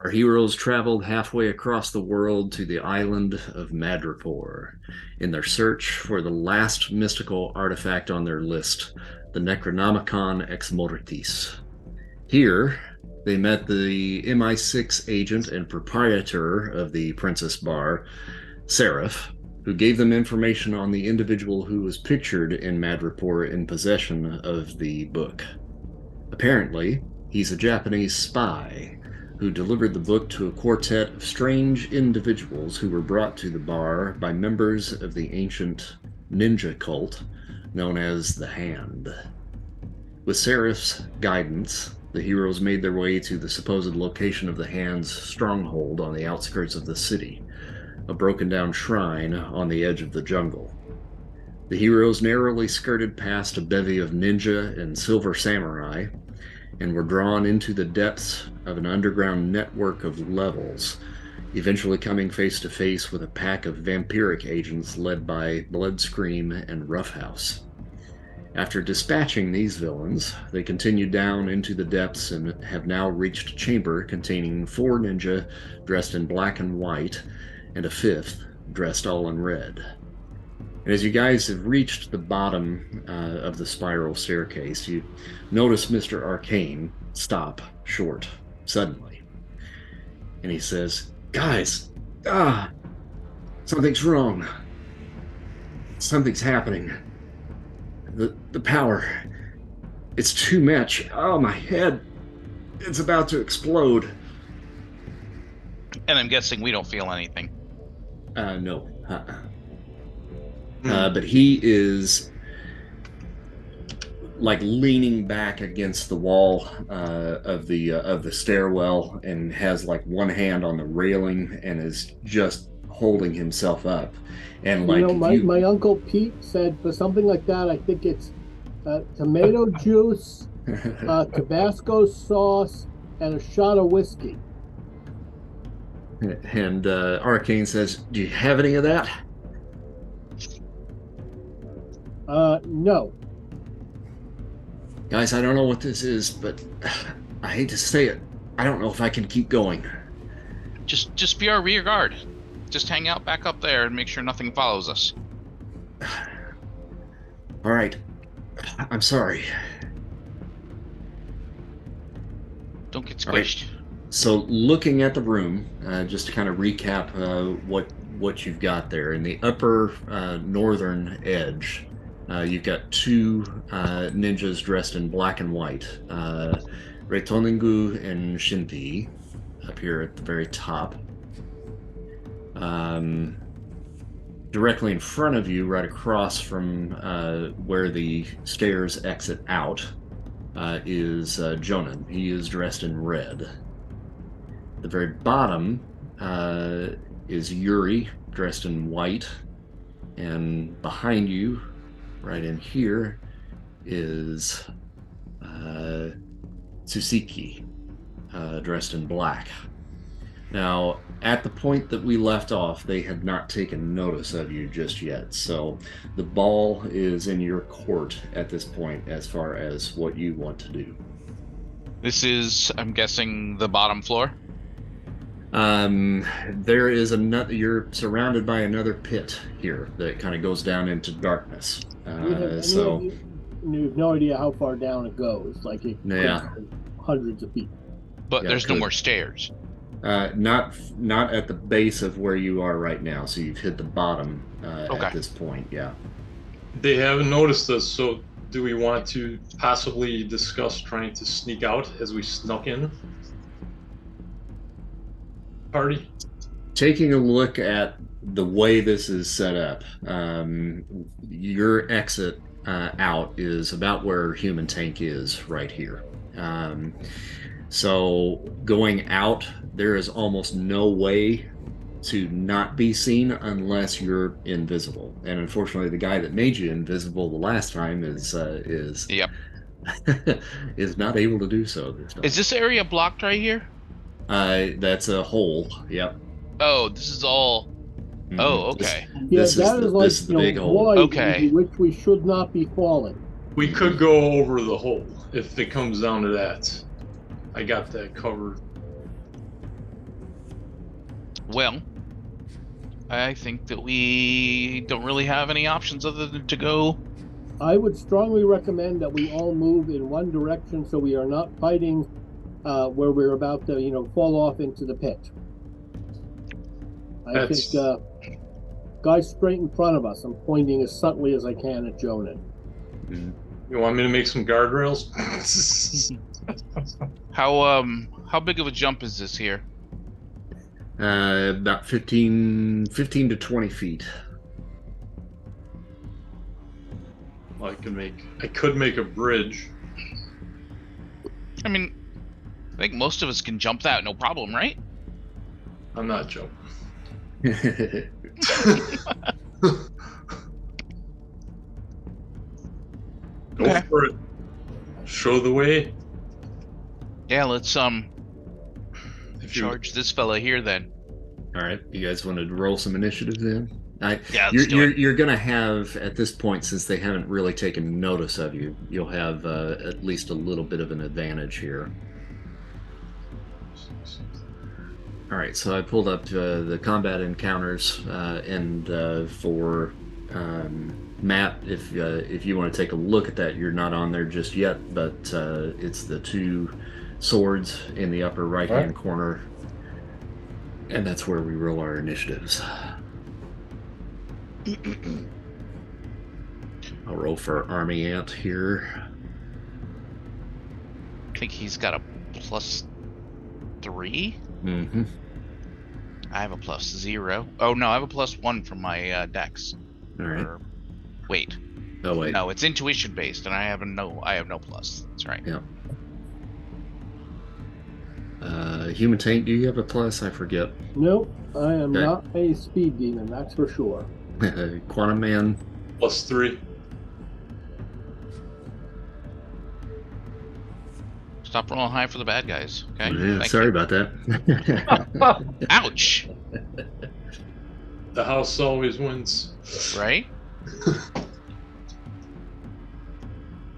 Our heroes traveled halfway across the world to the island of Madripoor in their search for the last mystical artifact on their list, the Necronomicon Ex Mortis. Here, they met the MI6 agent and proprietor of the Princess Bar, Seraph, who gave them information on the individual who was pictured in Madripoor in possession of the book. Apparently, he's a Japanese spy who delivered the book to a quartet of strange individuals who were brought to the bar by members of the ancient ninja cult known as the Hand. With Seraph's guidance, the heroes made their way to the supposed location of the Hand's stronghold on the outskirts of the city, a broken-down shrine on the edge of the jungle. The heroes narrowly skirted past a bevy of ninja and silver samurai and were drawn into the depths of an underground network of levels, eventually coming face to face with a pack of vampiric agents led by Bloodscream and Roughhouse. After dispatching these villains, they continued down into the depths and have now reached a chamber containing 4 ninja dressed in black and white, and a 5th dressed all in red. And as you guys have reached the bottom of the spiral staircase, you notice Mr. Arcane stop short suddenly. And he says, "Guys, something's wrong. Something's happening. The power, it's too much. Oh, my head, it's about to explode." And I'm guessing we don't feel anything. No. But he is like leaning back against the wall of the stairwell and has like one hand on the railing and is just holding himself up. And like, my uncle Pete said for something like that, I think it's tomato juice, Tabasco sauce, and a shot of whiskey. And Arcane says, "Do you have any of that?" No. Guys, I don't know what this is, but I hate to say it. I don't know if I can keep going. Just be our rear guard. Just hang out back up there and make sure nothing follows us. All right. I'm sorry. Don't get squished. Right. So looking at the room, just to kind of recap what you've got there. In the upper northern edge, you've got 2 ninjas dressed in black and white. Reitoningu and Shinti up here at the very top. Directly in front of you, right across from where the stairs exit out, is Jonan. He is dressed in red. At the very bottom is Yuri, dressed in white. And behind you, right in here, is Tsushiki, dressed in black. Now, at the point that we left off, they had not taken notice of you just yet, so the ball is in your court at this point as far as what you want to do. This is, I'm guessing, the bottom floor? There is another, you're surrounded by another pit here that kind of goes down into darkness. You have no idea how far down it goes, like it hundreds of feet. But there's no more stairs. Not at the base of where you are right now. So you've hit the bottom at this point. Yeah. They haven't noticed us. So do we want to possibly discuss trying to sneak out as we snuck in? Party. Taking a look at the way this is set up, your exit out is about where Human Tank is right here. So going out, there is almost no way to not be seen unless you're invisible. And unfortunately, the guy that made you invisible the last time is Yep. is not able to do so this time. Is this area blocked right here? That's a hole. Yep. Oh, this is all. Mm-hmm. Oh, okay. This is the big hole. Okay. Into which we should not be falling. We could go over the hole if it comes down to that. I got that covered. Well, I think that we don't really have any options other than to go. I would strongly recommend that we all move in one direction so we are not fighting where we're about to, fall off into the pit. I think guys straight in front of us. I'm pointing as subtly as I can at Jonan. You want me to make some guardrails? How big of a jump is this here? About 15 to 20 feet. I could make a bridge. I mean, I think most of us can jump that, no problem, right? I'm not jumping. Go for it. Show the way. Yeah, let's charge this fella here then. All right, you guys want to roll some initiative then? Yeah, let's do it. You're gonna have at this point, since they haven't really taken notice of you, you'll have at least a little bit of an advantage here. All right, so I pulled up the combat encounters, and for Matt, if you want to take a look at that, you're not on there just yet, but it's the 2 swords in the upper right-hand corner, and that's where we roll our initiatives. I'll roll for Army Ant here. I think he's got a +3. Mm-hmm. I have a +0. Oh no, I have a +1 from my dex. All right. Wait. Oh wait. No, it's intuition based, and I have no plus. That's right. Yeah. Human Taint, do you have a plus? I forget. Nope, I am not a speed demon, that's for sure. Quantum Man. +3. Stop rolling high for the bad guys. Okay. Yeah, sorry about that. Ouch. The house always wins. Right?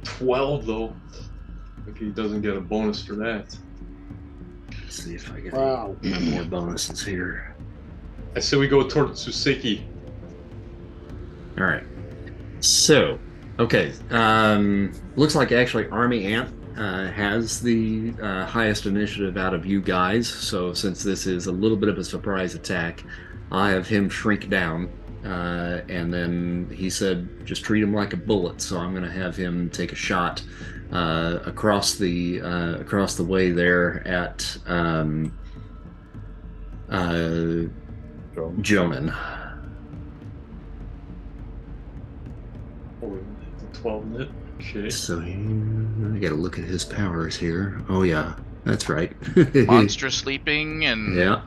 12 though. If he doesn't get a bonus for that. Let's see if I get Wow. any more bonuses here. I say we go toward Tsuseki. All right. So, okay. Looks like actually Army Ant has the highest initiative out of you guys. So since this is a little bit of a surprise attack, I have him shrink down. And then he said, just treat him like a bullet. So I'm going to have him take a shot across the way there at Jonan. 12 nit. Okay. So I got to look at his powers here. Oh yeah, that's right. Monster sleeping and Yeah.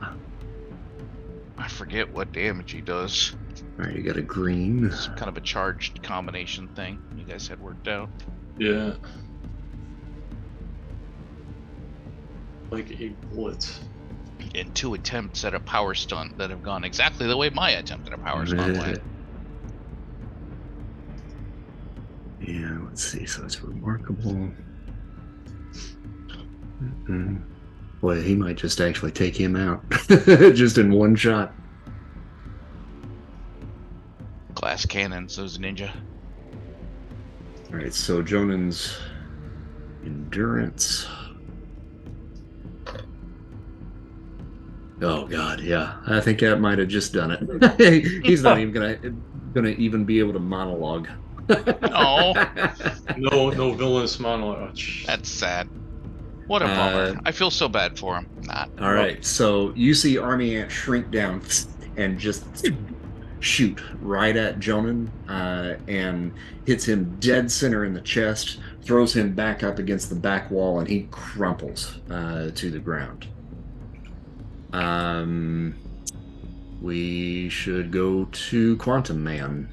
I forget what damage he does. All right, you got a green. It's kind of a charged combination thing you guys had worked out. Yeah. Like a bullet. And 2 attempts at a power stunt that have gone exactly the way my attempt at a power stunt went. Yeah, let's see. So it's remarkable. Boy, he might just actually take him out, just in one shot. Glass cannons, those ninja. All right, so Jonan's endurance. Oh God, yeah. I think that might have just done it. He's not even gonna even be able to monologue. No. No villainous monologue. That's sad. What a bummer. I feel so bad for him. Not. All right, so you see Army Ant shrink down and just shoot right at Jonan and hits him dead center in the chest, throws him back up against the back wall, and he crumples to the ground. We should go to Quantum Man.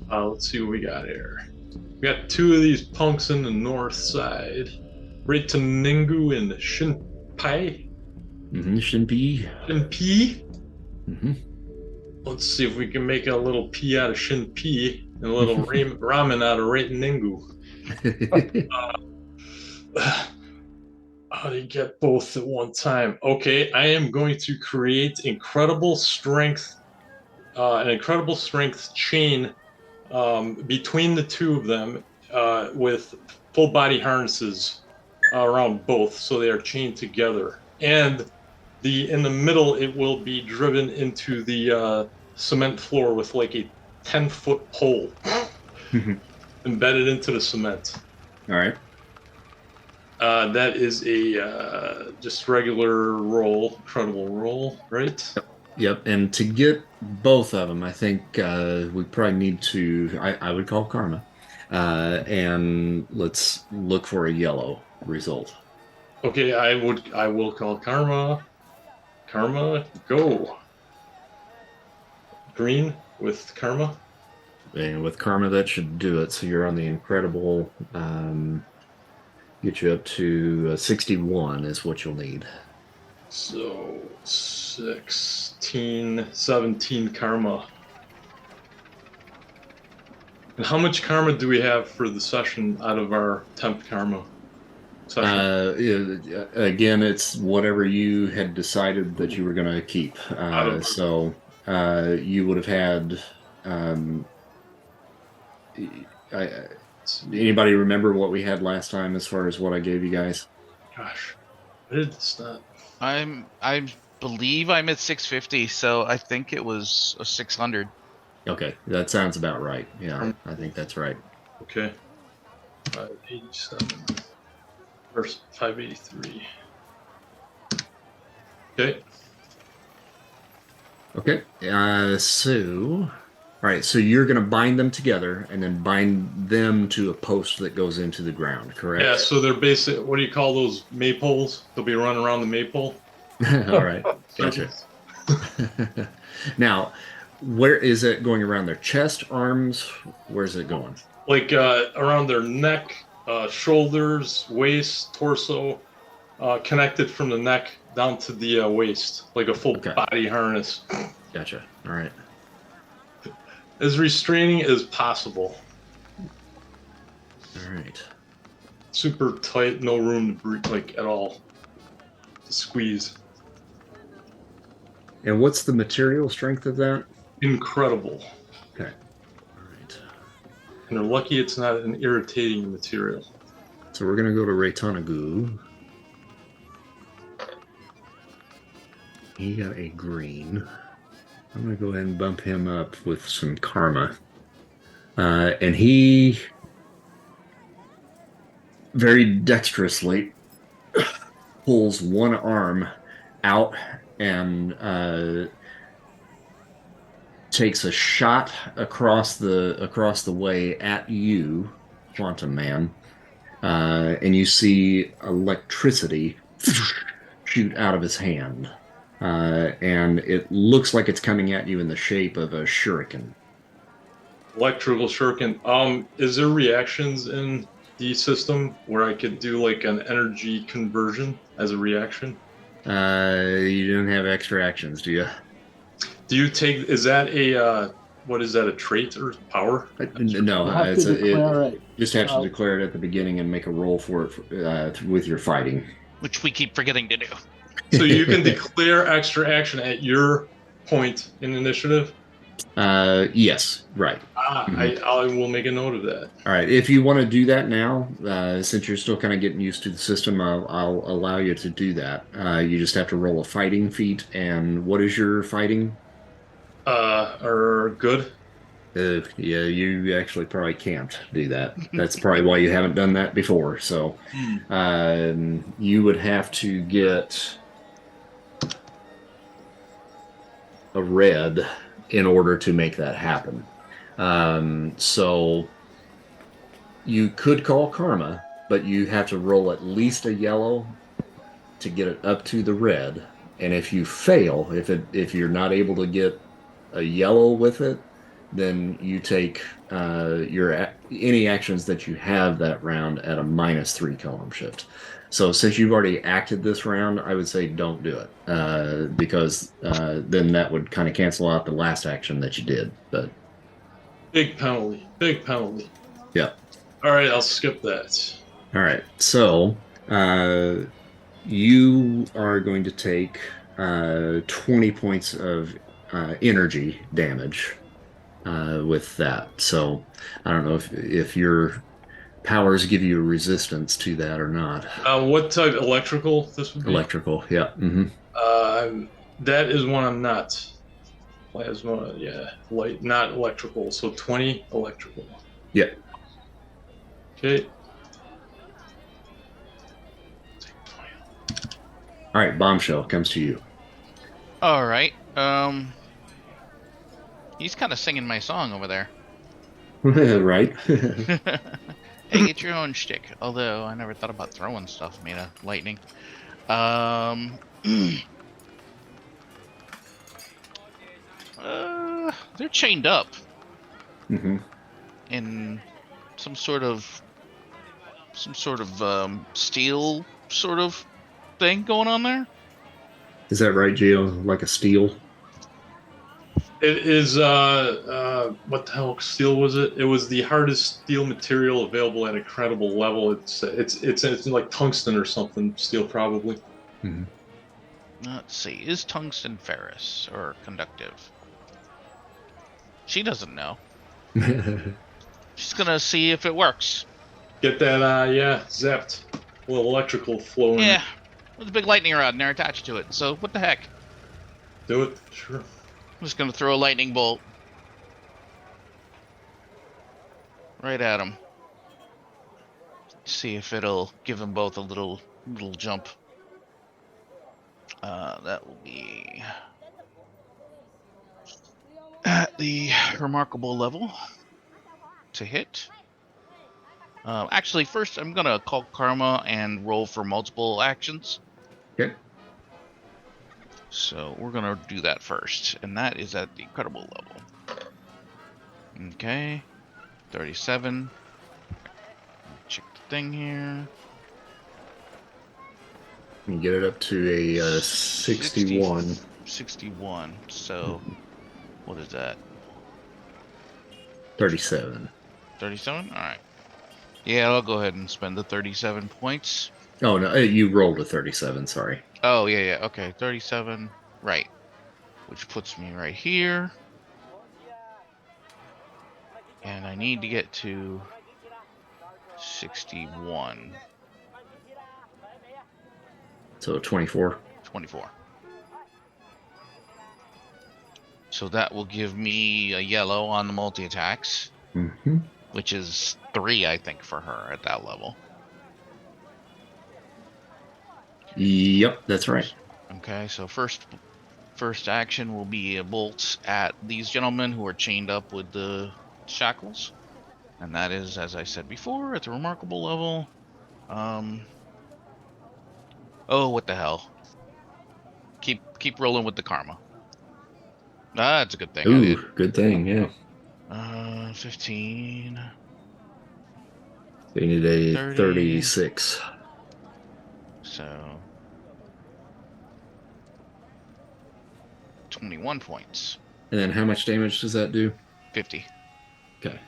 Let's see what we got here. We got 2 of these punks in the north side. Ningu and Shinpai. Shinpi. Shinpi? Let's see if we can make a little pea out of Shinpi and a little ramen out of Ningu. How do you get both at one time? Okay, I am going to create an incredible strength chain between the two of them with full body harnesses around both, so they are chained together. And in the middle, it will be driven into the cement floor with like a 10-foot pole embedded into the cement. All right. That is a just regular roll, incredible roll, right? Yep. And to get both of them, I think we probably need to. I would call karma, and let's look for a yellow result. Okay, I will call karma. Karma, go. Green with karma. And with karma, that should do it. So you're on the incredible. Get you up to 61 is what you'll need. So 16, 17 karma. And how much karma do we have for the session out of our 10th karma session? Again, it's whatever you had decided that you were going to keep. So you would have had. Anybody remember what we had last time as far as what I gave you guys? Gosh, I did this not. I believe I'm at 650, so I think it was a 600. Okay, that sounds about right. Yeah, I think that's right. Okay. 587 versus 583. Okay. Okay. All right, so you're going to bind them together and then bind them to a post that goes into the ground, correct? Yeah, so they're basic, what do you call those maypoles? They'll be running around the maypole. All right, gotcha. Now, where is it going around their chest, arms? Where's it going? Like around their neck, shoulders, waist, torso, connected from the neck down to the waist, like a full body harness. Gotcha. All right. As restraining as possible. All right. Super tight, no room to breathe, like at all. To squeeze. And what's the material strength of that? Incredible. Okay. All right. And they're lucky it's not an irritating material. So we're going to go to Raytanagu. He got a green. I'm going to go ahead and bump him up with some karma. And he very dexterously pulls one arm out and takes a shot across the way at you, Quantum Man. And you see electricity shoot out of his hand. And it looks like it's coming at you in the shape of a shuriken. Electrical shuriken. Is there reactions in the system where I could do like an energy conversion as a reaction? You don't have extra actions, do you? Do you take? Is that a what is that? A trait or power? No, Have to declare it. Just have to declare it at the beginning and make a roll for it with your fighting, which we keep forgetting to do. So you can declare extra action at your point in initiative? Yes, right. I will make a note of that. All right. If you want to do that now, since you're still kind of getting used to the system, I'll allow you to do that. You just have to roll a fighting feat. And what is your fighting? Or good? Yeah, you actually probably can't do that. That's probably why you haven't done that before. So you would have to get a red in order to make that happen. So you could call karma, but you have to roll at least a yellow to get it up to the red. And if you fail, if you're not able to get a yellow with it, then you take any actions that you have that round at a -3 column shift. So since you've already acted this round, I would say don't do it because then that would kind of cancel out the last action that you did. But big penalty. Yeah. All right, I'll skip that. All right. So You are going to take 20 points of energy damage with that. So I don't know if your powers give you a resistance to that or not. What type electrical this would be? Electrical, yeah. Hmm. That is one I'm not. Plasma, yeah, light, not electrical. So 20 electrical. Yeah. Okay. All right, bombshell comes to you. All right. He's kind of singing my song over there. Right. Hey, get your own shtick. Although I never thought about throwing stuff made of lightning. They're chained up Hmm. in some sort of steel sort of thing going on there. Is that right, Gio? Like a steel? It is what the hell steel was it? It was the hardest steel material available at a credible level. It's like tungsten or something. Steel probably. Hmm. Let's see. Is tungsten ferrous or conductive? She doesn't know. She's gonna see if it works. Get that yeah, zapped. A little electrical flow in Yeah. it. There's a big lightning rod and they're attached to it. So what the heck? Do it, sure. I'm just gonna throw a lightning bolt right at him. See if it'll give them both a little jump. That will be at the remarkable level to hit. Actually, first I'm gonna call Karma and roll for multiple actions. Okay. So we're gonna do that first, and that is at the incredible level. Okay, 37. Check the thing here. You get it up to a 61. 61. So, what is that? 37. 37? Alright. Yeah, I'll go ahead and spend the 37 points. Oh, no, you rolled a 37, sorry. Oh, yeah, okay. 37. Right. Which puts me right here. And I need to get to 61. So 24. 24. So that will give me a yellow on the multi-attacks, Mm-hmm. which is 3, I think, for her at that level. Yep, that's right. Okay, so first action will be a bolt at these gentlemen who are chained up with the shackles. And that is, as I said before, at the remarkable level. Oh, what the hell. Keep rolling with the karma. Ah, that's a good thing. Ooh, good thing, yeah. 15. They need a 30. 36. So 21 points. And then how much damage does that do? 50. Okay.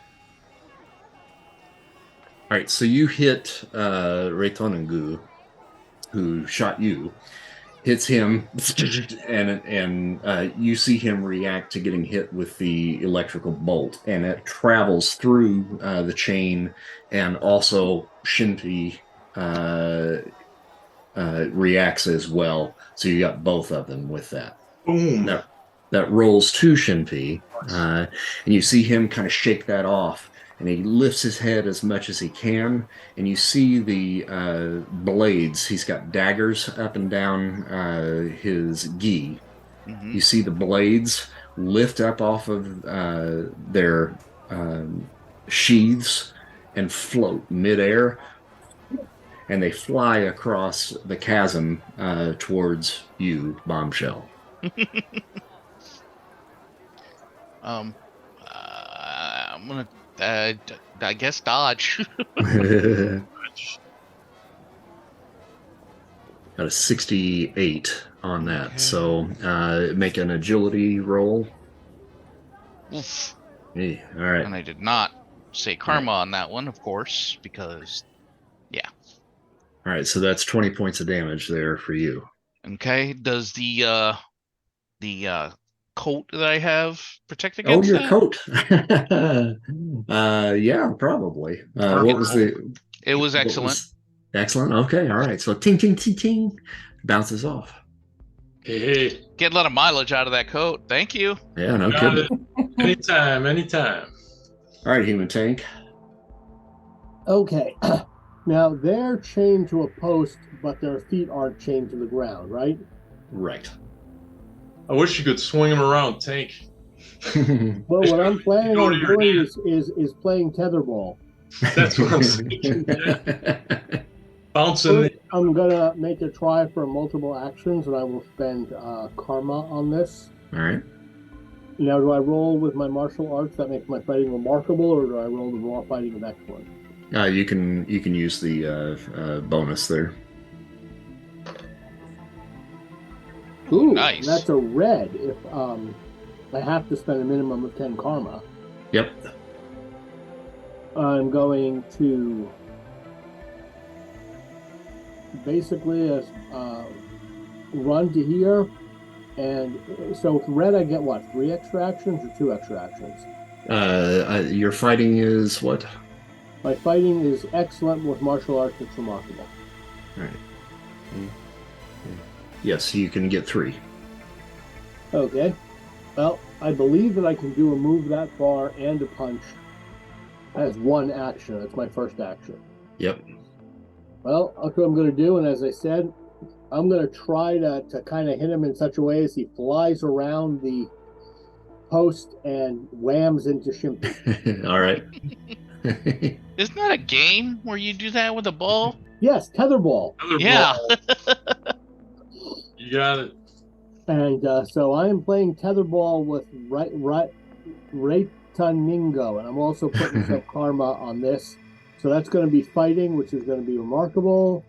All right, so you hit Reitonengu, who shot you, hits him, and you see him react to getting hit with the electrical bolt, and it travels through the chain, and also Shinpi reacts as well. So you got both of them with that. Boom. That rolls to Shinpi, and you see him kind of shake that off, and he lifts his head as much as he can, and you see the blades. He's got daggers up and down his gi. Mm-hmm. You see the blades lift up off of their sheaths and float midair, and they fly across the chasm towards you, Bombshell. I'm gonna, I guess, dodge. Got a 68 on that. Okay. So make an agility roll. Oof. Hey, all right. And I did not say karma on that one, of course, because, yeah. All right, so that's 20 points of damage there for you. Okay. Does the coat that I have protect Oh, against your that? coat. Yeah, probably. What was the It was what excellent. was excellent? Okay, all right. So ting ting ting ting bounces off. Hey, Get a lot of mileage out of that coat. Thank you. Yeah, no got kidding. it. Anytime, anytime. All right, human tank. Okay. Now they're chained to a post, but their feet aren't chained to the ground, right? Right. I wish you could swing him around, Tank. Well, what I'm planning Go to on your doing hand. is playing tetherball. That's what I'm saying. Bouncing. First, I'm gonna make a try for multiple actions, and I will spend karma on this. All right. Now, do I roll with my martial arts that makes my fighting remarkable, or do I roll the raw fighting of excellent? You can use the bonus there. Ooh, Nice. that's a red. If I have to spend a minimum of 10 karma, Yep. I'm going to basically run to here. And so with red, I get what? 3 extra actions or 2 extra actions? Your fighting is what? My fighting is excellent with martial arts. It's remarkable. All right. Yes, you can get 3. Okay. Well, I believe that I can do a move that far and a punch as one action. That's my first action. Yep. Well, that's what I'm going to do. And as I said, I'm going to try to kind of hit him in such a way as he flies around the post and whams into Shimpy. All right. Isn't that a game where you do that with a ball? Yes, tetherball. Another Yeah. ball. You got it. And so I am playing tetherball with Retaningo, and I'm also putting some karma on this. So that's going to be fighting, which is going to be remarkable.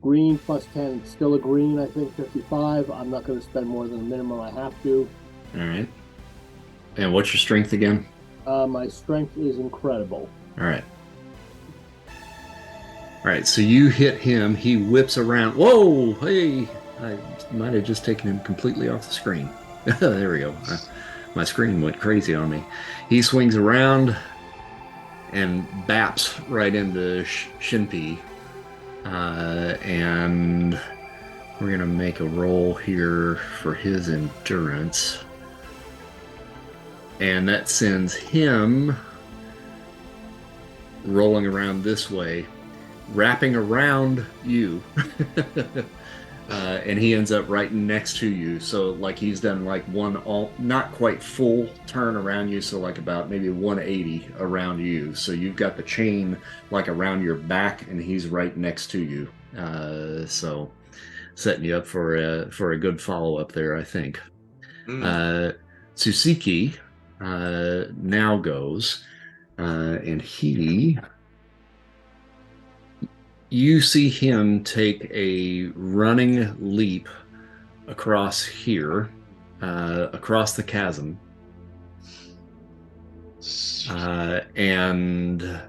Green plus 10, still a green, I think, 55. I'm not going to spend more than the minimum I have to. All right. And what's your strength again? My strength is incredible. All right. All right, so you hit him. He whips around. Whoa! Hey! I might have just taken him completely off the screen. There we go. My screen went crazy on me. He swings around and baps right into Shinpei. And we're going to make a roll here for his endurance. And that sends him rolling around this way, wrapping around you. And he ends up right next to you. So like he's done like one not quite full turn around you. So like about maybe 180 around you. So you've got the chain like around your back and he's right next to you. So setting you up for a good follow-up there, I think. Tsushiki now goes, and you see him take a running leap across here, across the chasm, and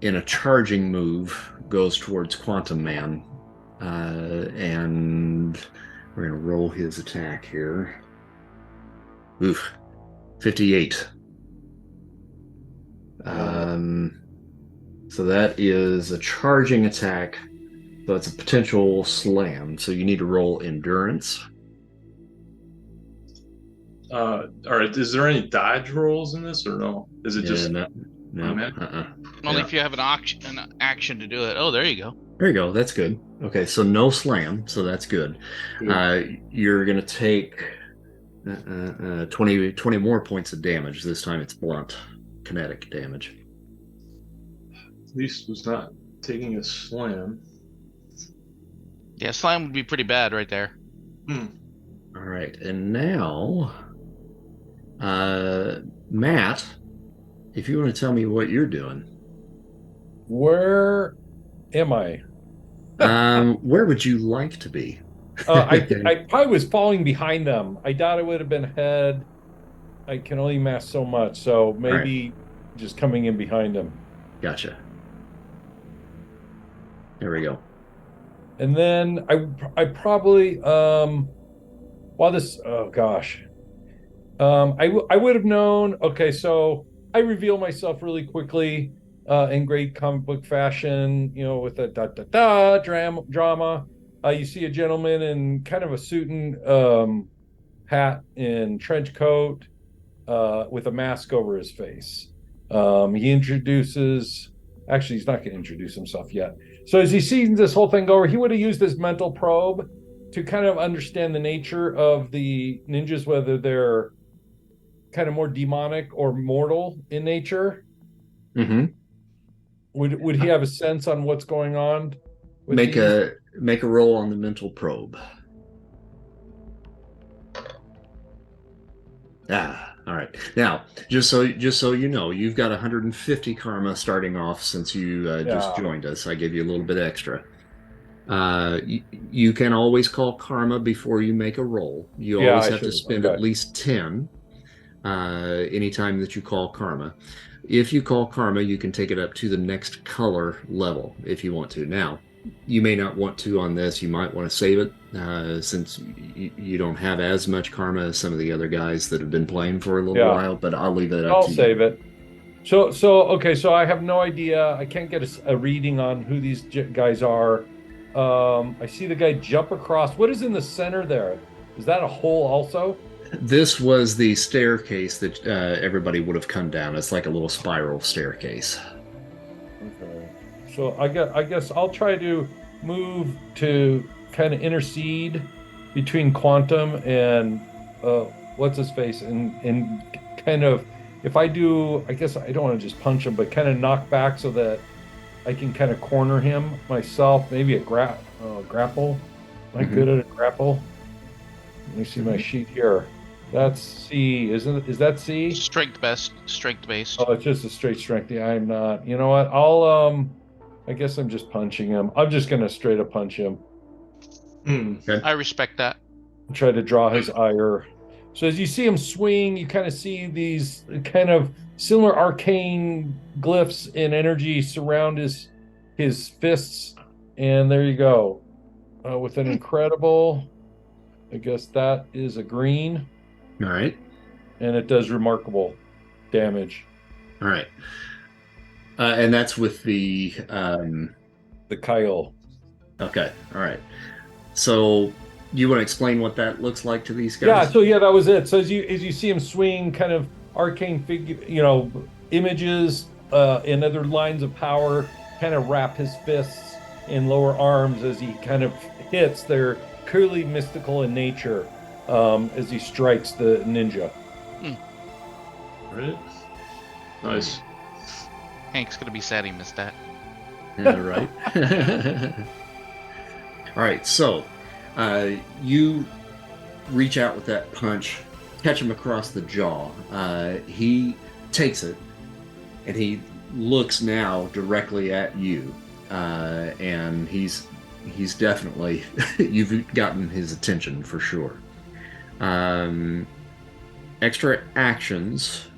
in a charging move goes towards Quantum Man, and we're going to roll his attack here. Oof, 58. So that is a charging attack. So it's a potential slam. So you need to roll endurance. All right. Is there any dodge rolls in this or no? Is it just no? Only if you have an action to do it. Oh, there you go. There you go. That's good. Okay, so no slam. So that's good. You're going to take 20 more points of damage. This time it's blunt, kinetic damage. At least was not taking a slam. Yeah, slam would be pretty bad right there. All right, and now, Matt, if you want to tell me what you're doing. Where am I? Where would you like to be? I probably was falling behind them. I thought it would have been ahead. I can only mask so much, so maybe just coming in behind them. Gotcha. There we go. And then I probably while this oh gosh. I would have known. Okay, so I reveal myself really quickly in great comic book fashion, with a drama. You see a gentleman in kind of a suit and hat and trench coat with a mask over his face. He introduces, actually, he's not going to introduce himself yet. So as he sees this whole thing go over, he would have used his mental probe to kind of understand the nature of the ninjas, whether they're kind of more demonic or mortal in nature. Mm-hmm. Would he have a sense on what's going on? Make a roll on the mental probe. All right. Now, just so you know, you've got 150 karma starting off since you just joined us. I gave you a little bit extra. You can always call karma before you make a roll. You always have to spend at least 10 anytime that you call karma. If you call karma, you can take it up to the next color level if you want to. Now, you may not want to on this. You might want to save it since you don't have as much karma as some of the other guys that have been playing for a little while, but I'll leave it up to you. I'll save it. So okay, so I have no idea. I can't get a reading on who these guys are. I see the guy jump across. What is in the center there? Is that a hole also? This was the staircase that everybody would have come down. It's like a little spiral staircase. Okay. So I guess I'll try to move to kind of intercede between Quantum and what's his face, and kind of, if I do, I guess I don't want to just punch him, but kind of knock back so that I can kind of corner him myself. Maybe a grapple. Am I good at a grapple? Let me see my sheet here. That's C, isn't it? Is that C? Strength based. Oh, it's just a straight strength. Yeah, I'm not. You know what? I guess I'm just punching him. I'm just gonna straight up punch him. Okay. I respect that. Try to draw his ire. So as you see him swing, you kind of see these kind of similar arcane glyphs and energy surround his fists, and there you go. With an incredible, I guess that is a green. All right. And it does remarkable damage. All right. And that's with the Kyle. Okay. All right. So you want to explain what that looks like to these guys? Yeah. So that was it. So as you see him swing, kind of arcane figure, images and other lines of power, kind of wrap his fists and lower arms as he kind of hits. They're clearly mystical in nature. As he strikes the ninja. Right. Nice. Hank's gonna be sad he missed that. Yeah, right. All right, so you reach out with that punch, catch him across the jaw. He takes it, and he looks now directly at you, and he's definitely you've gotten his attention for sure. Extra actions.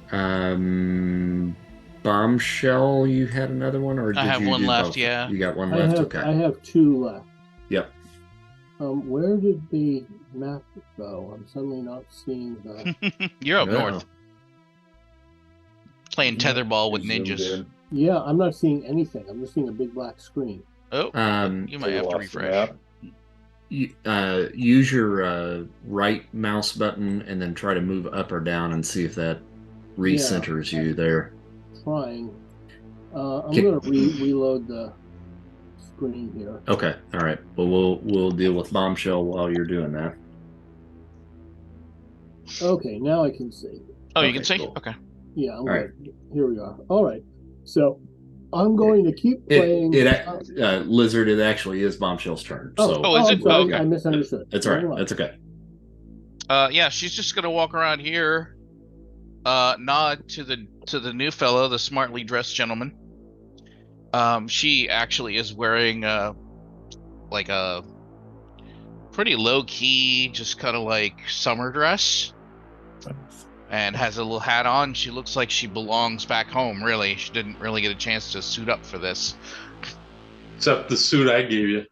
Bombshell, you had another one, or did I have you one do left. both? Yeah. You got one left. Okay. I have two left. Yep. Where did the map go? I'm suddenly not seeing the. You're up north. Playing tetherball with ninjas. Yeah, I'm not seeing anything. I'm just seeing a big black screen. Oh, you might have to refresh. Use your right mouse button and then try to move up or down and see if that recenters you there. Trying. I'm going to reload the screen here. Okay. All right. Well, we'll deal with Bombshell while you're doing that. Okay. Now I can see. Oh, you can see? Cool. Okay. Yeah. I'm good. Right. Here we are. All right. So I'm going to keep playing. Lizard, it actually is Bombshell's turn. Is it? Sorry, okay. I misunderstood. That's all right. That's okay. Yeah, she's just gonna walk around here, nod to the new fellow, the smartly dressed gentleman. She actually is wearing like a pretty low key, just kind of like summer dress. And has a little hat on. She looks like she belongs back home, really. She didn't really get a chance to suit up for this. Except the suit I gave you.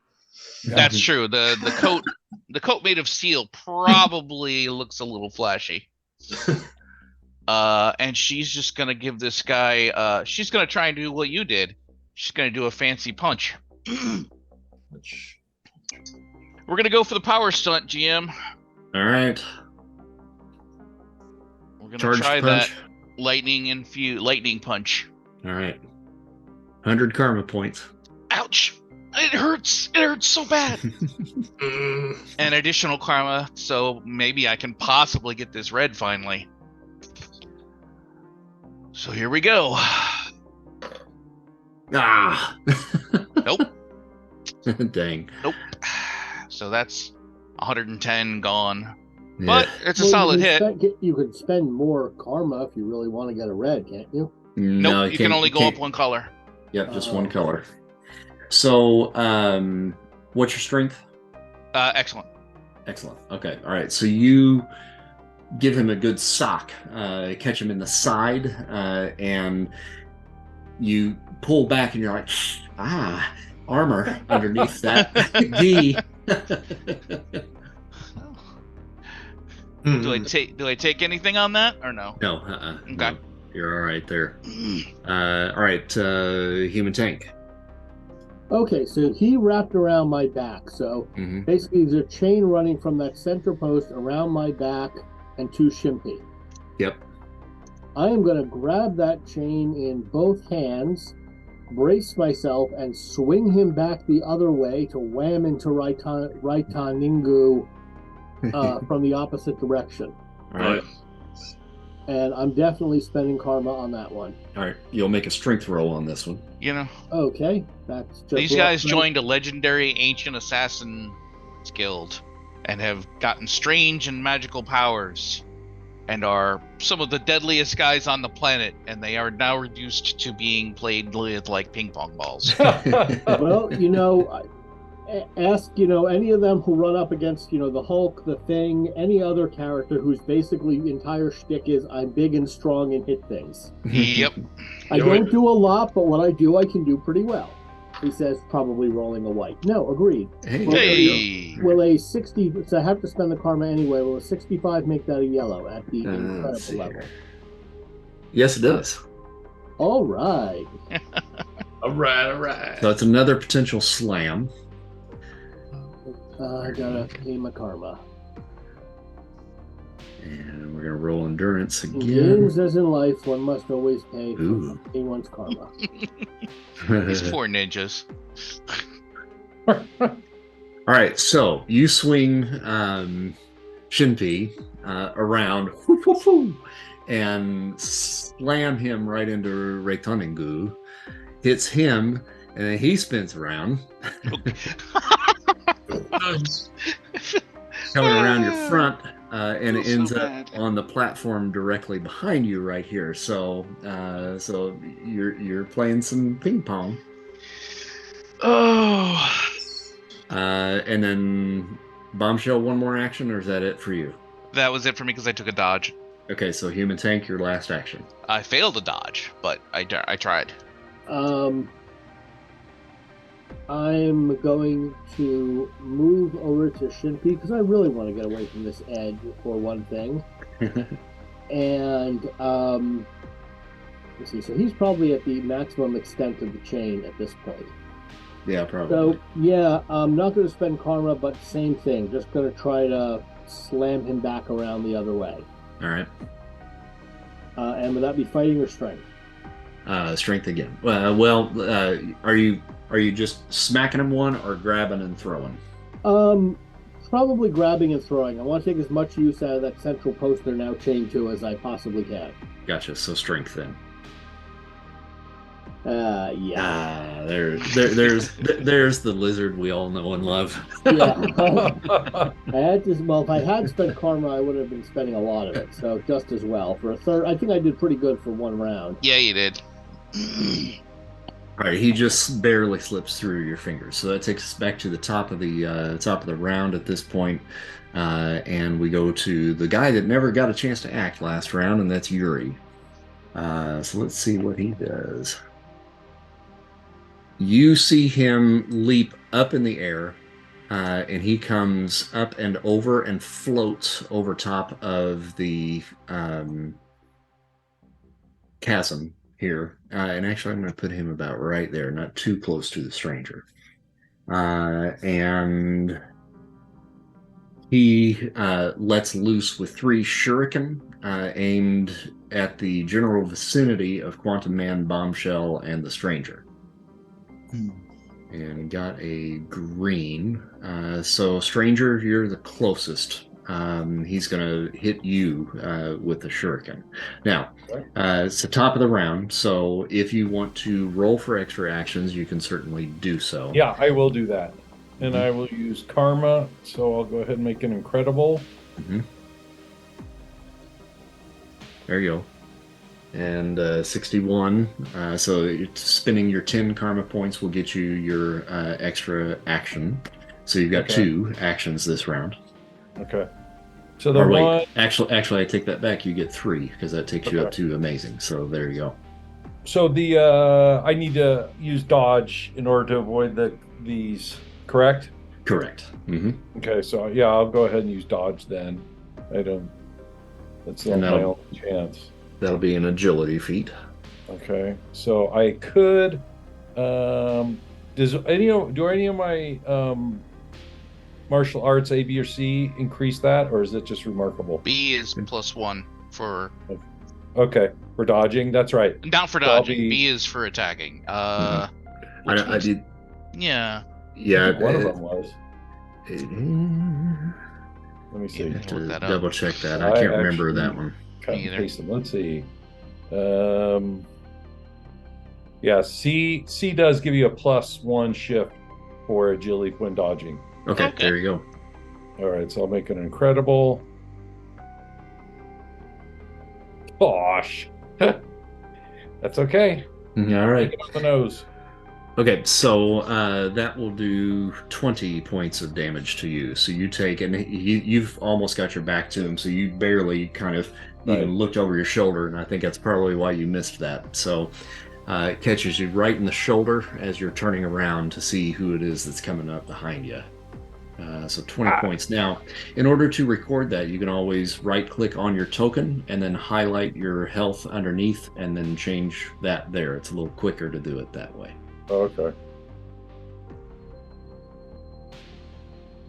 That's true. The coat made of steel probably looks a little flashy. And she's just gonna give this guy. She's gonna try and do what you did. She's gonna do a fancy punch. Which We're gonna go for the power stunt, GM. All right. We're gonna Charged try punch. that lightning punch. All right. 100 karma points. Ouch! It hurts. It hurts so bad. Mm. And additional karma, so maybe I can possibly get this red finally. So here we go. Ah. Nope. Dang. Nope. So that's 110 gone. Yeah. But it's a solid hit. You could spend more karma if you really want to get a red, can't you? No, Nope, you can only go can't- up one color. Yep, just one color. So, what's your strength? Excellent. Excellent. Okay. All right. So you give him a good sock, catch him in the side, and you pull back, and you're like, armor underneath that D. Do I take anything on that or no? No. Okay. No. You're all right there. All right. Human tank. Okay, so he wrapped around my back. So Mm-hmm. basically, there's a chain running from that center post around my back and to Shimpy. Yep. I am going to grab that chain in both hands, brace myself, and swing him back the other way to wham into Raitaningu from the opposite direction. All right. And I'm definitely spending karma on that one. All right. You'll make a strength roll on this one. You know, Okay, that's just these what guys I- joined a legendary ancient assassin guild and have gotten strange and magical powers and are some of the deadliest guys on the planet, and they are now reduced to being played with like ping pong balls. Well, ask any of them who run up against the Hulk, the Thing, any other character whose basically entire shtick is I'm big and strong and hit things. Yep. I don't do a lot, but what I do, I can do pretty well. He says, probably rolling a white. No, agreed. Hey. Well, there you Hey. Will a 60? So I have to spend the karma anyway. Will a 65 make that a yellow at the let's incredible see level? here. Yes, it does. All right. All right. So it's another potential slam. I gotta pay my karma. And we're going to roll endurance In again. games as in life, one must always pay Ooh. anyone's karma. These poor ninjas. All right, so you swing Shinpi around and slam him right into Reitoningu, hits him, and then he spins around, coming around your front, and it ends up on the platform directly behind you right here. So, so you're playing some ping pong. Oh. And then bombshell, one more action, or is that it for you? That was it for me because I took a dodge. Okay, so human tank, your last action. I failed a dodge, but I tried. I'm going to move over to Shinpi because I really want to get away from this edge for one thing. And let's see. So he's probably at the maximum extent of the chain at this point. Yeah, probably. So yeah, I'm not going to spend karma, but same thing. Just going to try to slam him back around the other way. All right. And would that be fighting or strength? Strength again. Are you just smacking him one or grabbing and throwing? Probably grabbing and throwing. I want to take as much use out of that central post they're now chained to as I possibly can. Gotcha. So strength then. Yeah. There's the lizard we all know and love. Yeah. If I had spent karma, I would have been spending a lot of it. So just as well for a third. I think I did pretty good for one round. Yeah, you did. All right, he just barely slips through your fingers. So that takes us back to the top of the round at this point, and we go to the guy that never got a chance to act last round, and that's Yuri. So let's see what he does. You see him leap up in the air, and he comes up and over and floats over top of the chasm here. And actually, I'm going to put him about right there, not too close to the stranger. And he lets loose with 3 shuriken aimed at the general vicinity of Quantum Man, Bombshell, and the stranger. And got a green. So, stranger, you're the closest. He's going to hit you with the shuriken. Now, it's the top of the round, so if you want to roll for extra actions, you can certainly do so. Yeah, I will do that. And I will use karma, so I'll go ahead and make an incredible. There you go. And 61. So spending your 10 karma points will get you your extra action. So you've got 2 actions this round. Okay. So the one. Actually, I take that back. You get 3 because that takes you up to amazing. So there you go. So the I need to use dodge in order to avoid these. Correct. Correct. Okay. So yeah, I'll go ahead and use dodge then. I don't. That's not my only chance. That'll be an agility feat. Okay. So I could. Do any of my martial arts A, B, or C increase that, or is it just remarkable? B is +1 for. Okay, for dodging. That's right. Not for dodging. B is for attacking. I did. Yeah. Yeah. One of them was. Let me see. Double check that. I can't remember that one. Let's see. Yeah, C does give you a +1 shift for agility when dodging. Okay, there you go. All right, so I'll make an incredible. Gosh, that's okay. All right. Take it on the nose. Okay, so that will do 20 points of damage to you. So you take, and you've almost got your back to him, so you barely kind of even looked over your shoulder, and I think that's probably why you missed that. So it catches you right in the shoulder as you're turning around to see who it is that's coming up behind you. So 20 points. Now, in order to record that, you can always right-click on your token and then highlight your health underneath and then change that there. It's a little quicker to do it that way. Okay.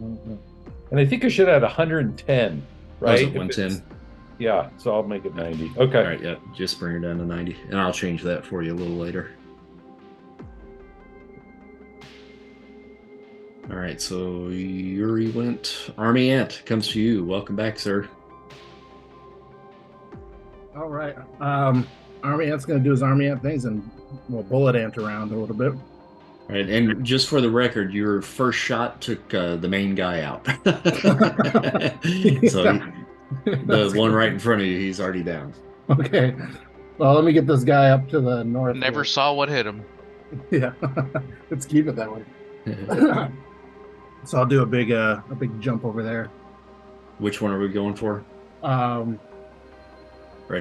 And I think I should add 110, right? 110. Yeah, so I'll make it 90. Okay. All right, yeah, just bring her down to 90. And I'll change that for you a little later. All right, so Yuri went. Army Ant comes to you. Welcome back, sir. All right. Army Ant's going to do his Army Ant things and we'll bullet ant around a little bit. All right, and just for the record, your first shot took the main guy out. So the one right in front of you, he's already down. Okay. Well, let me get this guy up to the north. Never saw what hit him. Yeah. Let's keep it that way. So I'll do a big jump over there. Which one are we going for? Right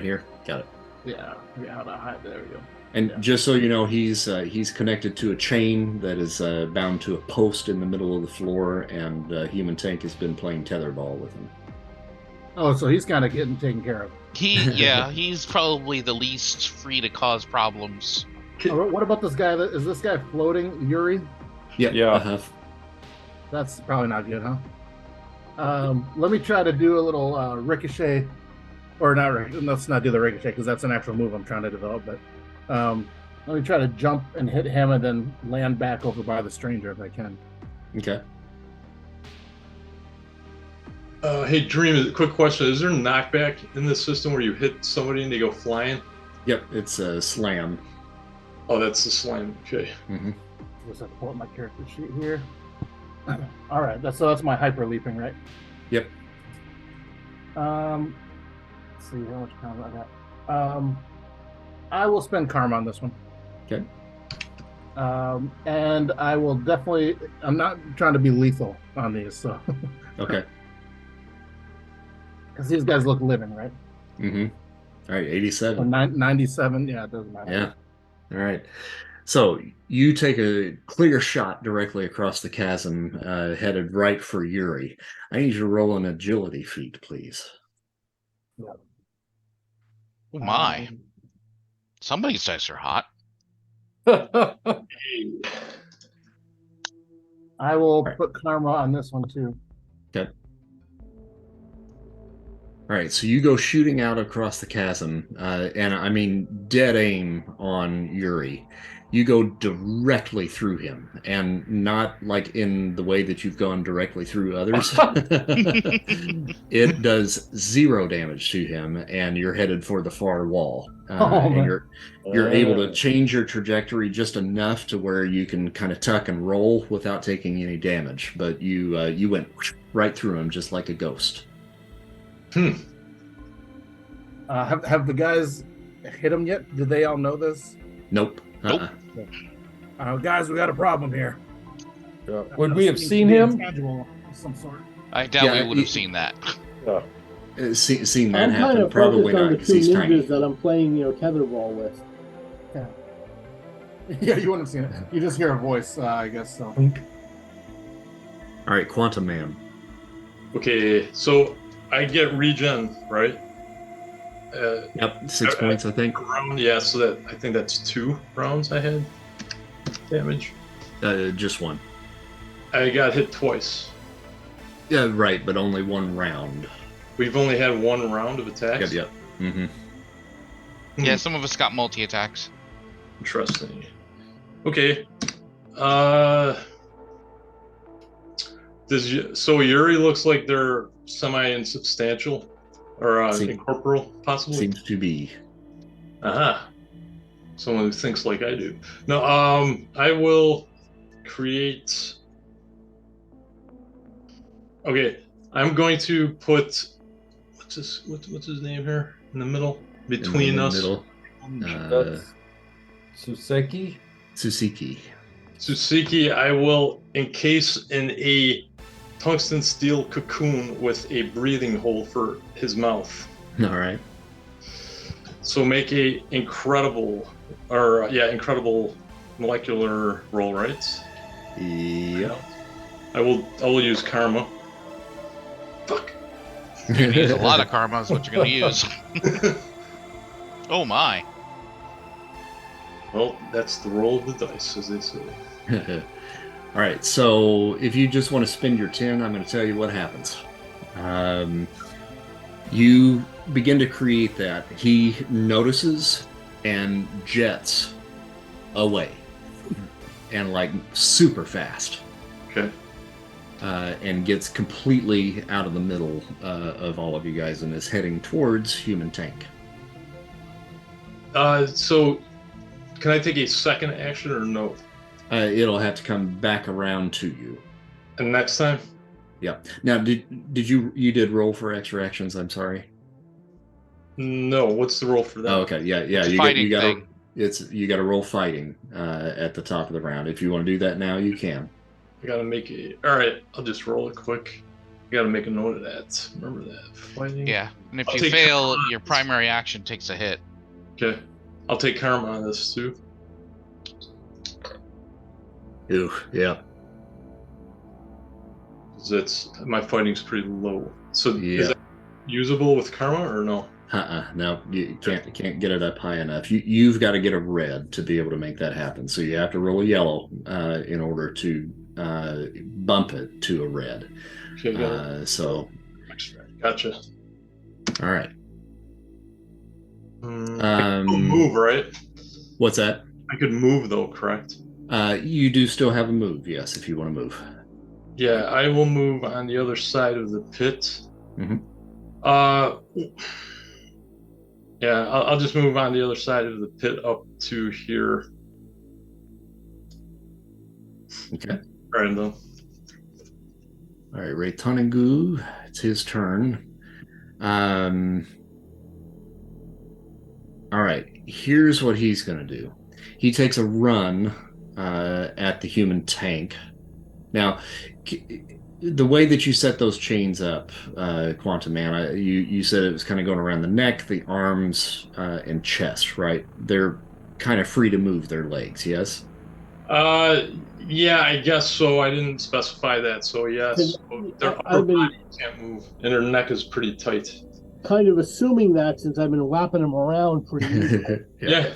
here. Got it. Yeah. There we go. And just so you know, he's connected to a chain that is bound to a post in the middle of the floor, and Human Tank has been playing tetherball with him. Oh, so he's kind of getting taken care of. He's probably the least free to cause problems. What about this guy? Is this guy floating, Yuri? Yeah. That's probably not good, huh? Let me try to do a little ricochet, or not. Let's not do the ricochet because that's an actual move I'm trying to develop. But let me try to jump and hit him, and then land back over by the stranger if I can. Okay. Hey, Dream, quick question. Is there a knockback in this system where you hit somebody and they go flying? Yep, it's a slam. Oh, that's the slam. Okay. Mm-hmm. Just have to pull up my character sheet here. All right, that's my hyper leaping, right? Yep. Let's see how much karma I got. I will spend karma on this one. Okay. And I will definitely. I'm not trying to be lethal on these, so. Okay. Because these guys look living, right? Mm-hmm. All right, 87. Or 97. Yeah, it doesn't matter. Yeah. All right. So you take a clear shot directly across the chasm, headed right for Yuri. I need you to roll an agility feat, please. Oh my. Um, Somebody's dice are hot. I will Right. put karma on this one too. Okay. All right, so you go shooting out across the chasm, and I mean dead aim on Yuri. You go directly through him, and not like in the way that you've gone directly through others. It does 0 damage to him, and you're headed for the far wall. And man. you're able to change your trajectory just enough to where you can kind of tuck and roll without taking any damage. But you went right through him just like a ghost. Have the guys hit him yet? Do they all know this? Nope. Nope. Guys, we got a problem here. Would we have Seems seen to be him? intangible of some sort. I doubt Yeah, we would have seen that. Seen that I'm kind happen? of Probably focused on not, the because two he's tiny. ninjas that I'm playing, tetherball with. Yeah, you wouldn't have seen it. You just hear a voice, I guess so. All right, Quantum Man. Okay, so I get regen, right? Yep, 6 points, I think. Round, yeah. So that I think that's 2 rounds I had damage. Just one. I got hit twice. Yeah, right, but only 1 round. We've only had 1 round of attacks. Yep. Mm-hmm. Yeah, some of us got multi-attacks. Interesting. Okay. So Yuri looks like they're semi-insubstantial or incorporeal, possibly. Seems to be. Aha. Someone who thinks like I do. No. I will create. Okay, I'm going to put what's his name here in the middle between in the us. Middle. That's Suseki? Tsushiki. Tsushiki, I will encase in a tungsten steel cocoon with a breathing hole for his mouth. All right. So make a incredible molecular roll, right? Yep. I will use karma. Fuck. You're gonna use a lot of karma is what you're gonna use. Oh my. Well, that's the roll of the dice, as they say. All right, so if you just want to spend your 10, I'm going to tell you what happens. You begin to create that. He notices and jets away, and like super fast. Okay. And gets completely out of the middle of all of you guys and is heading towards human tank. So can I take a second action or no? It'll have to come back around to you. And next time? Yeah. Now, did you did roll for extra actions? I'm sorry. No. What's the roll for that? Oh, okay. Yeah. It's You fighting got thing. you got to roll fighting at the top of the round. If you want to do that now, you can. I gotta make a. All right, I'll just roll it quick. I gotta make a note of that. Remember that. Fighting. Yeah, and if I'll you take fail, karma. your primary action takes a hit. Okay. I'll take karma on this too. Ooh, yeah. Cause it's my fighting's pretty low. So Yeah. is that usable with karma or no? No, you can't get it up high enough. You've got to get a red to be able to make that happen. So you have to roll a yellow in order to bump it to a red. Okay, got it. So, Gotcha. all right. I could move, right? What's that? I could move though, correct? You do still have a move, yes, if you want to move. Yeah, I will move on the other side of the pit. Mhm. Yeah, I'll just move on the other side of the pit up to here. Okay. Random. All right, Ray Tuningu, it's his turn. All right, here's what he's going to do. He takes a run at the human tank. Now, the way that you set those chains up, Quantum Man, you said it was kind of going around the neck, the arms, and chest, right? They're kind of free to move their legs, yes? Yeah, I guess so. I didn't specify that, so yes. Their upper I've been body can't move, and their neck is pretty tight. kind of assuming that since I've been whapping them around pretty easily. Yeah.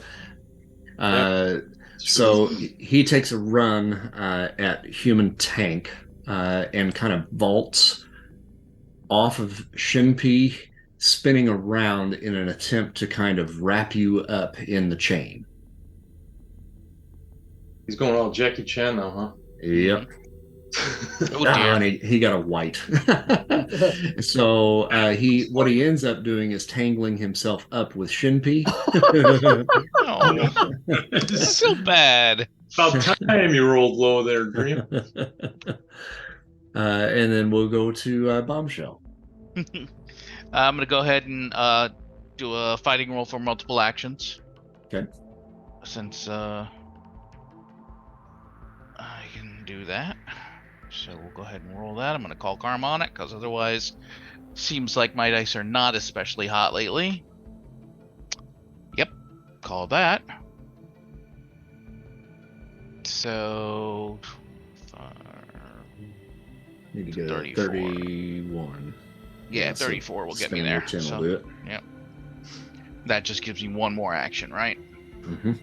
So he takes a run at human tank and kind of vaults off of Shinpi, spinning around in an attempt to kind of wrap you up in the chain. He's going all Jackie Chan now, huh? Yep. Oh dear. And he got a white. So what he ends up doing is tangling himself up with Shinpi. Oh, that's so bad. About time you rolled low there, Dream. And then we'll go to Bombshell. I'm gonna go ahead and do a fighting roll for multiple actions. Okay. Since I can do that. So we'll go ahead and roll that. I'm going to call Karma on it, because otherwise seems like my dice are not especially hot lately. Yep, call that. So... Need to get 34. 31. Yeah, So 34 will get me spending there. your 10 So, will do it. yep. That just gives me one more action, right? Mm-hmm.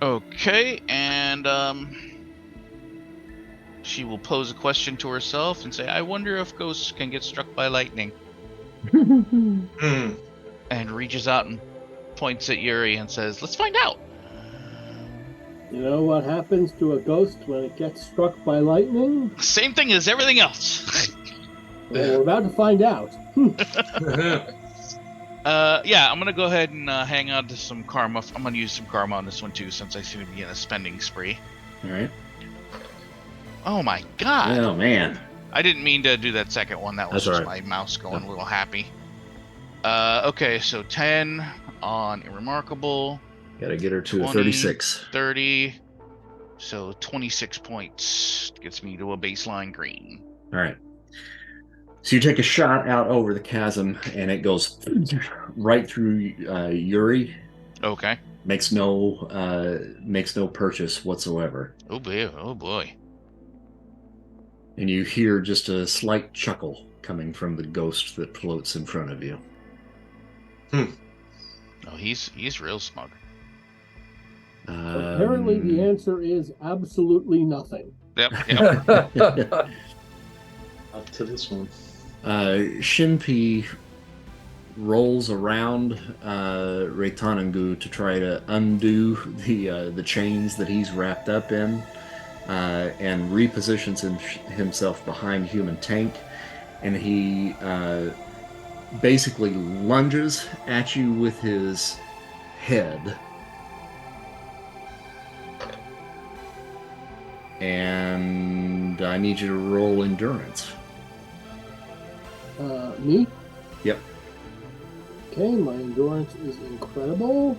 Okay, and she will pose a question to herself and say, I wonder if ghosts can get struck by lightning. Hmm. And reaches out and points at Yuri and says, let's find out. You know what happens to a ghost when it gets struck by lightning? Same thing as everything else. Well, we're about to find out. Yeah, I'm going to go ahead and hang on to some karma. I'm going to use some karma on this one too, since I seem to be in a spending spree. All right. Oh my god. Oh, man. I didn't mean to do that second one. That was That's just all right. my mouse going a little happy. Okay, so 10 on Irremarkable. Got to get her to 20, a 36. 30. So 26 points gets me to a baseline green. All right. So you take a shot out over the chasm, and it goes right through Yuri. Okay. Makes no purchase whatsoever. Oh boy. Oh boy. And you hear just a slight chuckle coming from the ghost that floats in front of you. Oh, he's real smug. Apparently, the answer is absolutely nothing. Yep. Up to this one. Shinpi rolls around Reitanangu to try to undo the chains that he's wrapped up in, and repositions himself behind human tank, and he basically lunges at you with his head. And I need you to roll endurance. Me? Yep. Okay, my endurance is incredible.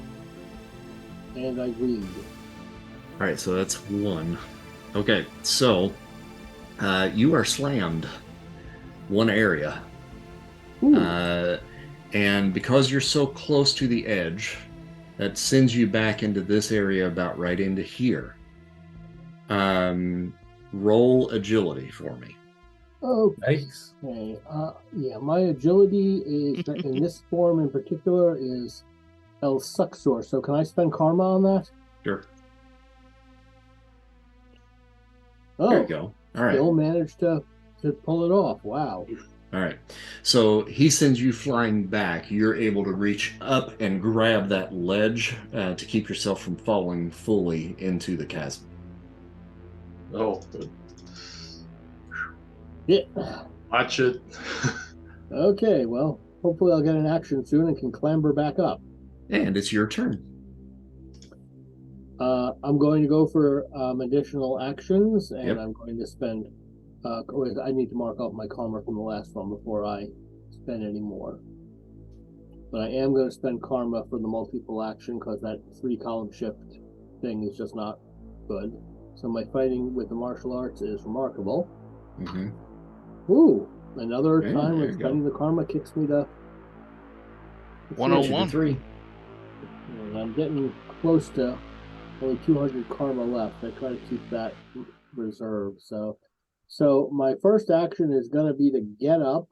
And I read. All right, so that's 1. Okay, so you are slammed one area. And because you're so close to the edge, that sends you back into this area about right into here. Roll agility for me. Oh, Nice. okay. Yeah, my agility is in this form in particular is El Suxor. So can I spend karma on that? Sure. Oh, There you go. All right. still managed to pull it off. Wow. All right. So he sends you flying back. You're able to reach up and grab that ledge to keep yourself from falling fully into the chasm. Oh, good. Yeah. Watch it. Okay, well, hopefully I'll get an action soon and can clamber back up. And it's your turn. I'm going to go for additional actions, and Yep. I'm going to spend. I need to mark off my karma from the last one before I spend any more. But I am going to spend karma for the multiple action because that 3-column shift thing is just not good. So my fighting with the martial arts is remarkable. Mm-hmm. Ooh, another Yeah, time there when you go. spending the karma kicks me to 101. 3. and I'm getting close to only 200 karma left. I try to keep that reserve. So my first action is going to be to get up.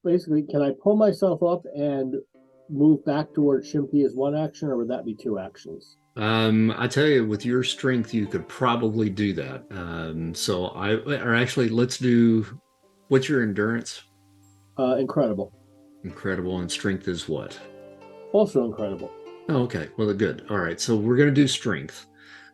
Basically, can I pull myself up and move back towards Shimpy as one action, or would that be two actions? I tell you, with your strength, you could probably do that. Or actually, let's do, what's your endurance? Incredible. Incredible, and strength is what? Also incredible. Oh, okay. Well, good. All right. So we're going to do strength,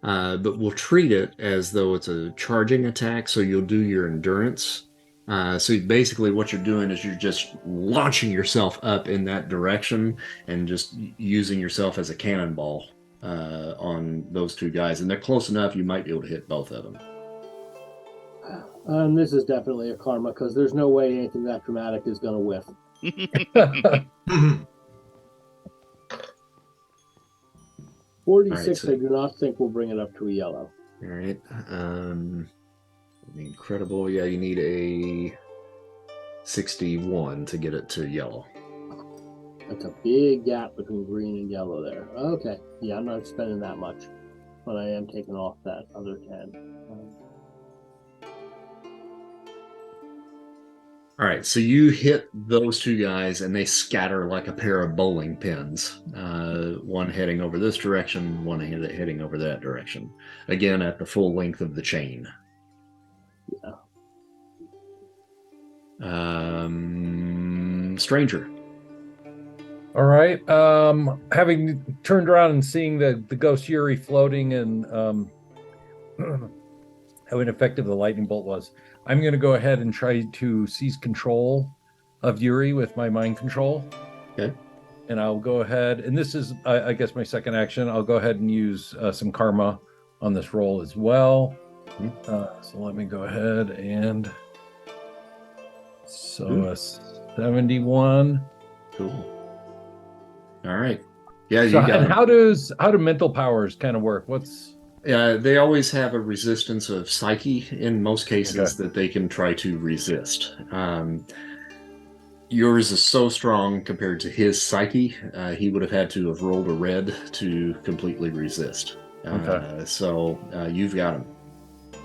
but we'll treat it as though it's a charging attack. So you'll do your endurance. So basically, what you're doing is you're just launching yourself up in that direction and just using yourself as a cannonball on those two guys. And they're close enough, you might be able to hit both of them. This is definitely a karma because there's no way anything that dramatic is going to whiff. 46, All right, I do not think we'll bring it up to a yellow. All right. Incredible. Yeah, you need a 61 to get it to yellow. That's a big gap between green and yellow there. Okay. Yeah, I'm not spending that much, but I am taking off that other 10. All right, so you hit those two guys and they scatter like a pair of bowling pins. One heading over this direction, one heading over that direction. Again, at the full length of the chain. Yeah. Stranger. All right. Having turned around and seeing the ghost Yuri floating and how ineffective the lightning bolt was, I'm going to go ahead and try to seize control of Yuri with my mind control. Okay. And I'll go ahead, and this is, I guess, my second action. I'll go ahead and use some karma on this roll as well. Mm-hmm. So let me go ahead and... So a 71. Cool. All right. Yeah, you So, got and it. how do mental powers kind of work? They always have a resistance of psyche in most cases that they can try to resist. Yours is so strong compared to his psyche, he would have had to have rolled a red to completely resist. So you've got him.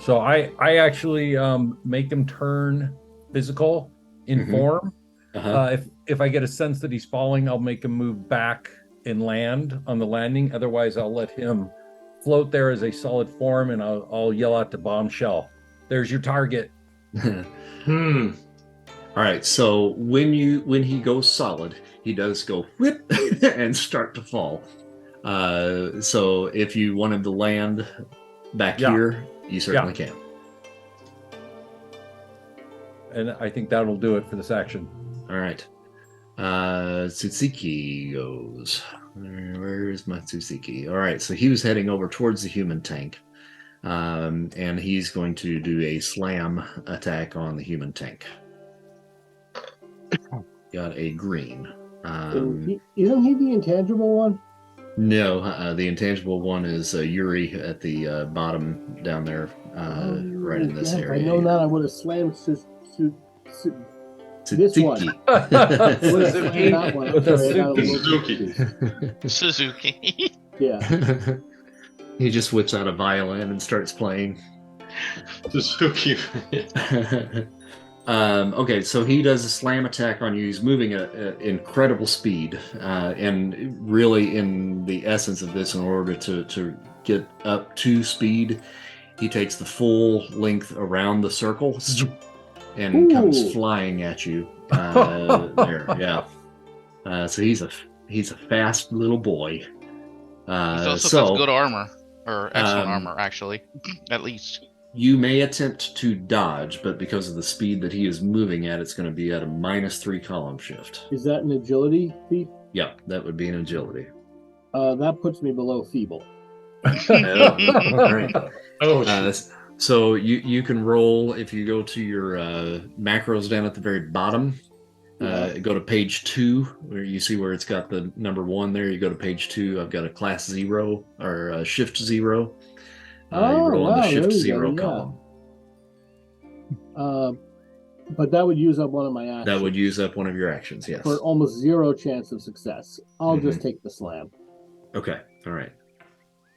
So I actually make him turn physical in form. If I get a sense that he's falling, I'll make him move back and land on the landing. Otherwise, I'll let him float there as a solid form, and I'll yell out to Bombshell, "There's your target." All right. So when he goes solid, he does go whip and start to fall. So if you want him to land back here, you certainly can. And I think that'll do it for this action. All right. Tsutsiki goes. Where is my Tsutsiki? All right. So he was heading over towards the human tank. And he's going to do a slam attack on the human tank. Got a green. Isn't he the intangible one? No, the intangible one is Yuri at the bottom down there, right in this area. I know that. I would have slammed this one. Suzuki. Yeah. He just whips out a violin and starts playing. Suzuki. Okay, so he does a slam attack on you. He's moving at incredible speed, and really, in the essence of this, in order to get up to speed, he takes the full length around the circle and comes flying at you. There, yeah. So he's a fast little boy. He also has good armor, or excellent armor, actually, at least. You may attempt to dodge, but because of the speed that he is moving at, it's going to be at a -3 column shift. Is that an agility feat? Yeah, that would be an agility. That puts me below feeble. Right. So you can roll if you go to your macros down at the very bottom. Go to page 2, where you see where it's got the number 1 there. You go to page 2. I've got a class 0 or a shift 0. You roll on the shift 0 column. But that would use up one of my actions. That would use up one of your actions, yes. For almost 0 chance of success. I'll just take the slam. Okay, all right.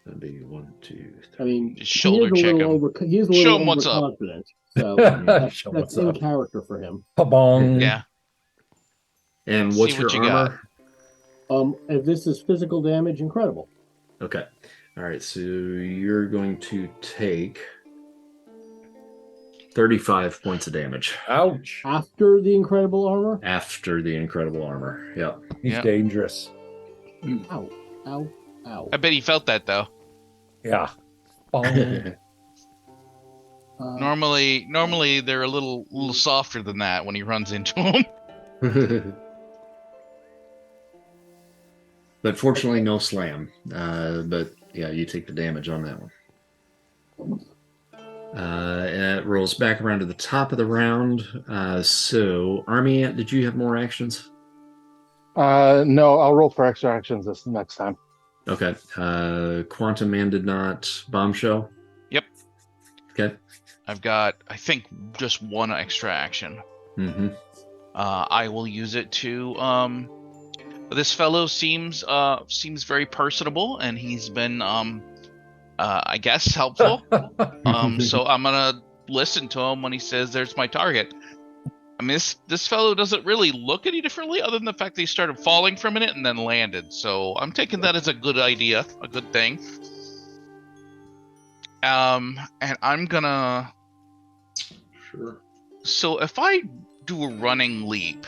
That'd be 1, 2, 3. I mean, Just shoulder check him. He's a Show little him what's up. overconfident. So that's what's in up. character for him. Pabong. Yeah. And See what's what your you armor? If this is physical damage, incredible. Okay. All right, so you're going to take 35 points of damage Ouch. After the incredible armor? after the incredible armor. Yep. He's Yeah. dangerous. Ow, ow, ow. I bet he felt that though. Yeah. Bong. Normally they're a little softer than that when he runs into him. But fortunately, no slam. But yeah, you take the damage on that one. And it rolls back around to the top of the round. So, Army Ant, did you have more actions? No, I'll roll for extra actions this next time. Okay. Quantum Man did not. Bombshell? Yep. Okay. I've got, I think, just one extra action. Mm-hmm. I will use it to. This fellow seems very personable, and he's been I guess helpful. So I'm gonna listen to him when he says, "There's my target." I mean, this fellow doesn't really look any differently, other than the fact that he started falling for a minute and then landed. So I'm taking that as a good idea, a good thing. And I'm gonna. Sure. So if I do a running leap,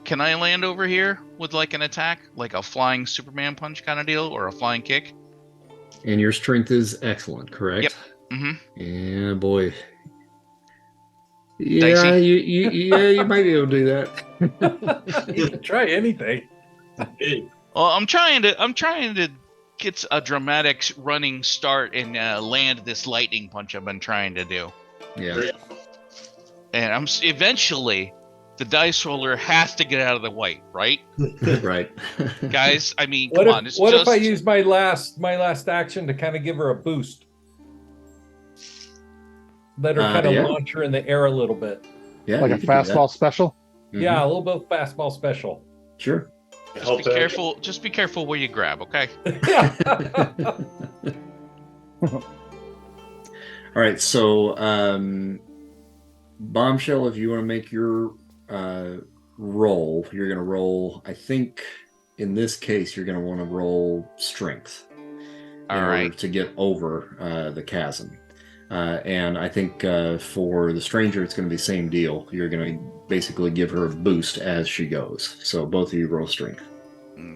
can I land over here with like an attack, like a flying Superman punch kind of deal, or a flying kick? And your strength is excellent, correct? Yep. Mm-hmm. Yeah, boy. Yeah, Dicey. you might be able to do that. You can try anything. Hey, Well, I'm trying to get a dramatic running start and land this lightning punch I've been trying to do. Yeah. And eventually the dice roller has to get out of the white, right? Right. Guys, I mean, What come if, on. It's what just if I use my last action to kind of give her a boost? Let her kind of yeah. launch her in the air a little bit. Yeah. Like you a could do that. fastball special? Mhm. Yeah, a little bit of fastball special. Sure. just be careful. Just be careful where you grab, okay? Yeah. All right. So, Bombshell, if you want to make your roll, you're going to roll, I think in this case, you're going to want to roll strength in order to get over the chasm. And I think for the stranger, it's going to be the same deal. You're going to basically give her a boost as she goes. So both of you roll strength.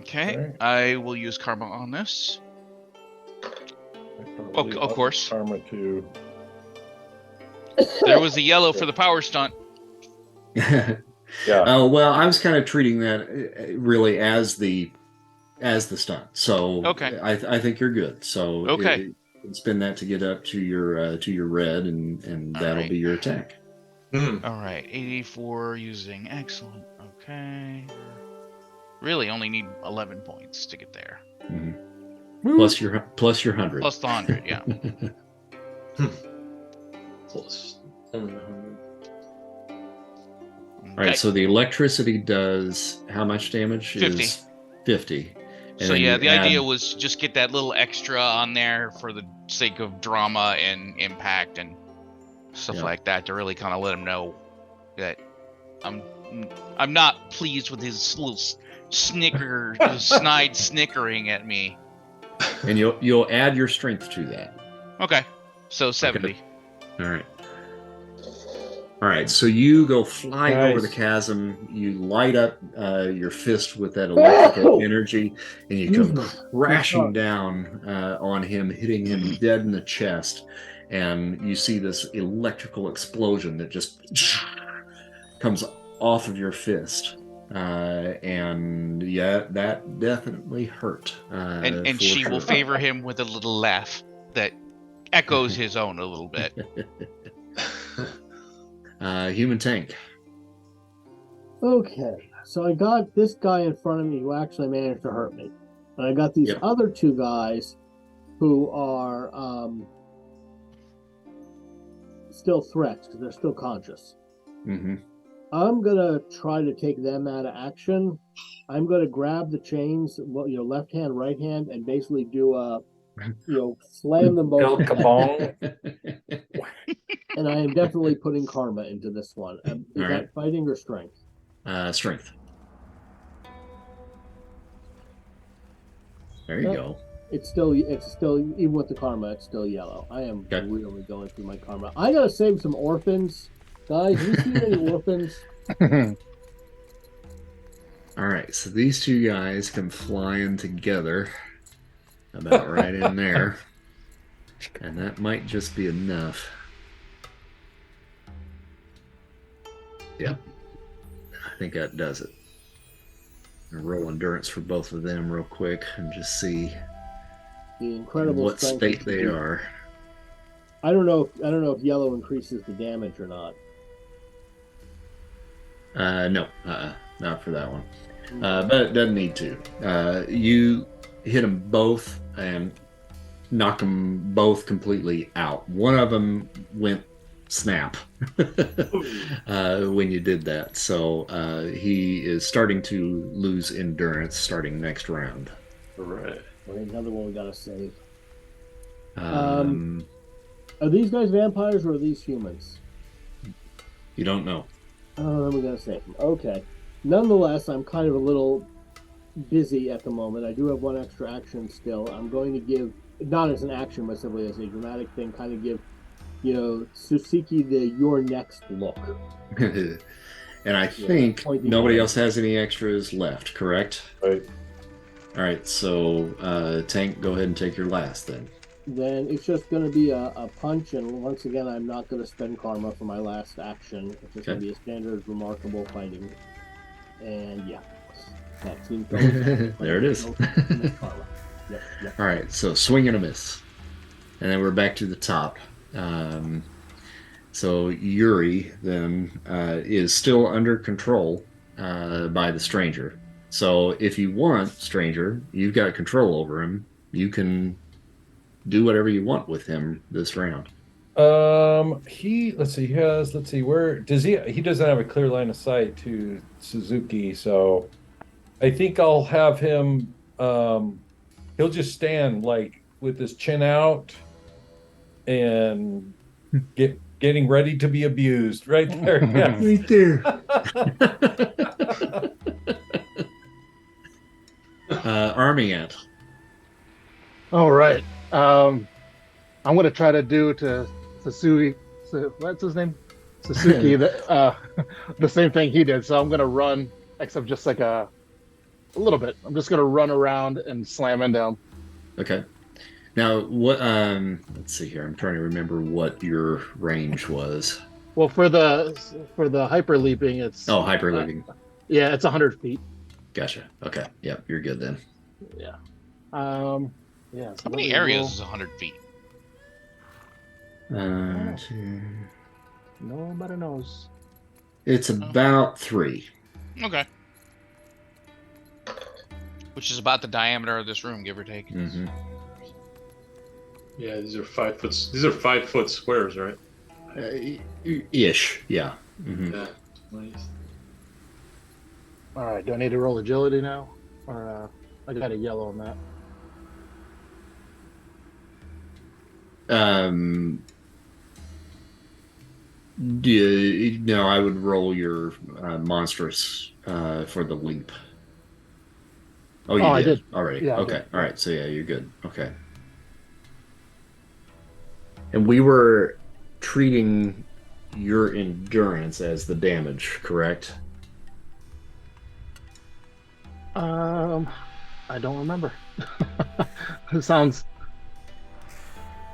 Okay. Alright. I will use karma on this. Of course. Karma too. There was a yellow for the power stunt. Yeah. Well, I was kind of treating that really as the stunt. So Okay. I think you're good. So Okay. you can spin that to get up to your red, and that'll Alright. be your attack. hmm. All right, 84 using excellent. Okay. Really only need 11 points to get there. Mhm. Plus your 100. Plus the 100, yeah. Plus only 100. All right, so the electricity does how much damage? 50. Is 50. And So then yeah, you the add- idea was just get that little extra on there for the sake of drama and impact and stuff Yeah. like that to really kind of let him know that I'm not pleased with his little snide snickering at me. and you'll add your strength to that. Okay, so 70. All right, so you go flying Nice. over the chasm. You light up your fist with that electrical energy, and you come crashing down on him, hitting him dead in the chest. And you see this electrical explosion that just comes off of your fist. And yeah, that definitely hurt. And for she sure. will favor him with a little laugh that echoes his own a little bit. Human tank. Okay, so I got this guy in front of me who actually managed to hurt me. And I got these Yep. other two guys who are still threats because they're still conscious. Mm-hmm. I'm gonna try to take them out of action. I'm gonna grab the chains, left hand, right hand, and basically do a, slam them both. El Kabong. And I am definitely putting karma into this one. Is All right. that fighting or strength? Strength. There you go. It's still even with the karma, it's still yellow. I am really going through my karma. I gotta save some orphans, guys. Have you seen any orphans? All right, so these two guys come flying together, about right in there, and that might just be enough. Yep, I think that does it. I'll roll endurance for both of them real quick and just see The incredible what strength state of they the- are. I don't know if yellow increases the damage or not. No, not for that one. But it doesn't need to. You hit them both and knock them both completely out. One of them went snap when you did that. So he is starting to lose endurance starting next round. All right. Okay, another one we gotta save. Are Are these guys vampires or are these humans? You don't know. Oh, then we gotta save them. Okay. Nonetheless, I'm kind of a little busy at the moment. I do have one extra action still. I'm going to give, not as an action, but simply as a dramatic thing, kind of give, Susiki the "you're next" look. And I think pointing nobody at else has any extras left, correct? Right. All right, so Tank, go ahead and take your last then. Then it's just going to be a punch, and once again, I'm not going to spend karma for my last action. It's just going to be a standard remarkable fighting. And yeah, that seems There it is. Yep. All right, so swing and a miss. And then we're back to the top. So Yuri then is still under control by the stranger. So if you want, stranger, you've got control over him. You can do whatever you want with him this round. He where does he doesn't have a clear line of sight to Suzuki, so I think I'll have him he'll just stand like with his chin out and getting ready to be abused right there. Yeah. Right there. Army ant. All right. I'm going to try to do to Sasuke. What's his name? Sasuke. The same thing he did. So I'm going to run, except just like a little bit. I'm just going to run around and slam into him. Okay. Now, what? Let's see here. I'm trying to remember what your range was. Well, for the hyper leaping, it's hyper leaping. Yeah, it's 100 feet. Gotcha. Okay. Yep, you're good then. Yeah. Yeah. How many areas is 100 feet? Nobody knows. It's about 3. Okay. Which is about the diameter of this room, give or take. Mm-hmm. Yeah, these are 5 foot. These are 5 foot squares, right? Ish. Yeah. Mm-hmm. Yeah. Nice. All right. Do I need to roll agility now, or I got a yellow on that? No, I would roll your monstrous for the leap. Oh, you did? I did already. Yeah, okay. All right. So yeah, you're good. Okay. And we were treating your endurance as the damage, correct? I don't remember. It sounds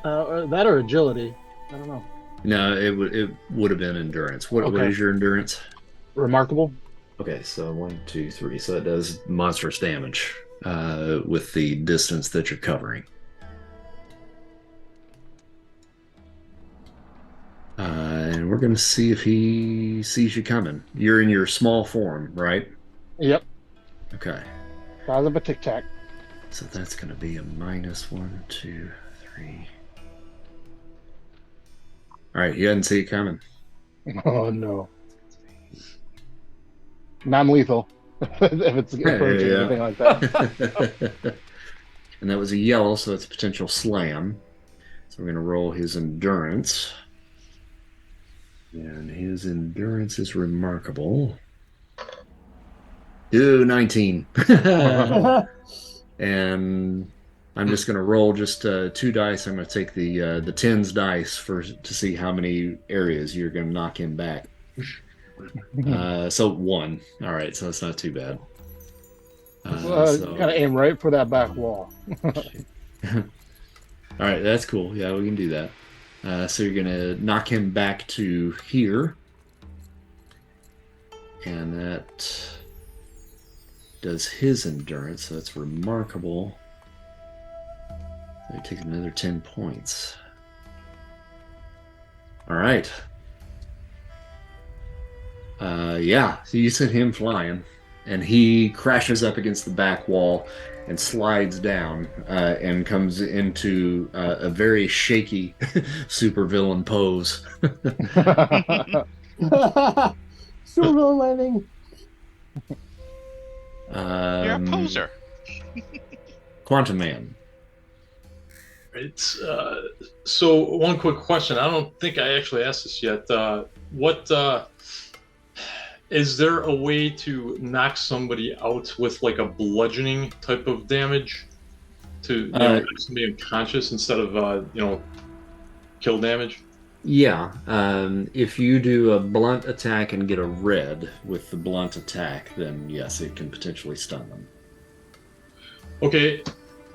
that or agility. I don't know. No, it would have been endurance. What is your endurance? Remarkable. Okay, so 1, 2, 3. So it does monstrous damage with the distance that you're covering. And we're going to see if he sees you coming. You're in your small form, right? Yep. Okay. Size of a tic tac. So that's going to be a -1, 2, 3. All right, you hadn't seen it coming. Oh no. Non-lethal. If it's approaching Yeah. anything like that. And that was a yellow, so it's a potential slam. So we're going to roll his endurance. And his endurance is remarkable. Ooh, 19. And I'm just going to roll just 2 dice. I'm going to take the tens dice to see how many areas you're going to knock him back. So 1. All right, so it's not too bad. Kind of aim right for that back wall. All right, that's cool. Yeah, we can do that. So you're going to knock him back to here. And that does his endurance, so that's remarkable. So he takes another 10 points. All right. Yeah, so you sent him flying, and he crashes up against the back wall and slides down and comes into a very shaky supervillain pose. Supervillain landing. You're a poser. Quantum Man. It's so one quick question. I don't think I actually asked this yet. What is there a way to knock somebody out with like a bludgeoning type of damage to make somebody unconscious instead of kill damage? Yeah, if you do a blunt attack and get a red with the blunt attack, then yes, it can potentially stun them. Okay,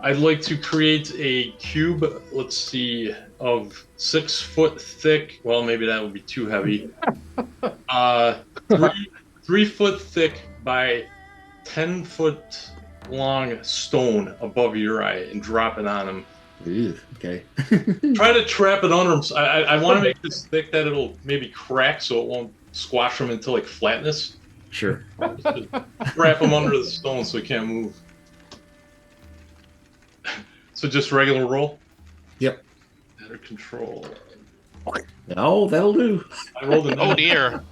I'd like to create a cube, let's see, of 6 foot thick. Well, maybe that would be too heavy. 3 foot thick by 10 foot long stone above your eye and drop it on him. Ew, okay. Try to trap it under him. I want to make this thick that it'll maybe crack so it won't squash him into like flatness. Sure. Just trap him under the stone so he can't move. So just regular roll? Yep. Better control. Oh, that'll do. I rolled a Oh dear.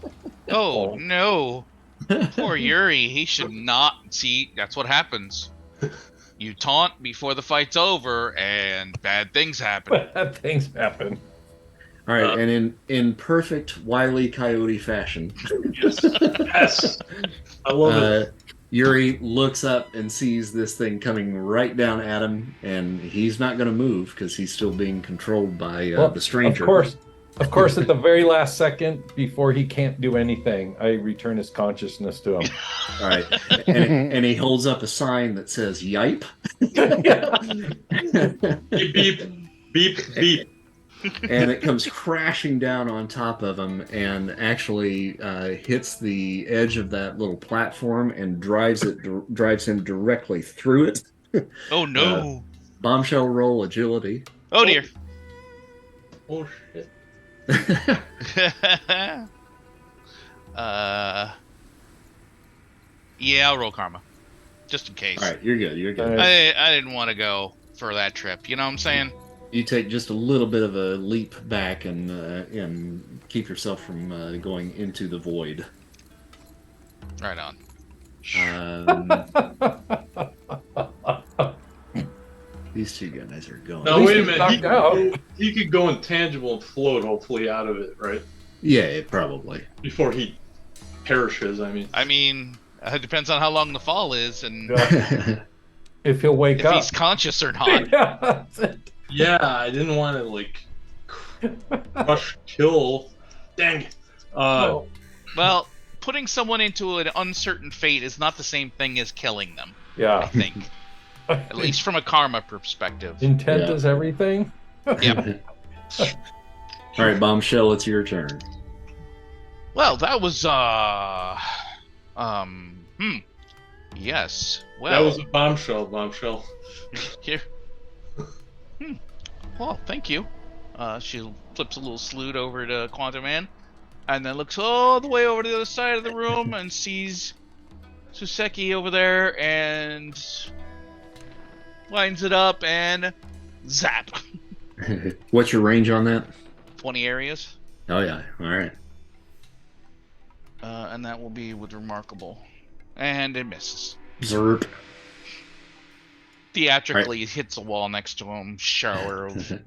Oh no. Poor Yuri. He should not see. That's what happens. You taunt before the fight's over, and bad things happen. Bad things happen. All right, and in perfect Wile E. Coyote fashion, Yes. I love it. Yuri looks up and sees this thing coming right down at him, and he's not going to move because he's still being controlled by the stranger. Of course, at the very last second, before he can't do anything, I return his consciousness to him. All right, and he holds up a sign that says "Yipe." Beep, beep, beep, beep. And it comes crashing down on top of him and actually hits the edge of that little platform and drives him directly through it. Oh no. Bombshell roll agility. Oh dear. Oh shit. Yeah, I'll roll karma. Just in case. All right, you're good. You're good. I didn't want to go for that trip. You know what I'm saying? You take just a little bit of a leap back and keep yourself from going into the void. Right on. These two guys are going. Now wait a minute. He could go intangible and float hopefully out of it, right? Yeah, probably. Before he perishes, I mean. It depends on how long the fall is and if he'll wake up. If he's conscious or not. Yeah, that's it. Yeah, I didn't want to like crush kill. Dang. Well, putting someone into an uncertain fate is not the same thing as killing them. Yeah. I think. At least from a karma perspective. Intent is everything. Yep. All right, Bombshell, it's your turn. Well, that was yes. Well, that was a bombshell. Here. Well, thank you. She flips a little salute over to Quantum Man, and then looks all the way over to the other side of the room and sees Suseki over there and lines it up and zap. What's your range on that? 20 areas. Oh yeah. All right. And that will be with remarkable, and it misses. Zerp. Theatrically, it hits a wall next to him. Shower of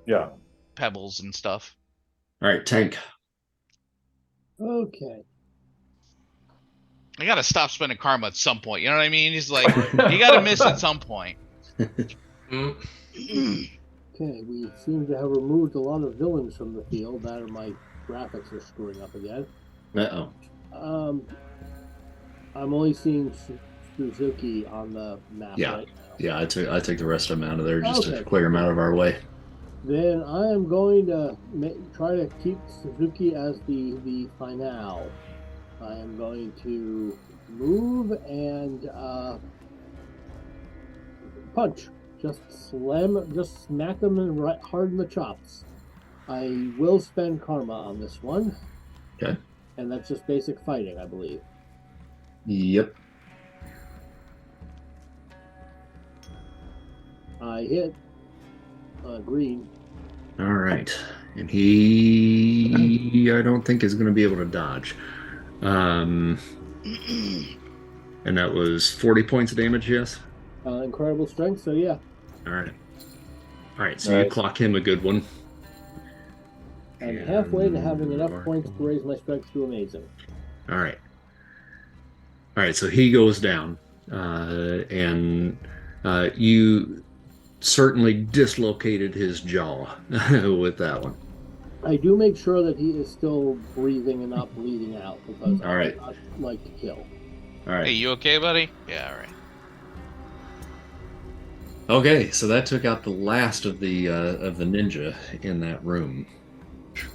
Yeah. pebbles and stuff. All right, Tank. Okay. I gotta stop spending karma at some point. You know what I mean? He's like, you gotta miss at some point. Mm. Okay, we seem to have removed a lot of villains from the field. That or my graphics are screwing up again. Uh-oh. I'm only seeing Suzuki on the map Yeah. right now. Yeah, I took the rest of them out of there just to Okay. clear them out of our way. Then I am going to try to keep Suzuki as the finale. I am going to move and punch. Just smack them hard in the chops. I will spend karma on this one. Okay. And that's just basic fighting, I believe. Yep. I hit green. All right. And he, I don't think is going to be able to dodge. And that was 40 points of damage, yes? Incredible strength, so yeah. All right. All right, so you clock him a good one. I'm halfway to having enough points to raise my strength to amazing. All right. All right, so he goes down. And you certainly dislocated his jaw with that one. I do make sure that he is still breathing and not bleeding out because All right. I like to kill. All right. Hey, you okay, buddy? Yeah, all right. Okay, so that took out the last of the ninja in that room.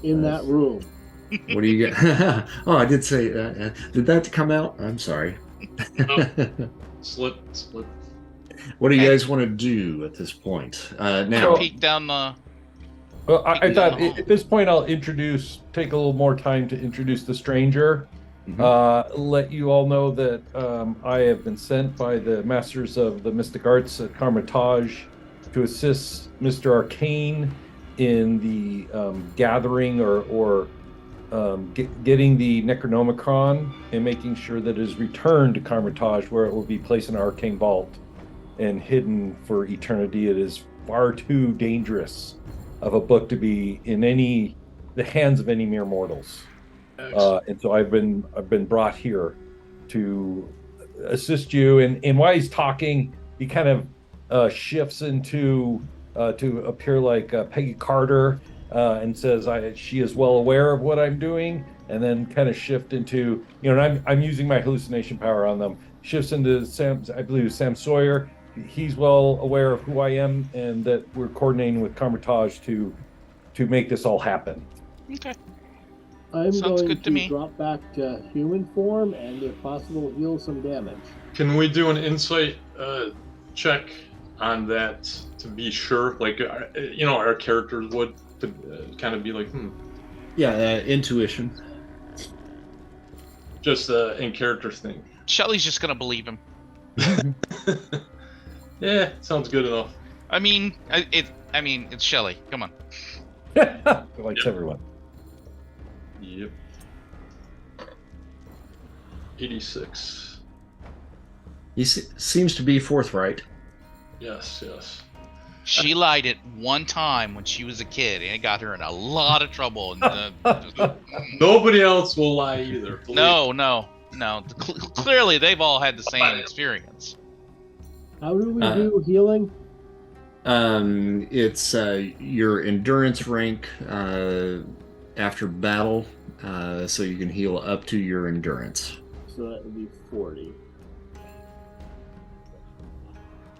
In that room. What do you get? Oh, I did say that. Did that come out? I'm sorry. Slip. What do you guys want to do at this point? Now, Peek down the. Well, I thought at this point I'll take a little more time to introduce the stranger. Let you all know that I have been sent by the Masters of the Mystic Arts at Carmitage to assist Mr. Arcane in the gathering or getting the Necronomicon and making sure that it is returned to Carmitage, where it will be placed in an arcane vault and hidden for eternity. It is far too dangerous of a book to be in the hands of any mere mortals. And so I've been brought here to assist you. And while he's talking, he kind of shifts into to appear like Peggy Carter and says she is well aware of what I'm doing, and then kind of shift into, and I'm using my hallucination power on them. Shifts into I believe Sam Sawyer. He's well aware of who I am and that we're coordinating with Carmitage to make this all happen. Okay. I'm Sounds going good to me. drop back to human form and, if possible, heal some damage. Can we do an insight check on that to be sure? Like, our characters would kind of be like, yeah, intuition. Just in character thing. Shelly's just gonna believe him. Yeah, sounds good enough. I mean, it's Shelly. Come on. Likes everyone. Yep. 86. He seems to be forthright. Yes. She lied it one time when she was a kid, and it got her in a lot of trouble. Nobody else will lie either. No. Clearly, they've all had the same experience. How do we do healing? It's your endurance rank after battle, so you can heal up to your endurance. So that would be 40.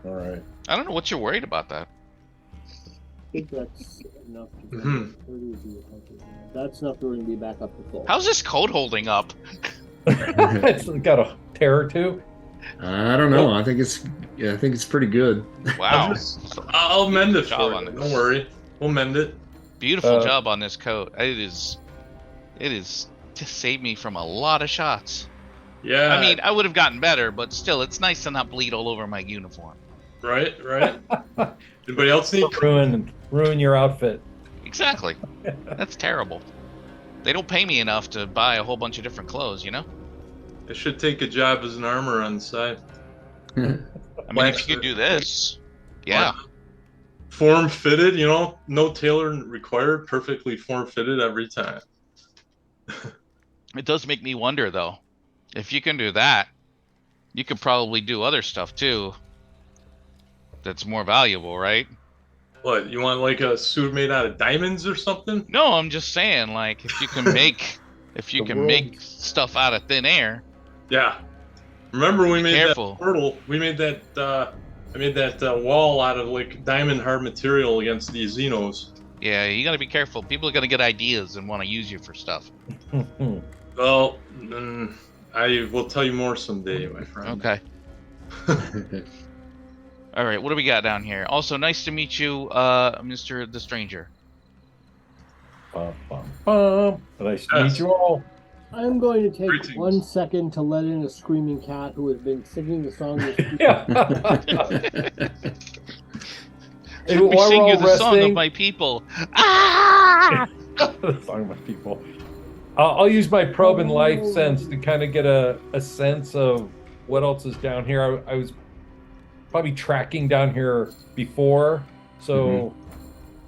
All right. I don't know what you're worried about that. I think that's enough to That's enough to bring me back up to full. How's this code holding up? It's got a tear or two. I don't know. I think it's pretty good. Wow. I'll mend it Job for on you. this. Don't worry. We'll mend it. Beautiful job on this coat. It is to save me from a lot of shots. Yeah. I mean, I would have gotten better, but still, it's nice to not bleed all over my uniform. Right. Anybody else need? Ruin your outfit. Exactly. That's terrible. They don't pay me enough to buy a whole bunch of different clothes, you know? I should take a job as an armor on the side. I mean, if you could do this, yeah. Form fitted, you know, no tailor required, perfectly form fitted every time. It does make me wonder, though. If you can do that, you could probably do other stuff, too. That's more valuable, right? What, you want like a suit made out of diamonds or something? No, I'm just saying, like, if you can make stuff out of thin air. Yeah. Remember we made careful. that portal, we made that, I made that wall out of like diamond hard material against these Xenos. Yeah, you gotta be careful. People are gonna get ideas and want to use you for stuff. Well, I will tell you more someday, my friend. Okay. All right, what do we got down here? Also, nice to meet you, Mr. the Stranger. Nice to meet you all. I'm going to take Greetings. 1 second to let in a screaming cat who has been singing the song. Yeah. Hey, We while sing we're you all the song of resting- my people. Ah! The song of my people. I'll use my probe and life sense to kind of get a sense of what else is down here. I was probably tracking down here before, so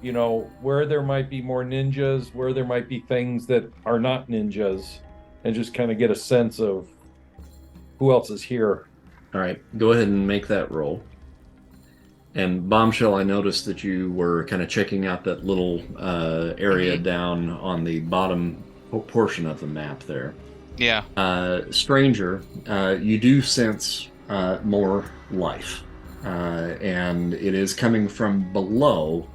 you know where there might be more ninjas, where there might be things that are not ninjas, and just kind of get a sense of who else is here. All right, go ahead and make that roll. And Bombshell, I noticed that you were kind of checking out that little area down on the bottom portion of the map there. Yeah. Stranger, you do sense more life, and it is coming from below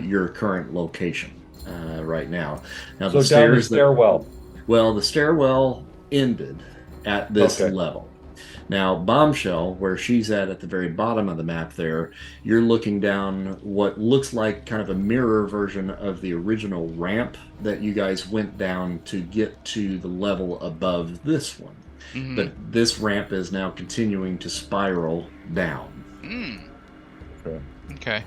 your current location right now. Now So down the stairwell. The stairwell ended at this Okay. level. Now, Bombshell, where she's at the very bottom of the map there, you're looking down what looks like kind of a mirror version of the original ramp that you guys went down to get to the level above this one. Mhm. But this ramp is now continuing to spiral down. Okay. Okay.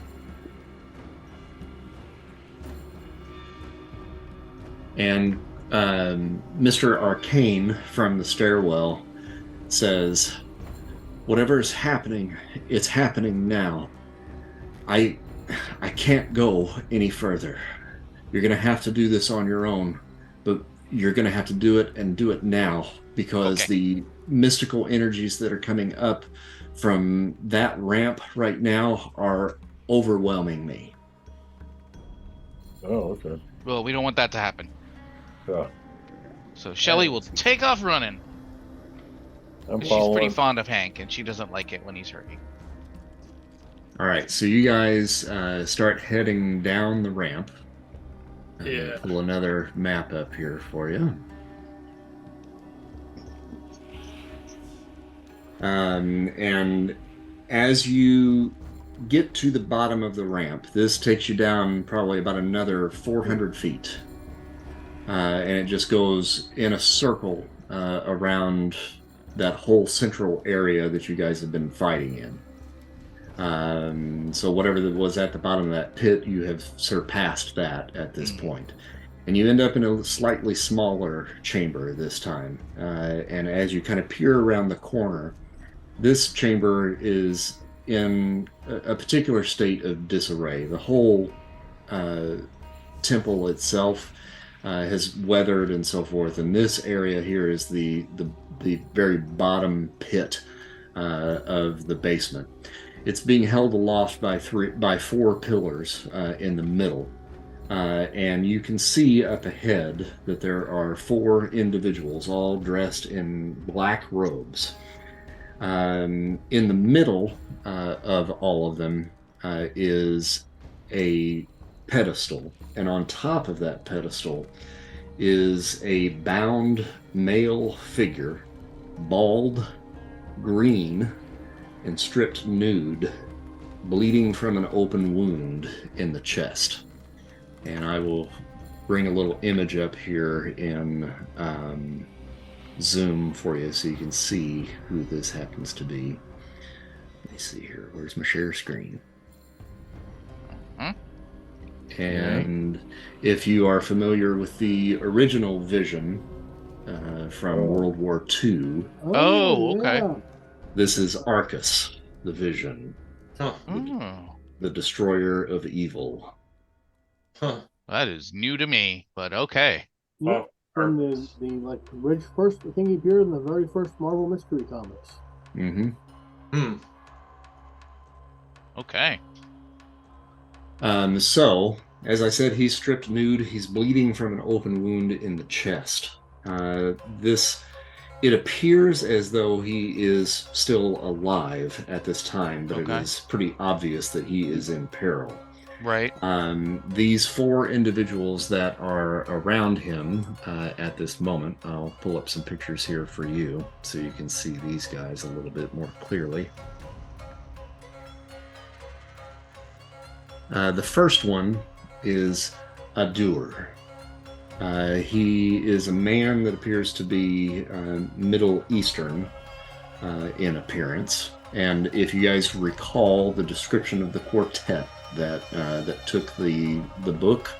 And Mr. Arcane from the stairwell says, whatever is happening, it's happening now. I can't go any further. You're going to have to do this on your own, but you're going to have to do it and do it now, because the mystical energies that are coming up from that ramp right now are overwhelming me. Oh, okay. Well, we don't want that to happen. Yeah. So Shelly will take off running. I'm She's following. pretty fond of Hank, and she doesn't like it when he's hurting. All right, so you guys start heading down the ramp. Yeah. Pull another map up here for you. And as you get to the bottom of the ramp, this takes you down probably about another 400 feet. And it just goes in a circle around that whole central area that you guys have been fighting in. So whatever that was at the bottom of that pit, you have surpassed that at this point. And you end up in a slightly smaller chamber this time. And as you kind of peer around the corner, this chamber is in a particular state of disarray. The whole temple itself has weathered and so forth. And this area here is the very bottom pit of the basement. It's being held aloft by 4 pillars in the middle. And you can see up ahead that there are 4 individuals all dressed in black robes. In the middle of all of them is a pedestal, and on top of that pedestal is a bound male figure, bald, green, and stripped nude, bleeding from an open wound in the chest. And I will bring a little image up here in Zoom for you so you can see who this happens to be. Let me see here. Where's my share screen? And if you are familiar with the original Vision from World War II, Oh, okay. yeah. this is Arcus, the Vision, Huh. the destroyer of evil. Huh. That is new to me, but okay. Yep. From the like first thing he appeared in the very first Marvel Mystery Comics. Mm-hmm. Okay. So, as I said, he's stripped nude. He's bleeding from an open wound in the chest. It appears as though he is still alive at this time, but it is pretty obvious that he is in peril. Right. These 4 individuals that are around him at this moment, I'll pull up some pictures here for you so you can see these guys a little bit more clearly. The first one is Adur. He is a man that appears to be Middle Eastern in appearance. And if you guys recall the description of the quartet that took the book,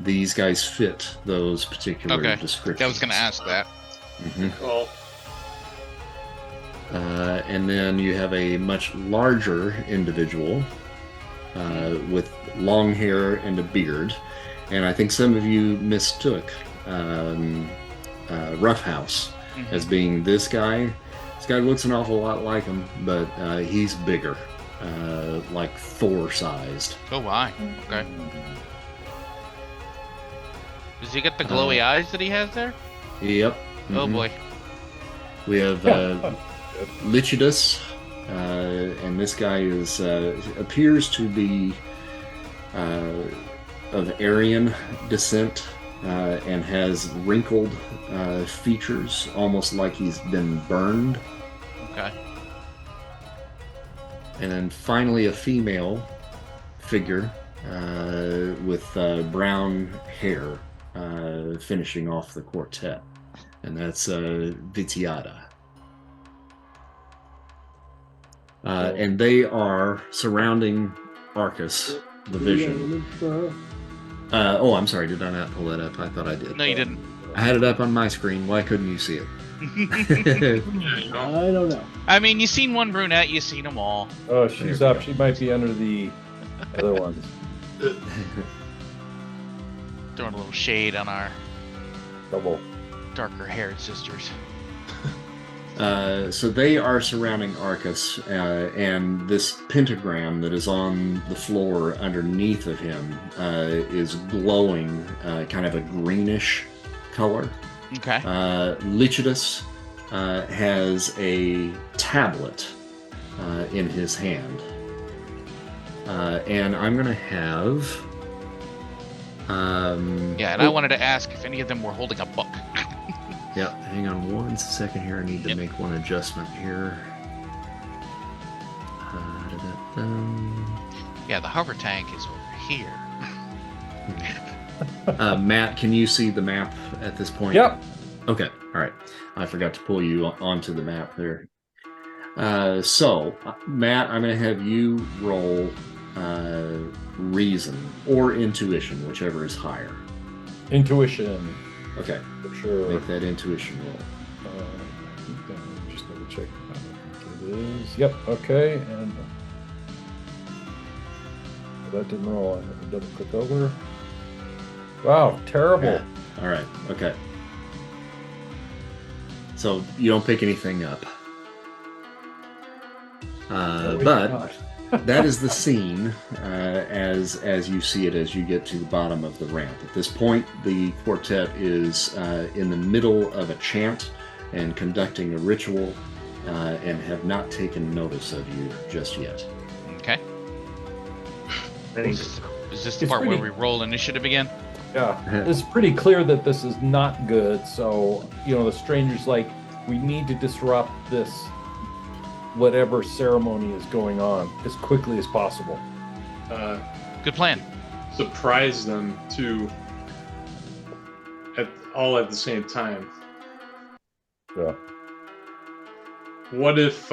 these guys fit those particular descriptions. I was going to ask that. Cool. And then you have a much larger individual with long hair and a beard. And I think some of you mistook Roughhouse as being this guy. This guy looks an awful lot like him, but he's bigger, like Thor-sized. Oh, why? Okay. Does he get the glowy eyes that he has there? Yep. Oh, boy. We have Lycidas, and this guy appears to be of Aryan descent and has wrinkled features, almost like he's been burned. Okay. And then finally a female figure with brown hair finishing off the quartet, and that's Vitiata. And they are surrounding Arcus, the Vision. I'm sorry, did I not pull that up? I thought I did. No, you didn't. I had it up on my screen. Why couldn't you see it? I don't know. I mean, you've seen one brunette, you've seen them all. Oh, she's up. She might be under the other ones. Throwing a little shade on our Double. darker haired sisters. So they are surrounding Arcus, and this pentagram that is on the floor underneath of him is glowing kind of a greenish color. Okay. Lycidas has a tablet in his hand. And I'm going to have... and I wanted to ask if any of them were holding a book. Yeah, hang on one second here. I need to make one adjustment here. Yeah, the hover tank is over here. Matt, can you see the map at this point? Yep. Okay, all right. I forgot to pull you onto the map there. So, Matt, I'm going to have you roll reason or intuition, whichever is higher. Intuition. Okay. For sure. Make that intuition roll. Just double check. I think it is. Yep. Okay. And that didn't roll. I have to double click over. Wow. Terrible. Yeah. All right. Okay. So you don't pick anything up. But that is the scene as you see it as you get to the bottom of the ramp. At this point, the quartet is in the middle of a chant and conducting a ritual and have not taken notice of you just yet. Okay. Is this the part where we roll initiative again? Yeah. It's pretty clear that this is not good. So, the stranger's like, we need to disrupt this whatever ceremony is going on as quickly as possible. Good plan. Surprise them too, all at the same time. Yeah. What if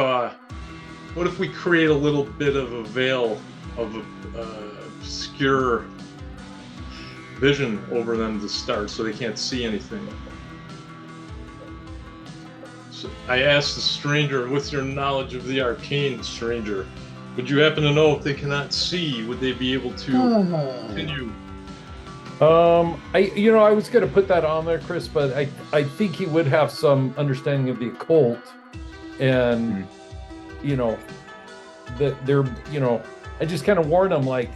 we create a little bit of a veil of obscure vision over them to start, so they can't see anything. So I asked the stranger, with your knowledge of the arcane, stranger, would you happen to know if they cannot see, would they be able to continue? I was going to put that on there, Chris, but I think he would have some understanding of the occult, and that they're, I just kind of warn them, like,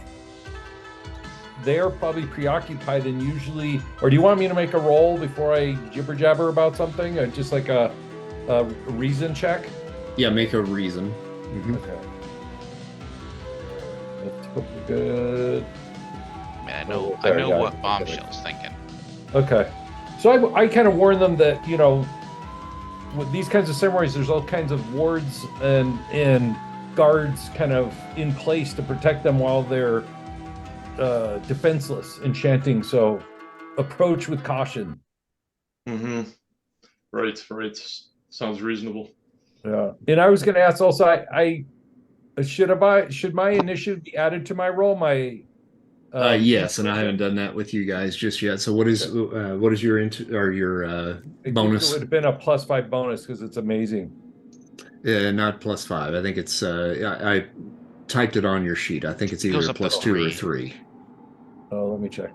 they are probably preoccupied, and usually, or do you want me to make a roll before I jibber jabber about something, or just like a reason check? Yeah, make a reason. Okay. That's hopefully good. Man, I know what Bombshell's thinking. Okay. So I kind of warn them that, with these kinds of ceremonies, there's all kinds of wards and guards kind of in place to protect them while they're defenseless and chanting. So approach with caution. Mm-hmm. Right. Sounds reasonable. Yeah. And I was going to ask also, I should my initiative be added to my roll? Yes, and I haven't done that with you guys just yet. So what is your bonus? It would have been a +5 bonus because it's amazing. Not +5. I think it's I typed it on your sheet. I think it's either Goes a up to +2 or 3. 3. Oh, let me check.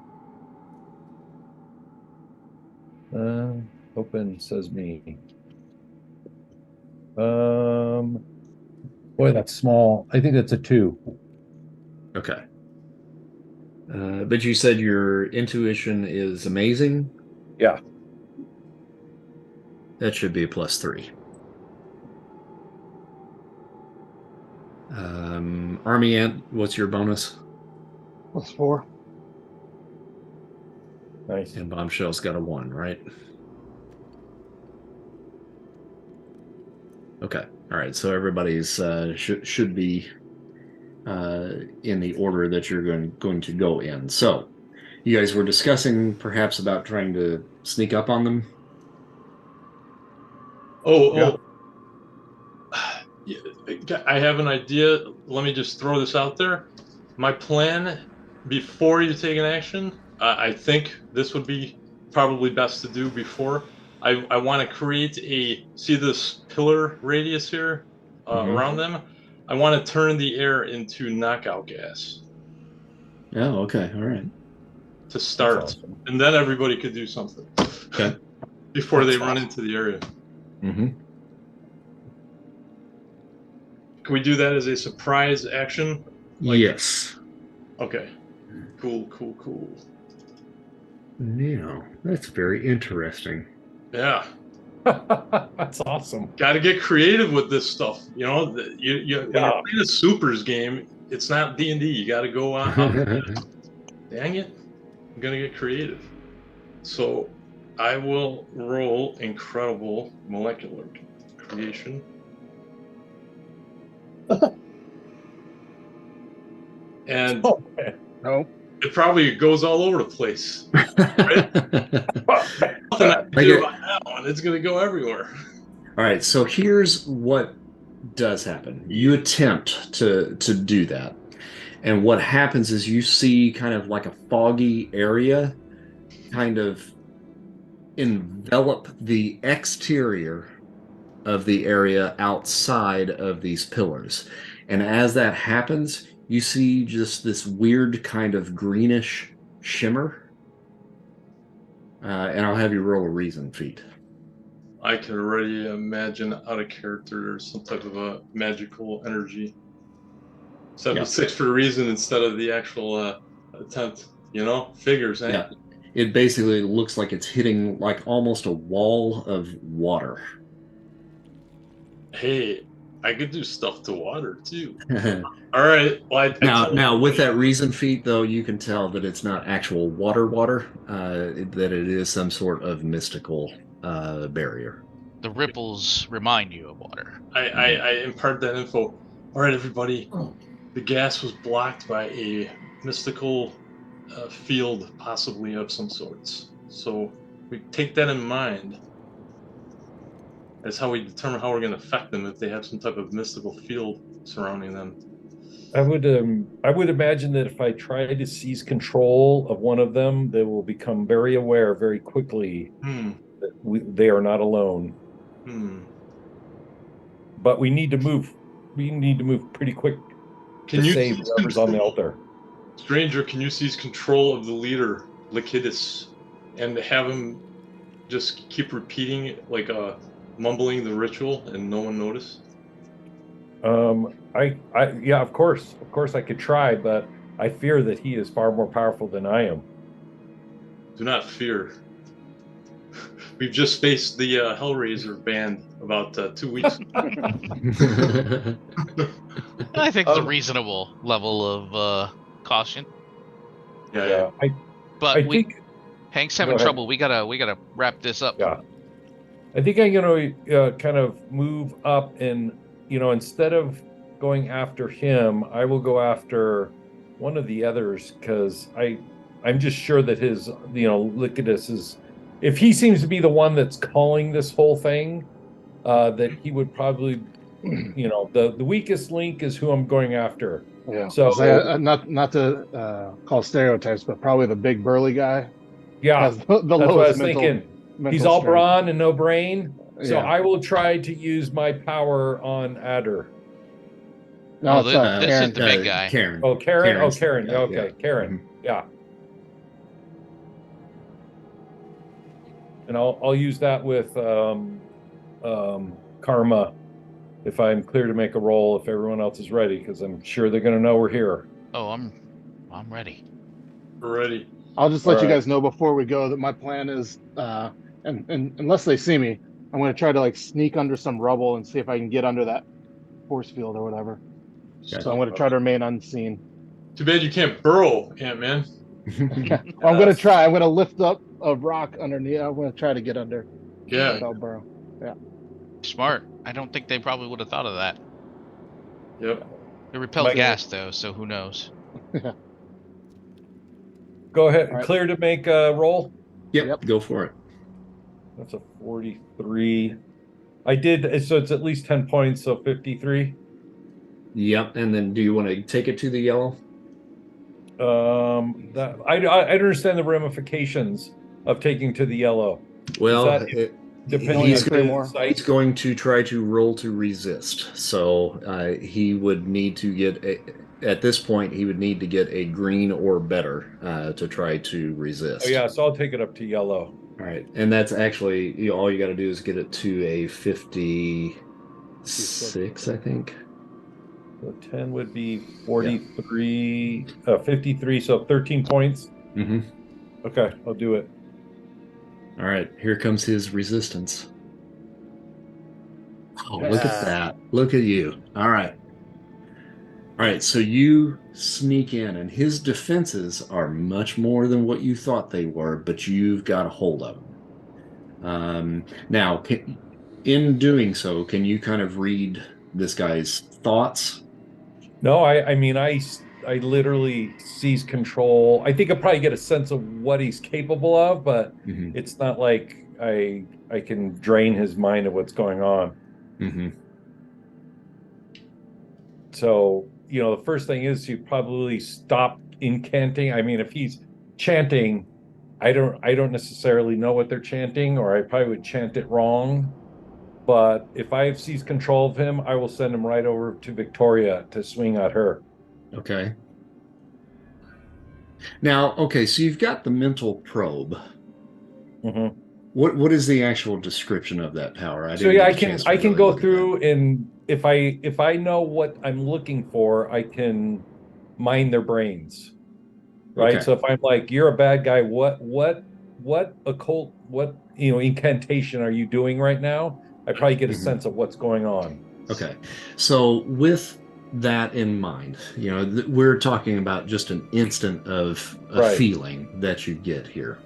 Open says me. Boy, that's small. I think that's a 2. Okay. But you said your intuition is amazing? Yeah. That should be a +3. Army Ant, what's your bonus? +4. Nice. And Bombshell's got a 1, right? Okay. All right. So everybody's should be in the order that you're going to go in. So you guys were discussing perhaps about trying to sneak up on them. Oh. I have an idea. Let me just throw this out there. My plan, before you take an action, I think this would be probably best to do before. I want to create see this pillar radius here around them? I want to turn the air into knockout gas. Oh, okay. All right. To start. Awesome. And then everybody could do something. Okay. Before they run into the area. Mm-hmm. Can we do that as a surprise action? Yes. Okay. Cool. Yeah, that's very interesting. Yeah. That's awesome. Got to get creative with this stuff. When you're playing a supers game, it's not D&D. You got to go on. Dang it. I'm going to get creative. So I will roll incredible molecular creation. And no, it probably goes all over the place. Right? Nothing I can do about that one. It's going to go everywhere. All right. So here's what does happen. You attempt to do that. And what happens is you see kind of like a foggy area kind of envelop the exterior of the area outside of these pillars. And as that happens, you see just this weird kind of greenish shimmer. And I'll have you roll a reason feat. I can already imagine out of character there's some type of a magical energy. 6 for a reason instead of the actual attempt, figures. Yeah, it basically looks like it's hitting like almost a wall of water. Hey, I could do stuff to water too. All right. Well, now with that reason feat, though, you can tell that it's not actual water, that it is some sort of mystical barrier. The ripples remind you of water. I impart that info. All right, everybody. The gas was blocked by a mystical field, possibly of some sorts. So we take that in mind. That's how we determine how we're going to affect them if they have some type of mystical field surrounding them. I would imagine that if I try to seize control of one of them, they will become very aware very quickly that they are not alone. But we need to move. We need to move pretty quick to save whoever's on the altar. Stranger, can you seize control of the leader, Lycidas, and have him just keep repeating it, like mumbling the ritual, and no one notice? Yeah, of course I could try, but I fear that he is far more powerful than I am. Do not fear. We've just faced the Hellraiser band about 2 weeks ago. I think it's a reasonable level of caution. Yeah. But think Hank's having trouble. We gotta wrap this up. Yeah. I think I'm gonna kind of move up and, instead of going after him, I will go after one of the others, because I'm just sure that his, Lycidas is, if he seems to be the one that's calling this whole thing, that he would probably, the weakest link is who I'm going after. Yeah. So not to call stereotypes, but probably the big burly guy. Yeah, has the that's what I lowest was thinking. He's mental all strength. brawn and no brain. So Yeah. I will try to use my power on Adder. No, this Karen. is the big guy. Karen. Oh, Karen. Karen's Oh, Karen. the guy, Okay, yeah. Karen. Yeah. And I'll use that with karma if I'm clear to make a roll, if everyone else is ready, because I'm sure they're going to know we're here. Oh, I'm ready. We're ready. I'll just let All you right. guys know before we go that my plan is, and unless they see me, I'm going to try to sneak under some rubble and see if I can get under that force field or whatever. Okay. So I'm going to try to remain unseen. Too bad you can't burrow, Ant-Man. I'm going to try. I'm going to lift up a rock underneath. I'm going to try to get under. Yeah. Without burrow. Smart. I don't think they probably would have thought of that. Yep. It repels gas though, so who knows? Go ahead. All right. Clear to make a roll? Yep, go for it. That's a 43. I did, so it's at least 10 points, so 53. Yep, and then do you want to take it to the yellow? I understand the ramifications of taking to the yellow. Well, Depending he's on more. he's going to try to roll to resist. So he would need to get at this point he would need to get a green or better to try to resist. Oh yeah, so I'll take it up to yellow. All right, and that's actually all you got to do is get it to a 56, I think. So 10 would be 43, 53, so 13 points. Mm-hmm. Okay, I'll do it. All right, here comes his resistance. Oh, look at that. Look at you. All right. All right, so you sneak in, and his defenses are much more than what you thought they were, but you've got a hold of them. Now, in doing so, can you kind of read this guy's thoughts? No, I mean, I literally seize control. I think I'll probably get a sense of what he's capable of, but it's not like I can drain his mind of what's going on. Mm-hmm. So, the first thing is to probably stop incanting. I mean, if he's chanting, I don't necessarily know what they're chanting, or I probably would chant it wrong. But if I seize control of him, I will send him right over to Victoria to swing at her. Okay. Now, okay, so you've got the mental probe. Mm-hmm. What is the actual description of that power? I can go through, and if I know what I'm looking for, I can mine their brains. Right. Okay. So if I'm like, you're a bad guy, what occult, incantation are you doing right now? I probably get a sense of what's going on. Okay. So with that in mind, we're talking about just an instant of a feeling that you get here.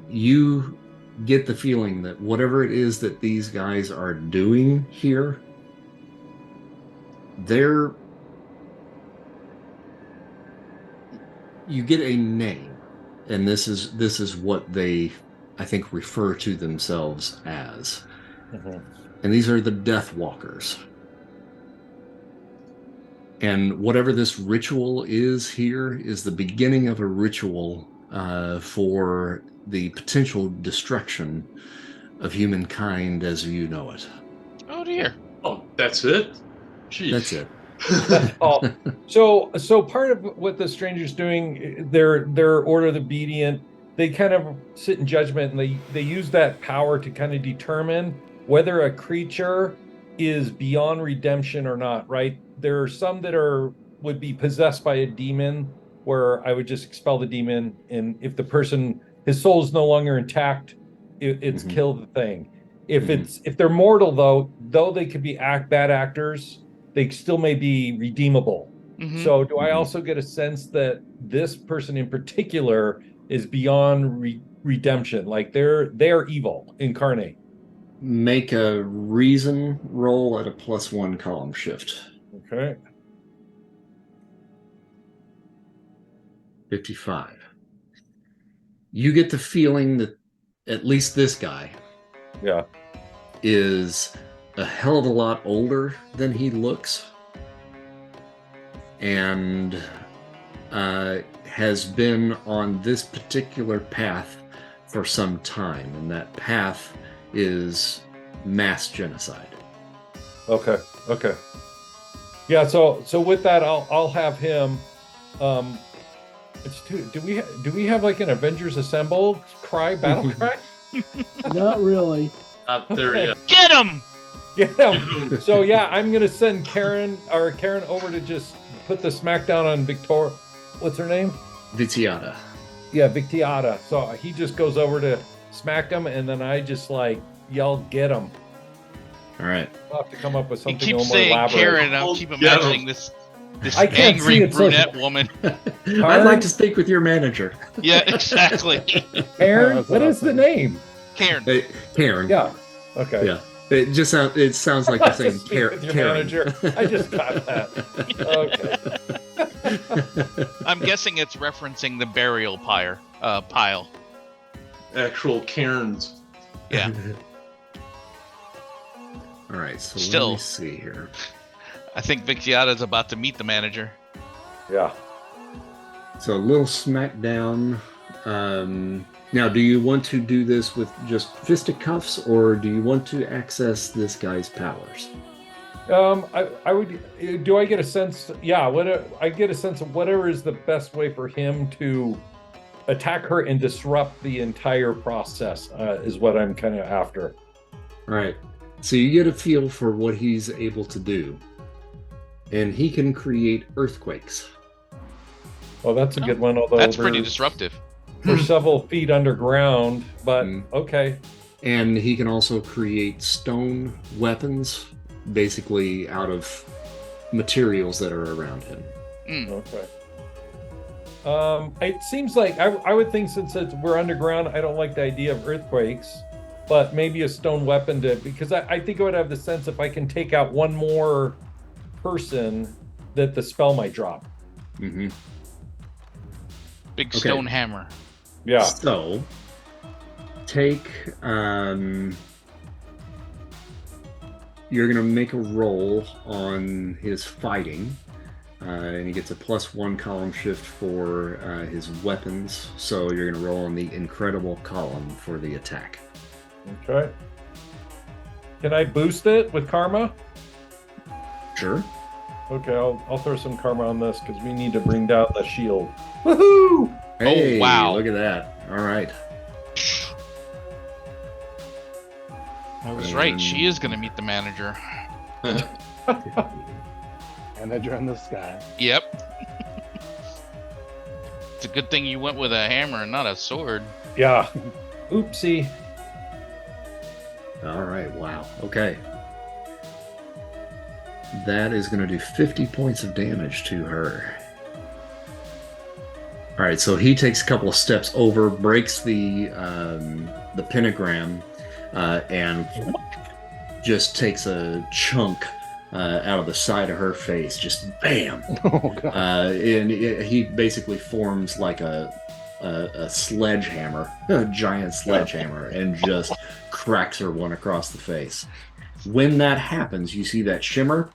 You get the feeling that whatever it is that these guys are doing here, you get a name, and this is what they, I think, refer to themselves as. And these are the Deathwalkers. And whatever this ritual is here is the beginning of a ritual for the potential destruction of humankind as you know it. Oh dear. Oh, that's it? Jeez. That's it. That's all. So part of what the stranger's doing, their order of the obedient, they kind of sit in judgment, and they use that power to kind of determine whether a creature is beyond redemption or not, right? There are some that would be possessed by a demon, where I would just expel the demon, and if the person, his soul is no longer intact, it's kill the thing. If they're mortal, though they could be bad actors, they still may be redeemable. So do I also get a sense that this person in particular is beyond redemption? Like they're evil incarnate? Make a reason roll at a +1 column shift. Okay. 55. You get the feeling that at least this guy is a hell of a lot older than he looks, and has been on this particular path for some time, and that path is mass genocide. Okay. Yeah. So with that, I'll have him. Do we have like an Avengers Assemble battle cry? Not really. Not there yet. Get him! Yeah. So yeah, I'm gonna send Karen over to just put the smackdown on Victoria. What's her name? Vitiata. Yeah, Victiata. So he just goes over to smack him, and then I just like yell, "Get him!" All right. We'll have to come up with He something keeps more saying elaborate. Karen, and I'll keep imagining this I can't see angry it, so- brunette woman. I'd like to speak with your manager. Yeah, exactly. Karen, what is the name? Karen. Karen. Yeah. Okay. Yeah. It sounds like you're saying Karen. Manager. I just got that. Okay. I'm guessing it's referencing the burial pile. Actual cairns. Yeah. All right, so Still. let me see here. I think Victiata's about to meet the manager. Yeah. So a little smackdown. Now, do you want to do this with just fisticuffs, or do you want to access this guy's powers? I would. Do I get a sense? Yeah. I get a sense of whatever is the best way for him to attack her and disrupt the entire process is what I'm kind of after. All right. So you get a feel for what he's able to do, and he can create earthquakes. Well, that's a good one. Although That's pretty disruptive. we're several feet underground, but okay. And he can also create stone weapons, basically out of materials that are around him. Okay. It seems like I would think, since we're underground, I don't like the idea of earthquakes, but maybe a stone weapon because I think I would have the sense if I can take out one more person that the spell might drop. Mm-hmm. Big stone hammer. Yeah. So take you're gonna make a roll on his fighting, and he gets a +1 column shift for his weapons. So you're gonna roll on the incredible column for the attack. Okay. Can I boost it with karma? Sure. Okay, I'll throw some karma on this because we need to bring down the shield. Woohoo! Hey, wow. Look at that. All right. I was right. She is going to meet the manager. Manager in the sky. Yep. It's a good thing you went with a hammer and not a sword. Yeah. Oopsie. All right. Wow. Okay. That is going to do 50 points of damage to her. All right, so he takes a couple of steps over, breaks the pentagram, and just takes a chunk out of the side of her face. Just bam! Oh, God. And he basically forms like a sledgehammer, a giant sledgehammer, and just cracks her one across the face. When that happens, you see that shimmer,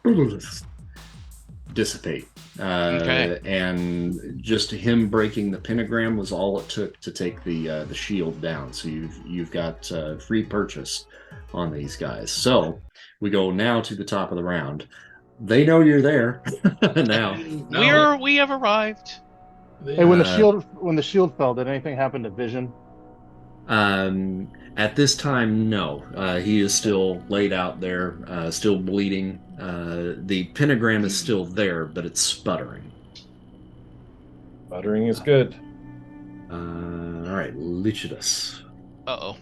dissipate. Okay. And just him breaking the pentagram was all it took to take the shield down. So you've got free purchase on these guys. So we go now to the top of the round. They know you're there now. We have arrived. Hey, when Uh, the shield fell, did anything happen to Vision? At this time, no. He is still laid out there, still bleeding. The pentagram is still there, but it's sputtering. Buttering is good. All right, Lucidus. Uh-oh.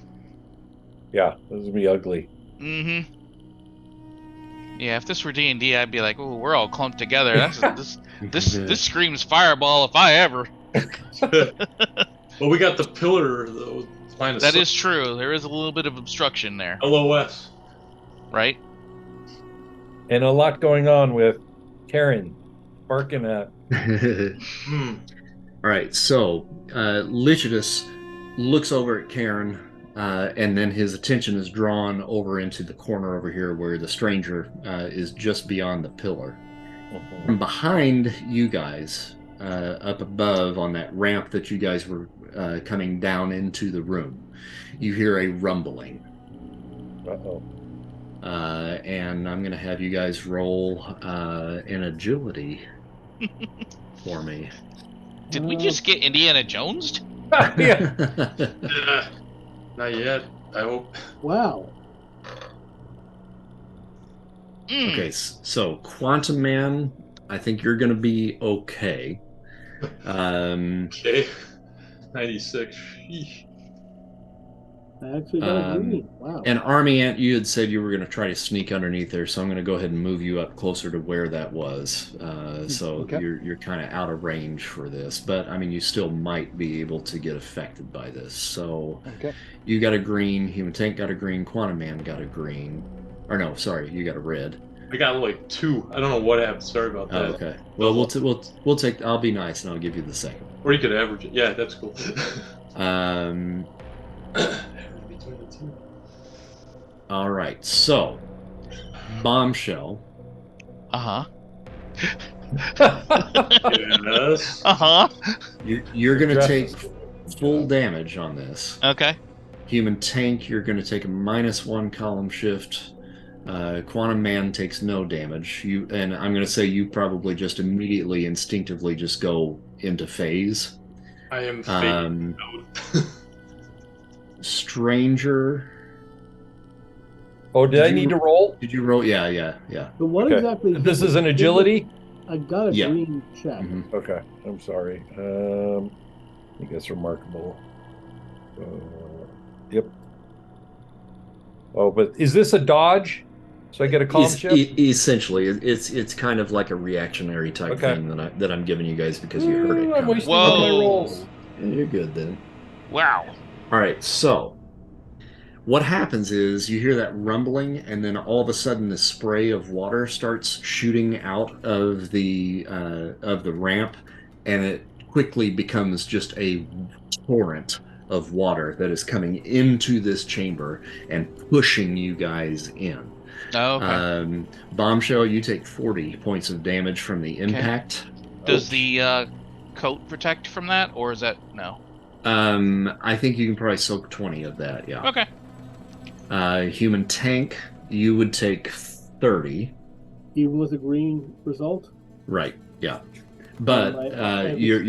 Yeah, this would be ugly. Mm-hmm. Yeah, if this were D&D, I'd be like, "Oh, we're all clumped together." This screams fireball if I ever. Well, we got the pillar though. That is true. There is a little bit of obstruction there, LOS. right? And a lot going on with Karen barking at. All right, so Lycidus looks over at Karen, and then his attention is drawn over into the corner over here where the stranger is just beyond the pillar. From behind you guys, up above on that ramp that you guys were coming down into the room, you hear a rumbling. Uh-oh. And I'm going to have you guys roll an agility for me. Did we just get Indiana Jonesed? Yeah. Not yet. I hope. Wow. Okay, so Quantum Man, I think you're going to be okay. Okay. 96. Eesh. I actually got a green. Wow. And Army Ant, you had said you were going to try to sneak underneath there, so I'm going to go ahead and move you up closer to where that was. So Okay. you're kind of out of range for this, but I mean, you still might be able to get affected by this. So Okay. you got a green, Human Tank got a green, Quantum Man got a green, or no, sorry, you got a red. I got like 2. I don't know what happened. Sorry about that. Oh, okay. Well, we'll take. I'll be nice and I'll give you the second. Or you could average it. Yeah, that's cool. Um. Average between the 2. All right. So, Bombshell. Uh-huh. Yes. Uh-huh. You're going to take full damage on this. Okay. Human Tank, you're going to take a -1 column shift. Quantum Man takes no damage. And I'm going to say you probably just immediately, instinctively, just go into phase. I am fading out. Stranger. Oh, did I need to roll? Did you roll? Yeah. But what Okay. exactly? This is an agility? I got a Yeah. green check. Mhm. Okay, I'm sorry. I think that's remarkable. Yep. Oh, but is this a dodge? So I get a column shift? Essentially, it's kind of like a reactionary type Okay. thing that I'm giving you guys because you heard it. I'm coming. wasting all my Whoa. rolls. Yeah, you're good then. Wow. All right, so what happens is you hear that rumbling, and then all of a sudden, the spray of water starts shooting out of the ramp, and it quickly becomes just a torrent of water that is coming into this chamber and pushing you guys in. Oh, okay. Bombshell, you take 40 points of damage from the impact. Does the coat protect from that, or is that no? I think you can probably soak 20 of that, yeah. Okay. Human Tank, you would take 30. Even with a green result. Right, yeah. But your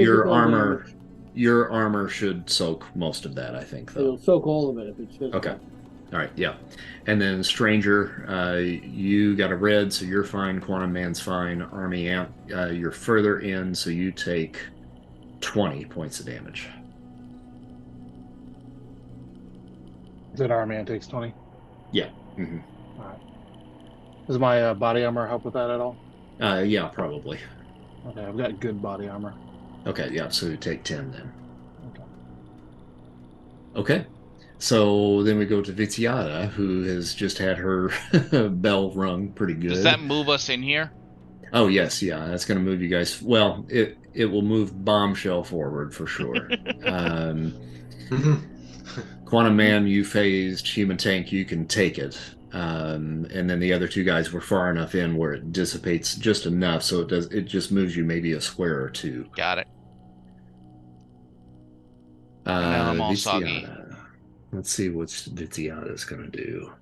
your armor should soak most of that, I think, though. It'll soak all of it if it's physical. Okay. All right, yeah. And then Stranger, you got a red, so you're fine. Quantum Man's fine. Army Ant, you're further in, so you take 20 points of damage. That Iron Man takes 20. Yeah. Mm-hmm. Does my body armor help with that at all? Yeah, probably. Okay, I've got good body armor. Okay, yeah, so you take 10 then. Okay. Okay. So then we go to Viziata, who has just had her bell rung pretty good. Does that move us in here? Oh, yes, yeah. That's going to move you guys. Well, it will move Bombshell forward for sure. Quantum Man, you phased. Human Tank, you can take it. And then the other two guys were far enough in where it dissipates just enough, so it just moves you maybe a square or two. Got it. And now I'm all soggy. Viziata. Let's see what Viziata is going to do.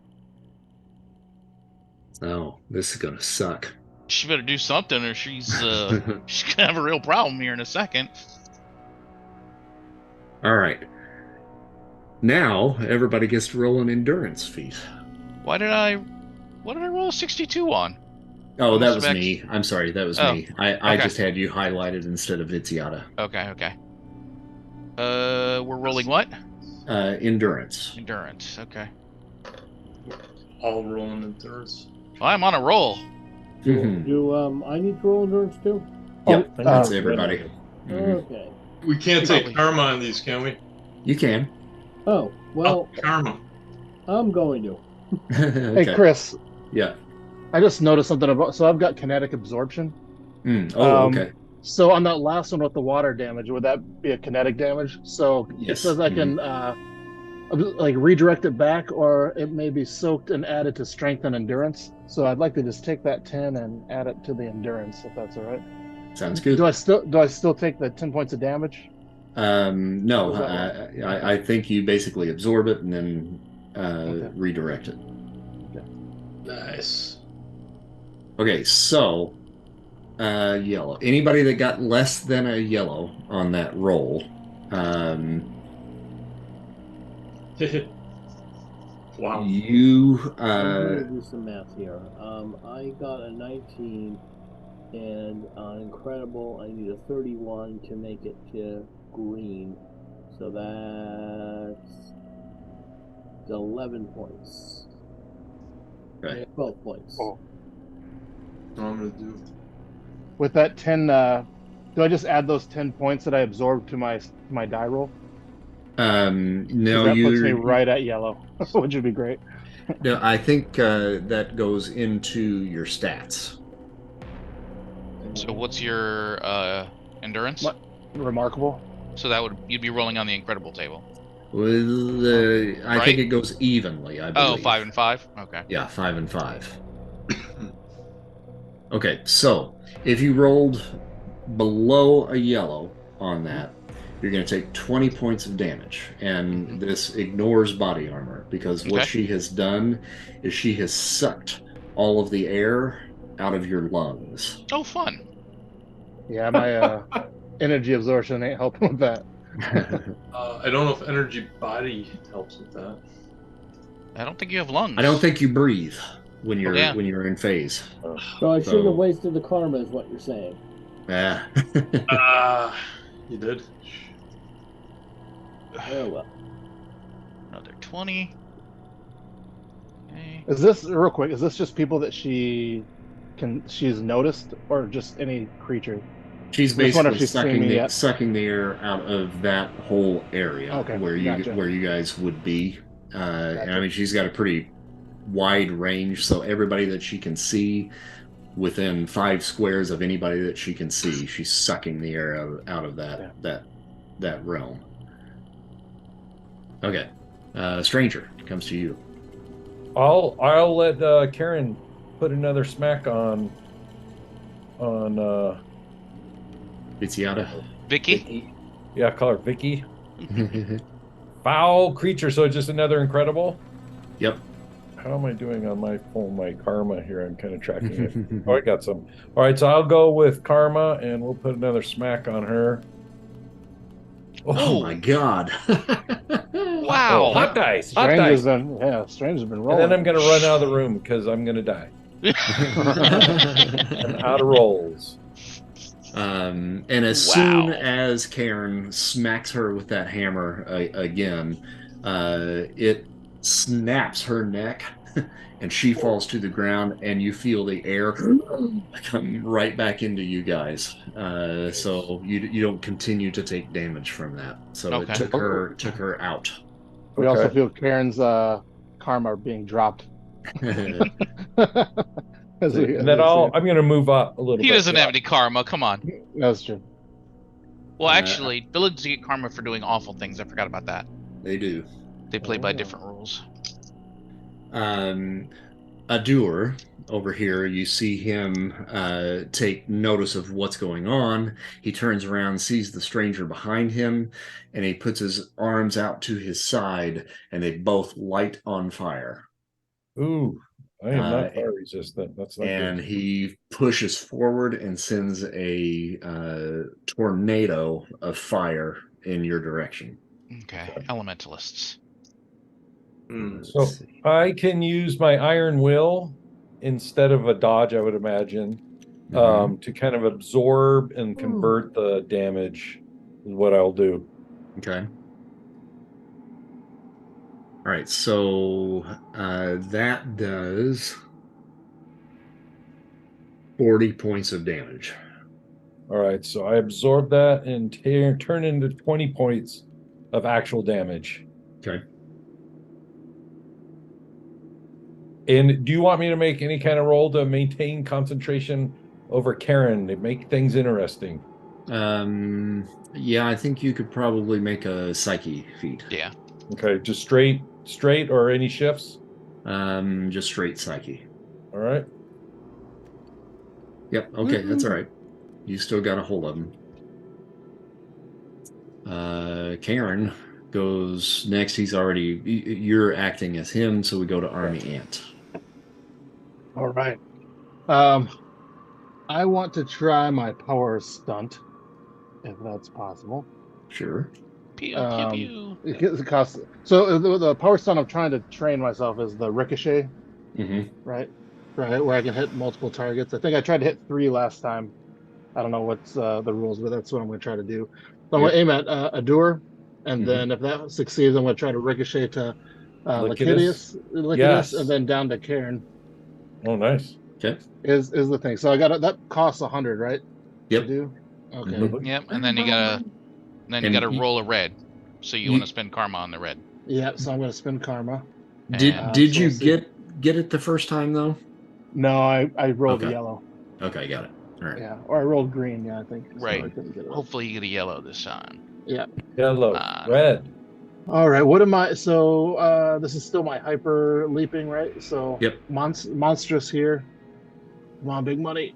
Oh, this is going to suck. She better do something, or she's gonna have a real problem here in a second. All right. Now everybody gets to roll an endurance feat. What did I roll a 62 on? Oh, that was me. I'm sorry, that was me. I okay. just had you highlighted instead of Viziata. Okay. We're rolling what? Endurance. Endurance. Okay. All rolling endurance. Well, I'm on a roll. Do I need to roll endurance too? Yep, that's everybody. Okay. We can't take karma on these, can we? You can. Oh, well, karma. I'm going to. Okay. Hey, Chris. Yeah. I just noticed something about. So I've got kinetic absorption. Okay. So on that last one with the water damage, would that be a kinetic damage? So Yes. it says I can like redirect it back, or it may be soaked and added to strength and endurance. So I'd like to just take that 10 and add it to the endurance, if that's all right. Sounds good. Do I still take the 10 points of damage? No, I think you basically absorb it and then redirect it. Okay. Nice. Okay, so yellow. Anybody that got less than a yellow on that roll, Wow. you I'm going to do some math here. I got a 19, and on incredible, I need a 31 to make it to green. So that's 11 points. Okay. 12 points. Oh. I'm gonna do. With that 10, do I just add those 10 points that I absorbed to my die roll? No, that puts me right at yellow, which would be great. No, I think that goes into your stats. So what's your endurance? What? Remarkable. So you'd be rolling on the incredible table. I think it goes evenly, I believe. Oh, 5 and 5? Okay. Yeah, 5 and 5. Okay, so if you rolled below a yellow on that, you're going to take 20 points of damage. And this ignores body armor, because what she has done is she has sucked all of the air out of your lungs. Oh, fun. Yeah, my energy absorption ain't helping with that. I don't know if energy body helps with that. I don't think you have lungs. I don't think you breathe when you're in phase. So I shouldn't have wasted the karma, is what you're saying. Yeah. You did. Oh well. Another 20. Okay. Is this real quick? Is this just people that she's noticed, or just any creature? She's basically sucking the air out of that whole area where you guys would be. And I mean, she's got a pretty wide range, so everybody that she can see within 5 squares of anybody that she can see, she's sucking the air out of that realm. Okay, stranger comes to you. I'll let Karen put another smack on Viziata. Vicky? Yeah, call her Vicky. Foul creature, so just another incredible? Yep. How am I doing on my karma here? I'm kind of tracking it. Oh, I got some. All right, so I'll go with karma, and we'll put another smack on her. Oh my god. Wow. Oh, hot dice. Stranger's been rolling. And then I'm going to run out of the room because I'm going to die. I'm out of rolls. And as soon as Karen smacks her with that hammer again, it snaps her neck and she falls to the ground, and you feel the air come right back into you guys. So you don't continue to take damage from that. So it took her out. We also feel Karen's karma being dropped. And then I'm going to move up a little bit. He doesn't have any karma. Come on. That's true. Well, actually, villains get karma for doing awful things. I forgot about that. They do. They play by different rules. Adur over here, you see him take notice of what's going on. He turns around, sees the stranger behind him, and he puts his arms out to his side, and they both light on fire. Ooh, I am Uh, not fire resistant. That's not and good. he pushes forward and sends a tornado of fire in your direction. Okay, elementalists. So I can use my iron will instead of a dodge, I would imagine, to kind of absorb and convert the damage is what I'll do. Okay. All right, so that does 40 points of damage. All right, so I absorb that and turn into 20 points of actual damage. Okay. And do you want me to make any kind of roll to maintain concentration over Karen to make things interesting? Yeah, I think you could probably make a psyche feat. Yeah. Okay, just straight or any shifts? Just straight psyche. All right. Yep, okay, that's all right. You still got a hold of him. Karen goes next. You're acting as him, so we go to Army Ant. All right. I want to try my power stunt, if that's possible. Sure. Pew, pew, pew. It costs. So the power stunt I'm trying to train myself is the ricochet, right? Right, where I can hit multiple targets. I think I tried to hit 3 last time. I don't know what's the rules, but that's what I'm going to try to do. So I'm going to aim at Adur, and then if that succeeds, I'm going to try to ricochet to Lycidas, Yes. and then down to Cairn. Oh, nice. Okay. Is the thing. So I got that costs 100, right? Yep. To do? Okay. Yep, and then you gotta roll a red. So you want to spend karma on the red. Yeah, so I'm going to spend karma. Did you get it the first time though? No, I rolled yellow. Okay, got it. All right. Yeah, or I rolled green. Yeah, I think. Right. So I couldn't get it. Hopefully you get a yellow this time. Yeah. Yellow, red. All right. What am I? So this is still my hyper leaping, right? So Yep. Monstrous here. Come on, big money.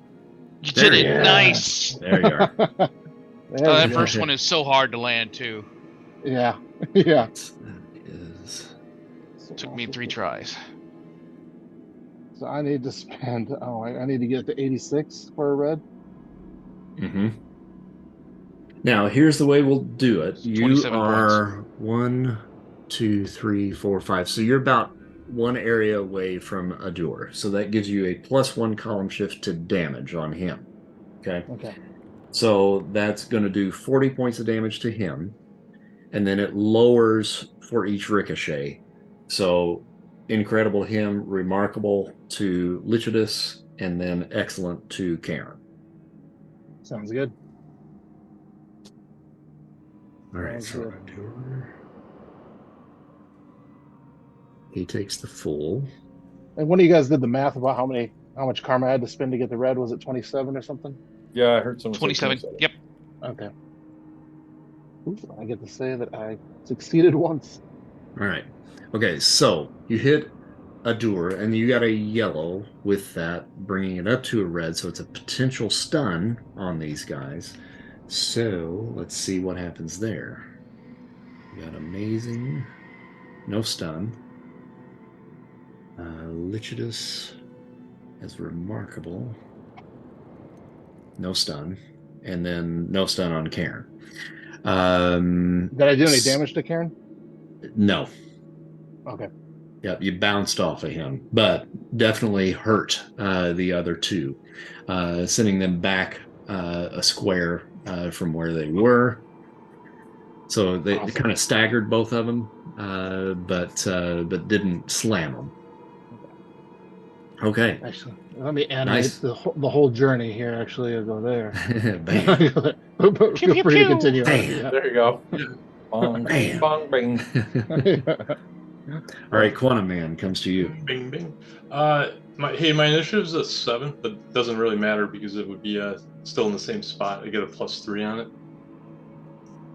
You did it. Nice. There you are. That first one is so hard to land too. Yeah. Yeah. Took me 3 tries. So I need to spend. Oh, I need to get to 86 for a red. Now here's the way we'll do it. You 27 are 1, 2, 3, 4, 5. So you're about one area away from Adur. So that gives you a +1 column shift to damage on him. Okay. Okay. So that's going to do 40 points of damage to him, and then it lowers for each ricochet. So incredible to him, remarkable to Lycidas, and then excellent to Karen. Sounds good. All right, so he takes the full. And one of you guys did the math about how much karma I had to spend to get the red. Was it 27 or something? Yeah, I heard someone 27. say 27. Yep. Okay. Ooh, I get to say that I succeeded once. All right. Okay, so you hit Adur, and you got a yellow with that, bringing it up to a red, so it's a potential stun on these guys. So let's see what happens there. You got amazing, no stun. Lycidas is remarkable, no stun, and then no stun on Karen. Did I do any damage to Karen? No. Okay. Yep, you bounced off of him, but definitely hurt the other two, sending them back a square from where they were. So they kind of staggered both of them, but didn't slam them. Okay. Actually, let me animate the whole journey here. Actually, I'll go there. Bam. Feel free to continue. Bam. There you go. Bong, Bam. bong, bing. All right, Quantum Man comes to you. Bing, bing. My initiative's a 7, but it doesn't really matter because it would be still in the same spot. I get a +3 on it.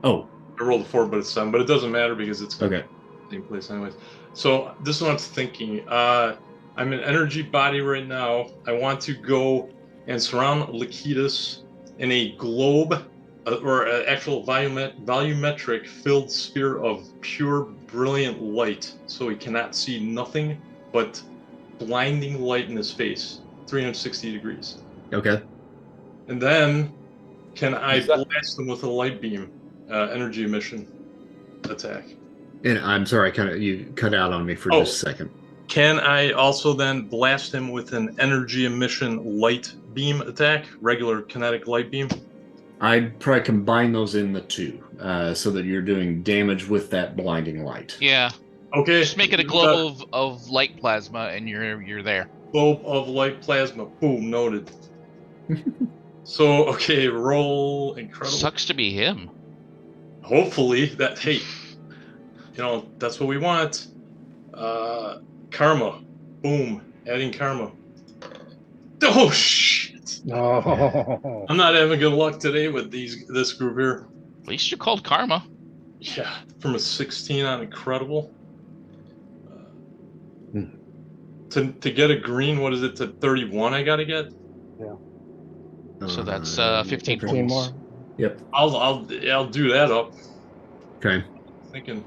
Oh. I rolled a 4, but it's 7, but it doesn't matter because it's okay. same place anyways. So this is what I'm thinking. I'm an energy body right now. I want to go and surround Lakitas in a globe or an actual volumetric filled sphere of pure brilliant light, so he cannot see nothing but blinding light in his face, 360 degrees. Okay. And then can I blast him with a light beam energy emission attack? And I'm sorry, you cut out on me for just a second. Can I also then blast him with an energy emission light beam attack, regular kinetic light beam? I'd probably combine those in the two, so that you're doing damage with that blinding light. Yeah. Okay. Just make it a globe of light plasma, and you're there. Globe of light plasma. Boom, noted. So, okay, roll incredible. Sucks to be him. Hopefully that, hey, that's what we want. Karma. Boom. Adding karma. Oh, shit. No. I'm not having good luck today with this group here. At least you're called Karma. Yeah, from a 16 on incredible. To get a green, what is it, to 31 I got to get? Yeah. So that's 15 15 points. more. Yep. I'll do that up. Okay. Thinking.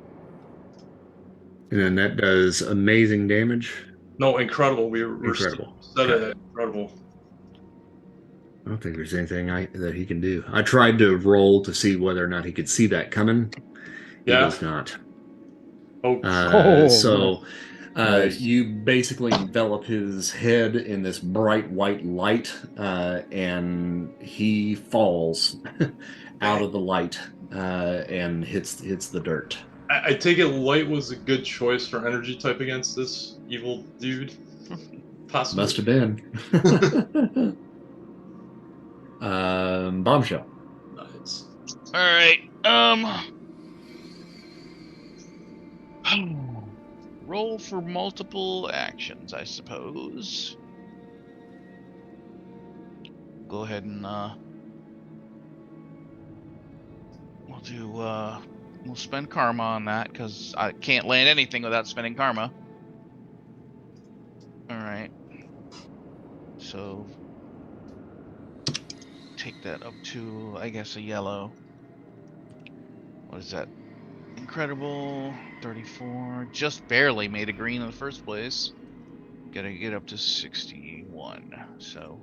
And then that does amazing damage. No, incredible. We're Incredible. Set it incredible. I don't think there's anything that he can do. I tried to roll to see whether or not he could see that coming. He does not. So nice. you basically envelop his head in this bright white light, and he falls out of the light and hits the dirt. I take it light was a good choice for energy type against this evil dude. Possibly. Must have been. Bombshell. Nice. All right. Roll for multiple actions, I suppose. Go ahead and we'll spend karma on that because I can't land anything without spending karma. All right. So take that up to, I guess, a yellow. What is that? Incredible. 34. Just barely made a green in the first place. Gotta get up to 61. So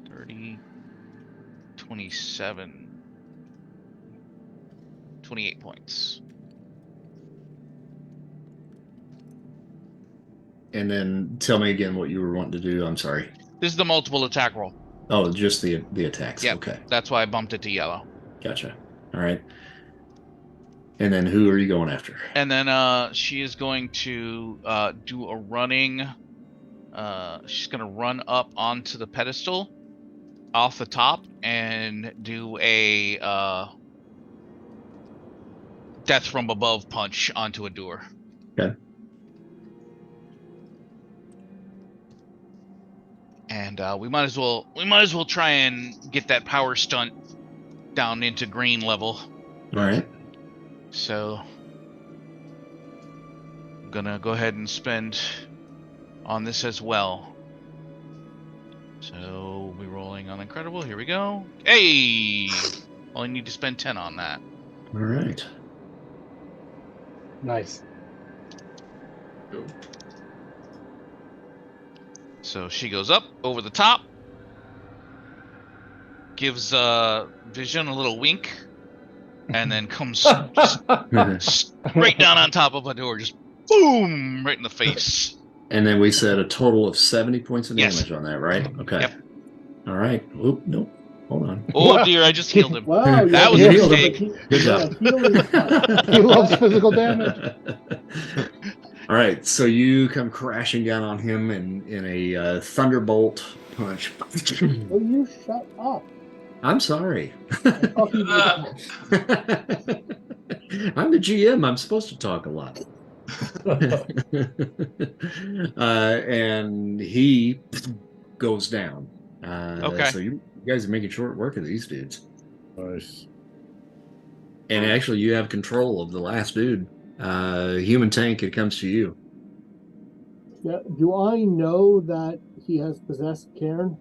30, 27, 28 points. And then tell me again what you were wanting to do. I'm sorry. This is the multiple attack roll. Oh, just the attacks. Yep. Okay. That's why I bumped it to yellow. Gotcha. All right. And then who are you going after? And then she is going to do a running. She's going to run up onto the pedestal off the top and do a death from above punch onto a door. Okay. And we might as well try and get that power stunt down into green level. All right. So I'm gonna go ahead and spend on this as well. So we'll be rolling on incredible. Here we go. Hey! Only need to spend 10 on that. All right. Nice. Go. So she goes up over the top, gives Vision a little wink, and then comes straight down on top of a door, just boom, right in the face. And then we said a total of 70 points of Yes. damage on that, right? Okay. Yep. All right. Oop, nope. Hold on. Oh dear, I just healed him. Wow, That was a healed mistake. him. Good job. He loves physical damage. All right. So you come crashing down on him in a thunderbolt punch. Will you shut up? I'm sorry. Oh, you I'm the GM. I'm supposed to talk a lot. And he goes down. Okay. So you guys are making short work of these dudes. Nice. And actually, you have control of the last dude. Human tank, it comes to you. Yeah. Do I know that he has possessed Cairn?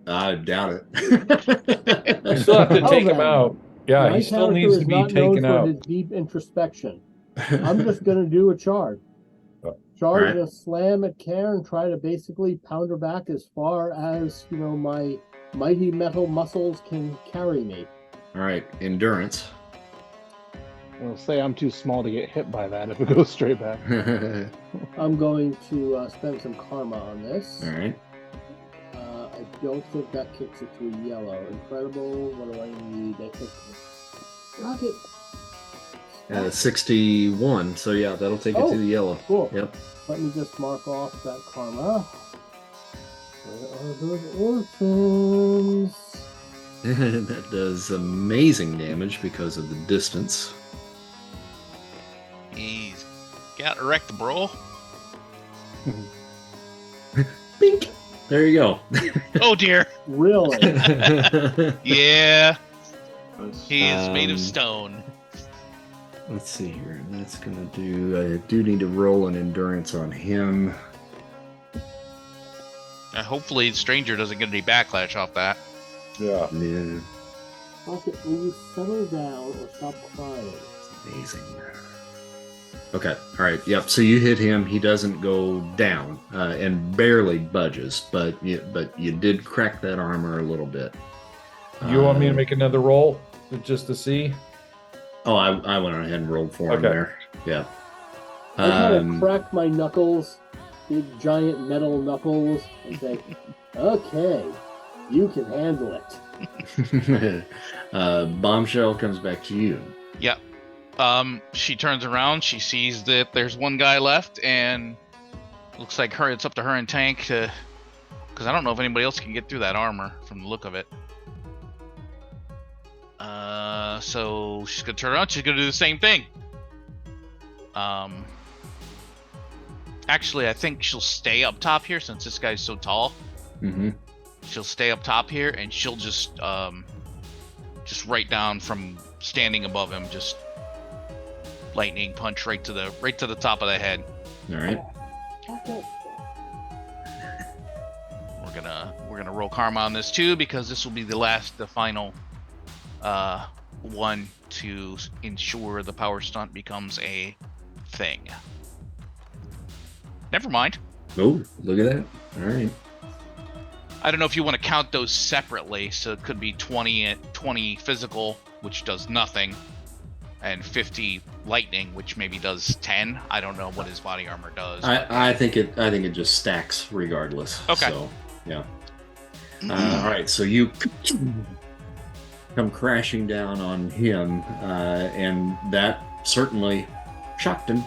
I doubt You it. still have to Well, take him then, out. Yeah, My he still character needs is to be not known taken for out. his deep introspection. I'm just going to do a charge. Charge Right. and a slam at Cairn, try to basically pound her back as far as, my mighty metal muscles can carry me. All right, endurance. I'll say I'm too small to get hit by that if it goes straight back. All I'm going to spend some karma on this. right. I don't think that kicks it to a yellow. Incredible. What do I need? I think rocket. 61. So yeah, that'll take it Oh, to the yellow. Cool. Yep. Let me just mark off that karma. Where are those orphans? That does amazing damage because of the distance. He's got wrecked, bro. Bink. There you go. Oh dear. Really? Yeah, Nice. he is made of Um, stone. Let's see here. That's gonna do. I do need to roll an endurance on him. Hopefully, Stranger doesn't get any backlash off that. Yeah. Yeah, Rocket, will you settle down or stop crying? it's amazing. Okay. All right. Yep. So you hit him. He doesn't go down and barely budges, but you did crack that armor a little bit. You want me to make another roll just to see? Oh, I went ahead and rolled for him Okay. there. Yeah. I kind of crack my knuckles, big giant metal knuckles, and say, okay, you can handle it. Bombshell comes back to you. Yep. She turns around. She sees that there's one guy left, and looks like it's up to her and Tank to, because I don't know if anybody else can get through that armor from the look of it. So she's gonna turn around. She's gonna do the same thing. Actually, I think she'll stay up top here since this guy's so tall. Mm-hmm. She'll stay up top here, and she'll just right down from standing above him, just lightning punch right to the top of the head. All right. Okay. We're gonna roll karma on this too, because this will be the final one to ensure the power stunt becomes a thing. Never mind. Oh, look at that. All right. I don't know if you want to count those separately, so it could be 20 physical, which does nothing, and 50 lightning, which maybe does 10. I don't know what his body armor does. I think it just stacks regardless. Okay. So yeah. All right. So you come crashing down on him, and that certainly shocked him.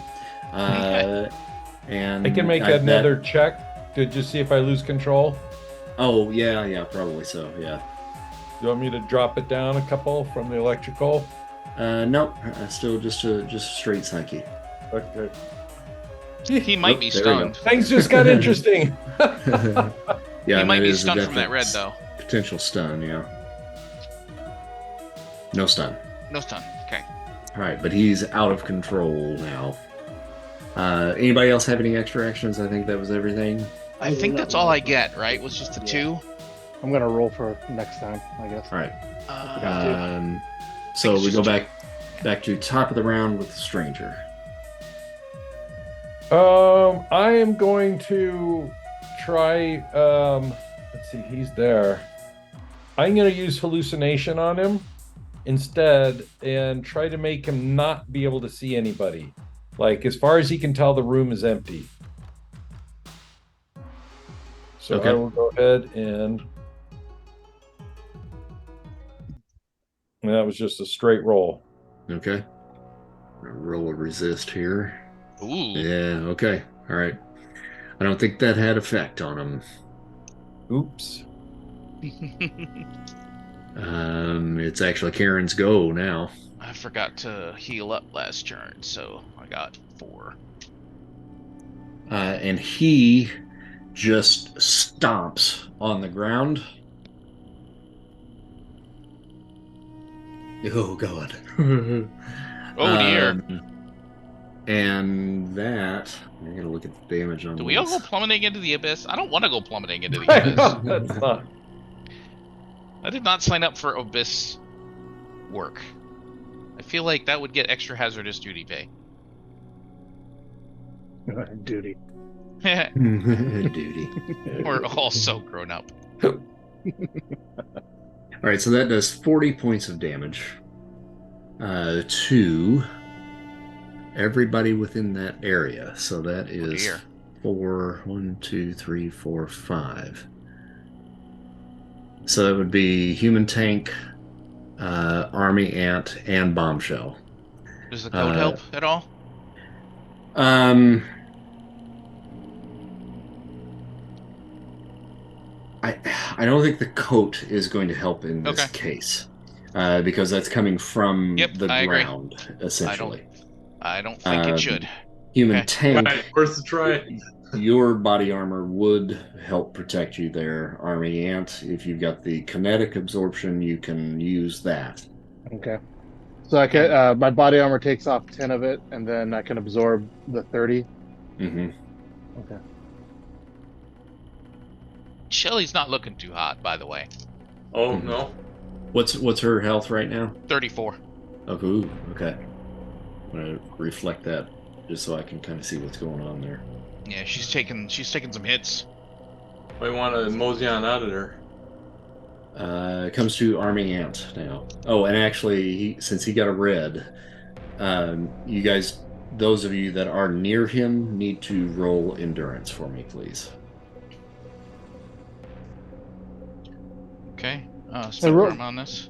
And I can make another check to just see if I lose control. Oh yeah, probably so. Yeah. You want me to drop it down a couple from the electrical? Nope. Still just a straight psyche. Okay. He might be There we go. stunned. Things just got interesting. Yeah, He might that be is a stunned from that definite red, though. Potential stun. Yeah. No stun. No stun. Okay. All right, but he's out of control now. Anybody else have any extra actions? I think that was everything. I think that's all I get, right? Was just the two? I'm gonna roll for next time, I guess. All right. Uh, So it's we just go a back to top of the round with the stranger. I am going to try. Let's see, he's there. I'm going to use hallucination on him instead and try to make him not be able to see anybody. Like, as far as he can tell, the room is empty. So Okay. I will go ahead and that was just a straight roll. Okay. Roll a resist here. Ooh. Yeah. Okay. All right. I don't think that had effect on him. Oops. It's actually Karen's go now. I forgot to heal up last turn, so I got 4. And he just stomps on the ground. Oh God. Oh dear. And that, I gotta look at the damage on Do we all go this. plummeting into the abyss? I don't want to go plummeting into the I abyss. know, that's not. I did not sign up for abyss work. I feel like that would get extra hazardous duty pay. Duty. Duty. We're all so grown up. All right, so that does 40 points of damage to everybody within that area. So that is dear. 4, 1, 2, 3, 4, 5. So that would be human tank, army ant, and bombshell. Does the code help at all? I don't think the coat is going to help in this case because that's coming from the ground, essentially. I don't think it should. Human tank. Right, worth a try. Your body armor would help protect you there, army ant. If you've got the kinetic absorption, you can use that. Okay. So I can my body armor takes off 10 of it, and then I can absorb the 30. Mm-hmm. Okay. Shelly's not looking too hot, by the way. Oh, no. What's her health right now? 34. Oh, ooh, okay. I'm gonna reflect that just so I can kind of see what's going on there. Yeah, she's taking some hits. Might want to mosey on out of there. It comes to army ant now. Oh, and actually, since he got a red, you guys, those of you that are near him, need to roll endurance for me, please. Okay. Spend arm on this.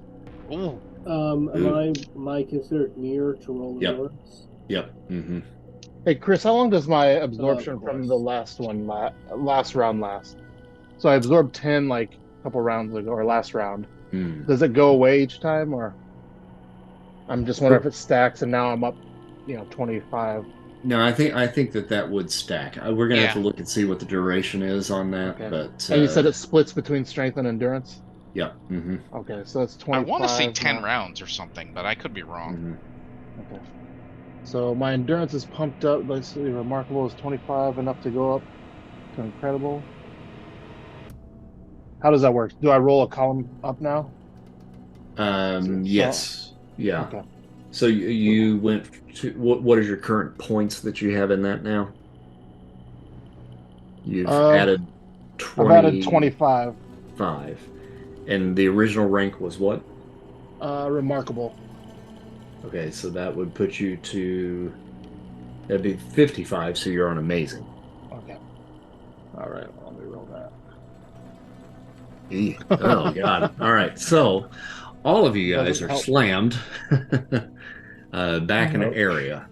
Ooh. Am I considered near to roll endurance? Yep. Mm-hmm. Hey, Chris, how long does my absorption from the last one last round last? So I absorbed 10 like a couple rounds ago, or last round. Does it go away each time, or I'm just wondering if it stacks and now I'm up, 25. No, I think that would stack. We're gonna have to look and see what the duration is on that. Okay. But and you said it splits between strength and endurance. Yeah. Mm-hmm. Okay, so it's 25. I want to say 10 rounds or something, but I could be wrong. Mm-hmm. Okay. So my endurance is pumped up. Let's see, remarkable is 25, enough to go up to incredible. How does that work? Do I roll a column up now? Yes. Yeah. Okay. So you went to what is your current points that you have in that now? You've added 20. I've added 25. 5. And the original rank was what? Remarkable. Okay, so that would put you to, that'd be 55, so you're on amazing. Okay. All right, well, let me roll that. Oh, God. All right, so all of you guys are slammed back in an area.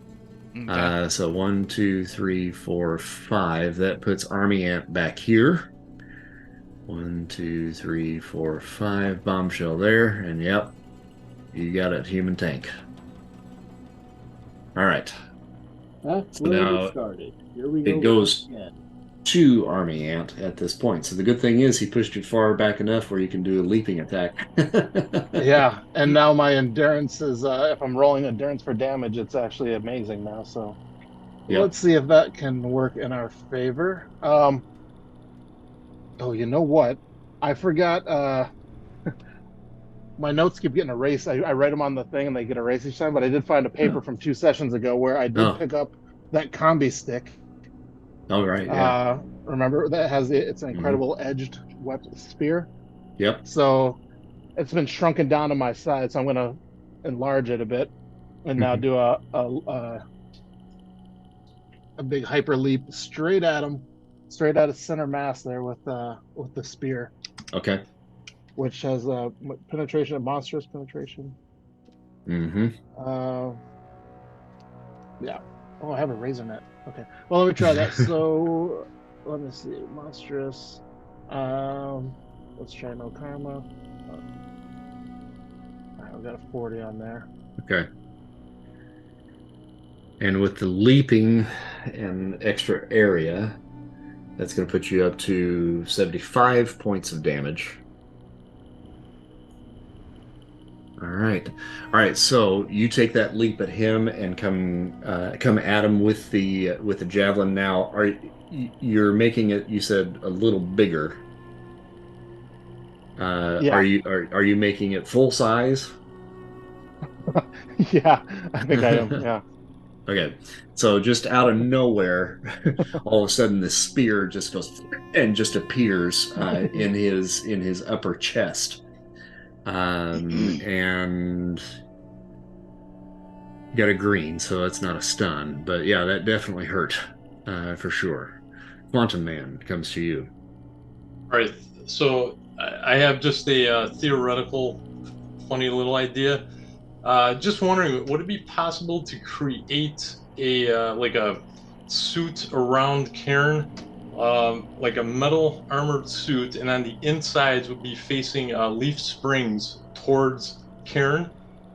Okay. So 1, 2, 3, 4, 5. That puts Army Ant back here. 1, 2, 3, 4, 5. Bombshell there, and yep, you got it, human tank. All right. That's So where now it started. Here we go. it goes again. to Army Ant at this point. So the good thing is he pushed you far back enough where you can do a leaping attack. Yeah, and now my endurance is, if I'm rolling endurance for damage, it's actually amazing now. So let's see if that can work in our favor. Oh, you know what? I forgot. My notes keep getting erased. I write them on the thing and they get erased each time, but I did find a paper from 2 sessions ago where I did pick up that combi stick. Oh, right. Yeah. Remember that it's an incredible edged weapon spear. Yep. So it's been shrunken down to my size, so I'm going to enlarge it a bit and now do a big hyper leap straight at him, straight out of center mass there with the spear. Okay. Which has penetration, monstrous penetration. Mm-hmm. Yeah. Oh, I have a razor net. Okay. Well, let me try that. So, let me see. Monstrous. Let's try no karma. All right, we got a 40 on there. Okay. And with the leaping and extra area, that's going to put you up to 75 points of damage. All right. All right. So you take that leap at him and come at him with the javelin. Now, you're making it? You said a little bigger. Are Yeah, you making it full size? yeah, I think I am. Yeah. Okay. So just out of nowhere, all of a sudden this spear just goes and just appears in his upper chest. And you got a green, so that's not a stun. But yeah, that definitely hurt, for sure. Quantum Man comes to you. All right. So I have just a theoretical, funny little idea. Just wondering, would it be possible to create a like a suit around Cairn, like a metal armored suit, and on the insides would be facing leaf springs towards Cairn.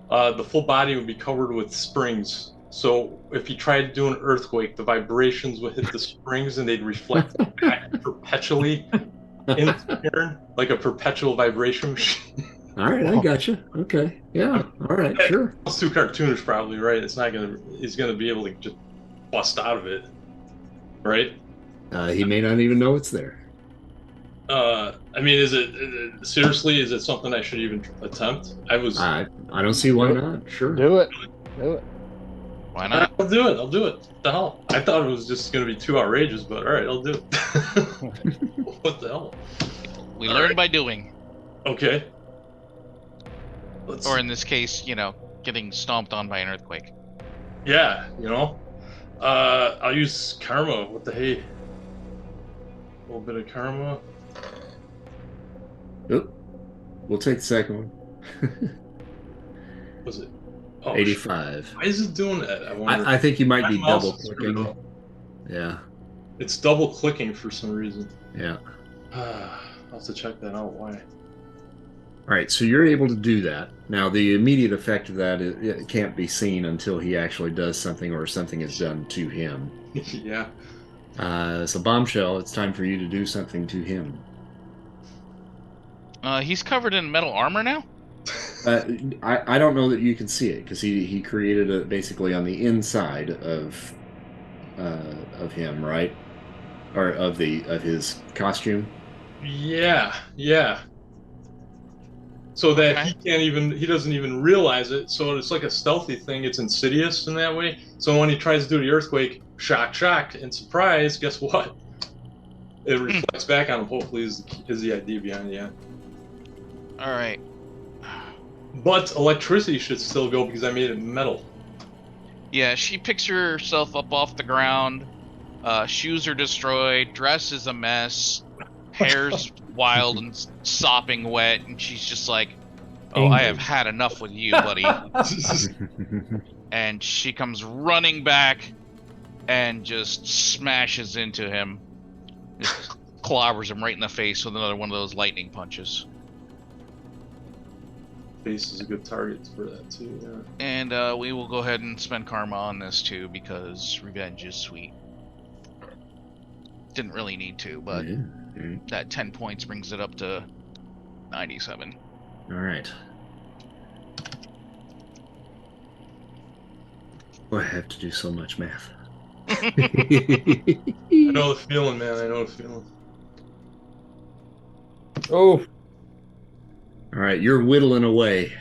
The full body would be covered with springs. So if you tried to do an earthquake, the vibrations would hit the springs and they'd reflect back perpetually into Cairn, like a perpetual vibration machine. All right, I got you. Okay, yeah. All right, sure. It's too cartoonish, probably, right? It's not gonna. He's gonna be able to just bust out of it, right? He may not even know it's there. I mean, is it seriously? Is it something I should even attempt? I don't see why not. Sure. Do it. Do it. Why not? I'll do it. I'll do it. What the hell? I thought it was just gonna be too outrageous, but all right, I'll do it. What the hell? We learn by doing. Okay. Or in this case, getting stomped on by an earthquake. Yeah, I'll use karma. What the hey? A little bit of karma. Oop. We'll take the second one. Was it? Oh, 85. why is it doing that? I wonder. I think you might be My mouse double is screwed clicking. up. Yeah. It's double clicking for some reason. Yeah. I'll have to check that out. Why? All right, so you're able to do that. Now, the immediate effect of that it can't be seen until he actually does something or something is done to him. Yeah. So, Bombshell, it's time for you to do something to him. He's covered in metal armor now? I don't know that you can see it because he created it basically on the inside of him, right? Or of his costume. Yeah. Yeah. So that he doesn't even realize it. So it's like a stealthy thing. It's insidious in that way. So when he tries to do the earthquake, shock, and surprise, guess what? It reflects back on him. Hopefully, is the idea behind it. Yeah. All right. But electricity should still go because I made it metal. Yeah, she picks herself up off the ground. Shoes are destroyed. Dress is a mess. Hair's wild and sopping wet, and she's just like, "Oh, Angry. I have had enough with you, buddy." And she comes running back and just smashes into him. Just clobbers him right in the face with another one of those lightning punches. Face is a good target for that too. Yeah. And we will go ahead and spend karma on this too, because revenge is sweet. Didn't really need to, but that 10 points brings it up to 97. All right. Oh, I have to do so much math. I know the feeling, man. I know the feeling. Oh, All right, you're whittling away.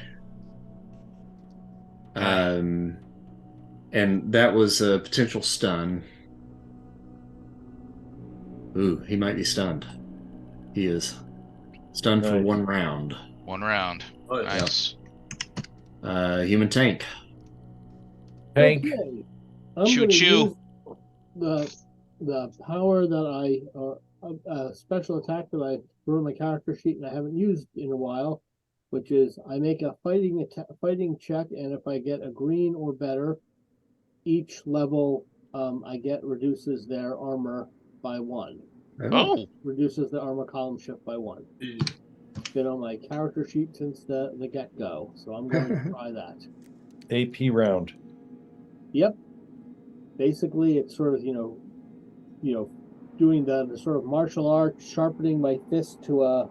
And that was a potential stun. Ooh, he might be stunned. He is stunned for Nice. 1 round. 1 round. Oh, yeah. Nice. Human tank. Tank. Okay. I'm Choo gonna choo. use the power that special attack that I wrote on my character sheet and I haven't used in a while, which is I make a fighting check, and if I get a green or better, each level I get reduces their armor by 1. Oh, Reduces the armor column shift by 1. Been on my character sheet since the get-go, so I'm going to try that. AP round. Yep. Basically, it's sort of doing the sort of martial arts, sharpening my fist to a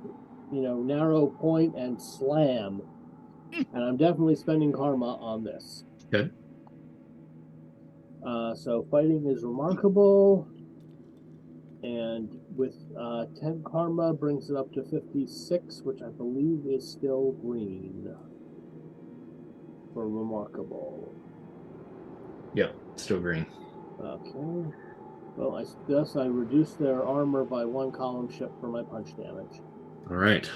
narrow point and slam. And I'm definitely spending karma on this. Good. So fighting is remarkable. And with 10 karma brings it up to 56, which I believe is still green for remarkable. Yep, still green. Okay. Well, I guess I reduced their armor by 1 column shift for my punch damage. All right.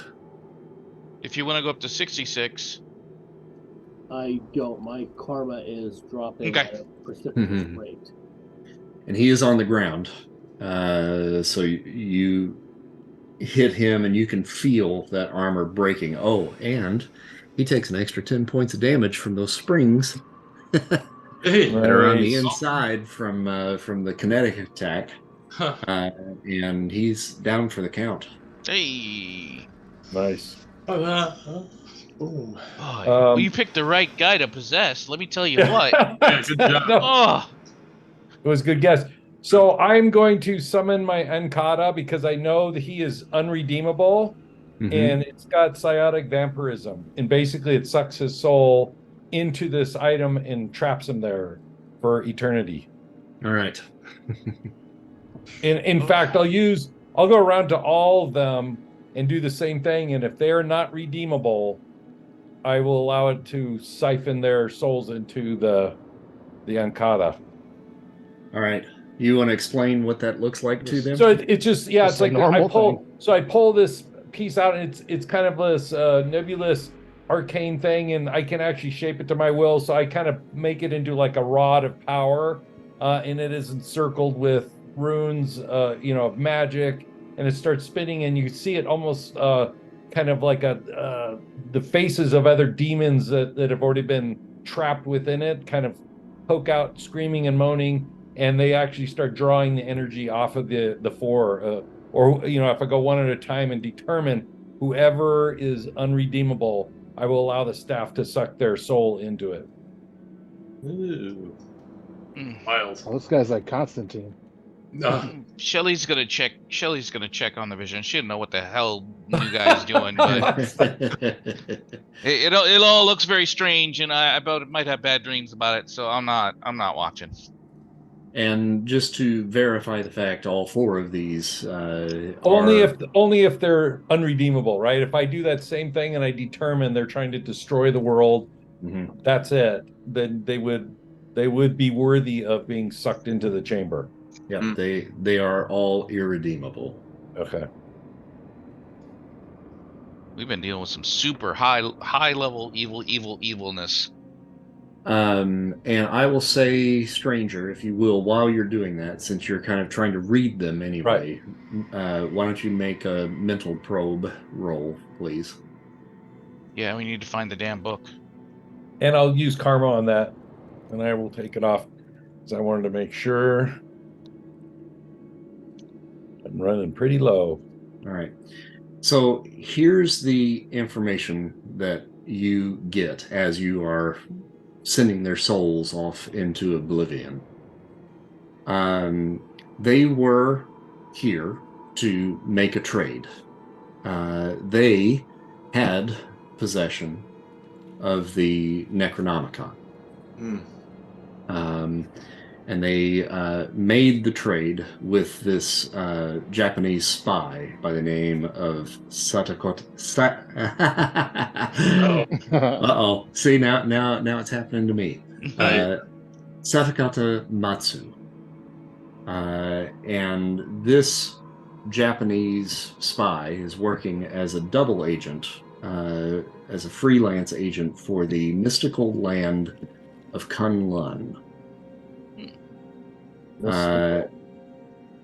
If you want to go up to 66, I don't. My karma is dropping Okay. at a precipitous Mhm. rate. And he is on the ground. So you hit him and you can feel that armor breaking. Oh, and he takes an extra 10 points of damage from those springs Hey, that are on the Nice. inside from the kinetic attack. huh. And he's down for the count. hey, Nice. Boom. boy, well, you Um, picked the right guy to possess. Let me tell you what. Yeah, good job. No, Oh, it was a good guess. So I'm going to summon my Ankata because I know that he is unredeemable Mhm. and it's got psiotic vampirism. And basically it sucks his soul into this item and traps him there for eternity. All right. In fact, I'll go around to all of them and do the same thing. And if they are not redeemable, I will allow it to siphon their souls into the Ankata. All right. You want to explain what that looks like to them? So it's just Just it's a like normal I pull this piece out and it's kind of this nebulous arcane thing, and I can actually shape it to my will. So I kind of make it into like a rod of power, and it is encircled with runes, of magic, and it starts spinning, and you see it almost kind of like the faces of other demons that have already been trapped within it, kind of poke out, screaming and moaning, and they actually start drawing the energy off of the four. Or if I go one at a time and determine whoever is unredeemable, I will allow the staff to suck their soul into it. Ooh. Mm. Wild. Well, this guy's like Constantine. Shelly's gonna check. Shelly's gonna check on the vision. She didn't know what the hell new guy's doing, but it all looks very strange, and I about might have bad dreams about it. So I'm not watching. And just to verify the fact, all 4 of these Only are if they're unredeemable, right? If I do that same thing and I determine they're trying to destroy the world, Mhm. that's it. Then they would be worthy of being sucked into the chamber. Yeah, they are all irredeemable. Okay. We've been dealing with some super high level evilness. And I will say, stranger, if you will, while you're doing that, since you're kind of trying to read them anyway, why don't you make a mental probe roll, please? Yeah, we need to find the damn book. And I'll use karma on that, and I will take it off because I wanted to make sure I'm running pretty low. All right. So here's the information that you get as you are sending their souls off into oblivion. They were here to make a trade. They had possession of the Necronomicon. And they made the trade with this Japanese spy by the name of Satakota. Uh-oh. See, now it's happening to me. Satakata Matsu. And this Japanese spy is working as a double agent, as a freelance agent for the mystical land of Kunlun.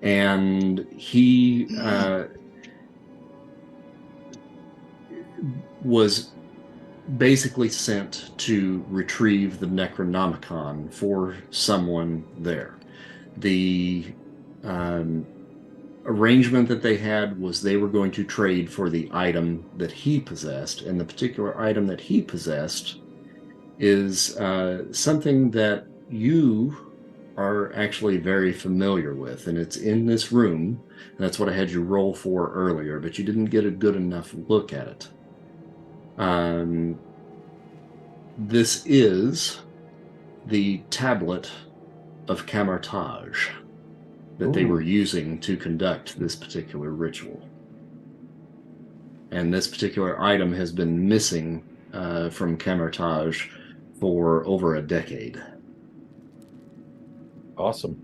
And he was basically sent to retrieve the Necronomicon for someone there. The arrangement that they had was they were going to trade for the item that he possessed, and the particular item that he possessed is something that you are actually very familiar with, and it's in this room, and that's what I had you roll for earlier, but you didn't get a good enough look at it. This is the tablet of Camartage that they were using to conduct this particular ritual. And this particular item has been missing from Camartage for over a decade. Awesome.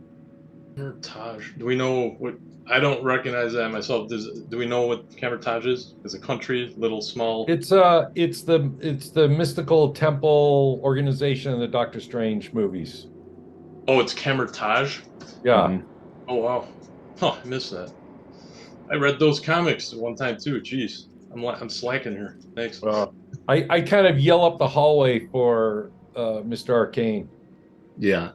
Camartage. Do we know what? I don't recognize that myself. Do we know what Camartage is? Is a country, little, small? It's the mystical temple organization in the Doctor Strange movies. Oh, it's Camartage. Yeah. Mhm. Oh wow. Huh, I missed that. I read those comics one time too. Jeez, I'm slacking here. Thanks. I kind of yell up the hallway for Mr. Arcane. Yeah.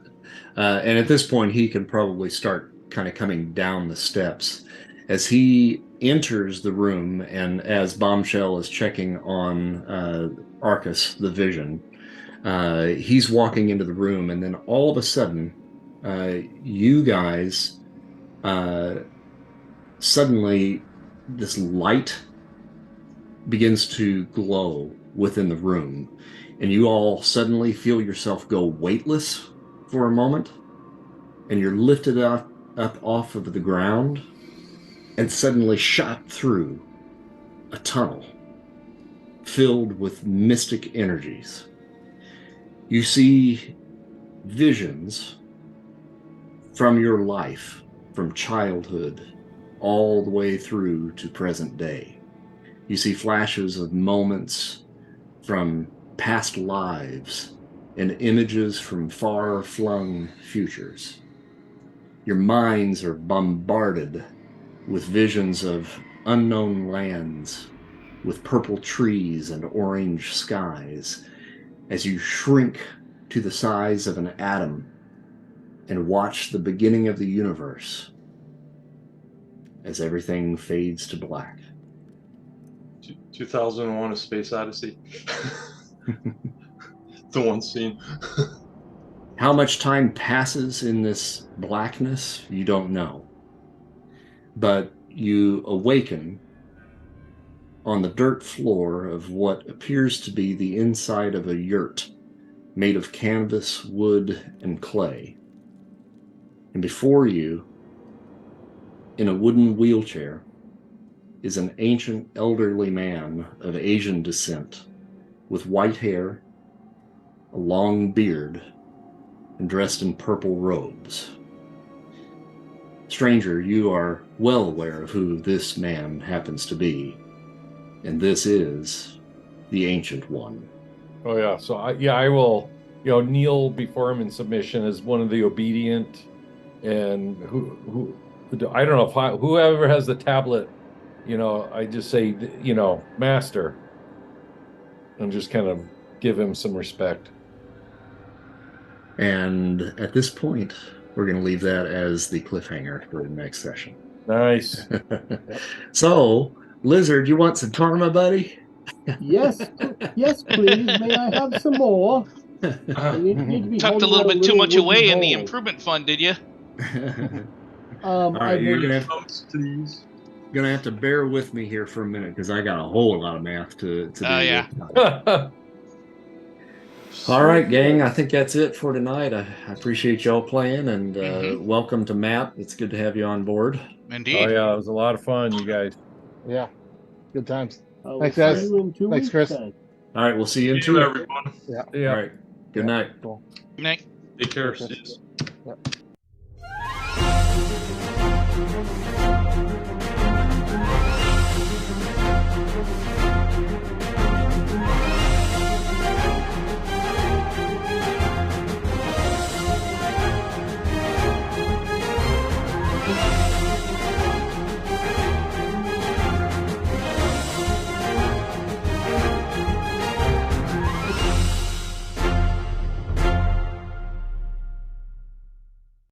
And at this point, he can probably start kind of coming down the steps. As he enters the room, and as Bombshell is checking on Arcus, the vision, he's walking into the room, and then all of a sudden, you guys suddenly, this light begins to glow within the room, and you all suddenly feel yourself go weightless for a moment, and you're lifted up off of the ground and suddenly shot through a tunnel filled with mystic energies. You see visions from your life, from childhood all the way through to present day. You see flashes of moments from past lives and images from far-flung futures. Your minds are bombarded with visions of unknown lands, with purple trees and orange skies, as you shrink to the size of an atom and watch the beginning of the universe as everything fades to black. 2001: A Space Odyssey. The one scene. How much time passes in this blackness, you don't know. But you awaken on the dirt floor of what appears to be the inside of a yurt made of canvas, wood, and clay. And before you, in a wooden wheelchair, is an ancient elderly man of Asian descent with white hair, a long beard, and dressed in purple robes. Stranger, you are well aware of who this man happens to be, and this is the Ancient One. Oh yeah. So I will, kneel before him in submission as one of the obedient, and who I don't know if whoever has the tablet, I just say, master, and just kind of give him some respect. And at this point, we're going to leave that as the cliffhanger for the next session. Nice. So, Lizard, you want some karma, buddy? Yes, please. May I have some more? Need to be Tucked a holding little out bit too much wooden away in the bowl. improvement fund, did you? All right, I've you're been- gonna have to bear with me here for a minute because I got a whole lot of math to do. Yeah. All right, gang. I think that's it for tonight. I appreciate y'all playing, and welcome to Matt. It's good to have you on board. Indeed. Oh yeah, it was a lot of fun, you guys. Yeah. Good times. We'll Thanks, see guys. you in 2 Thanks, weeks Chris. then. All right, we'll see you in See 2 you, weeks. everyone. Yeah. Yeah. All right. Good night. Cool. Good night. Take care. Take care. See you. Yep.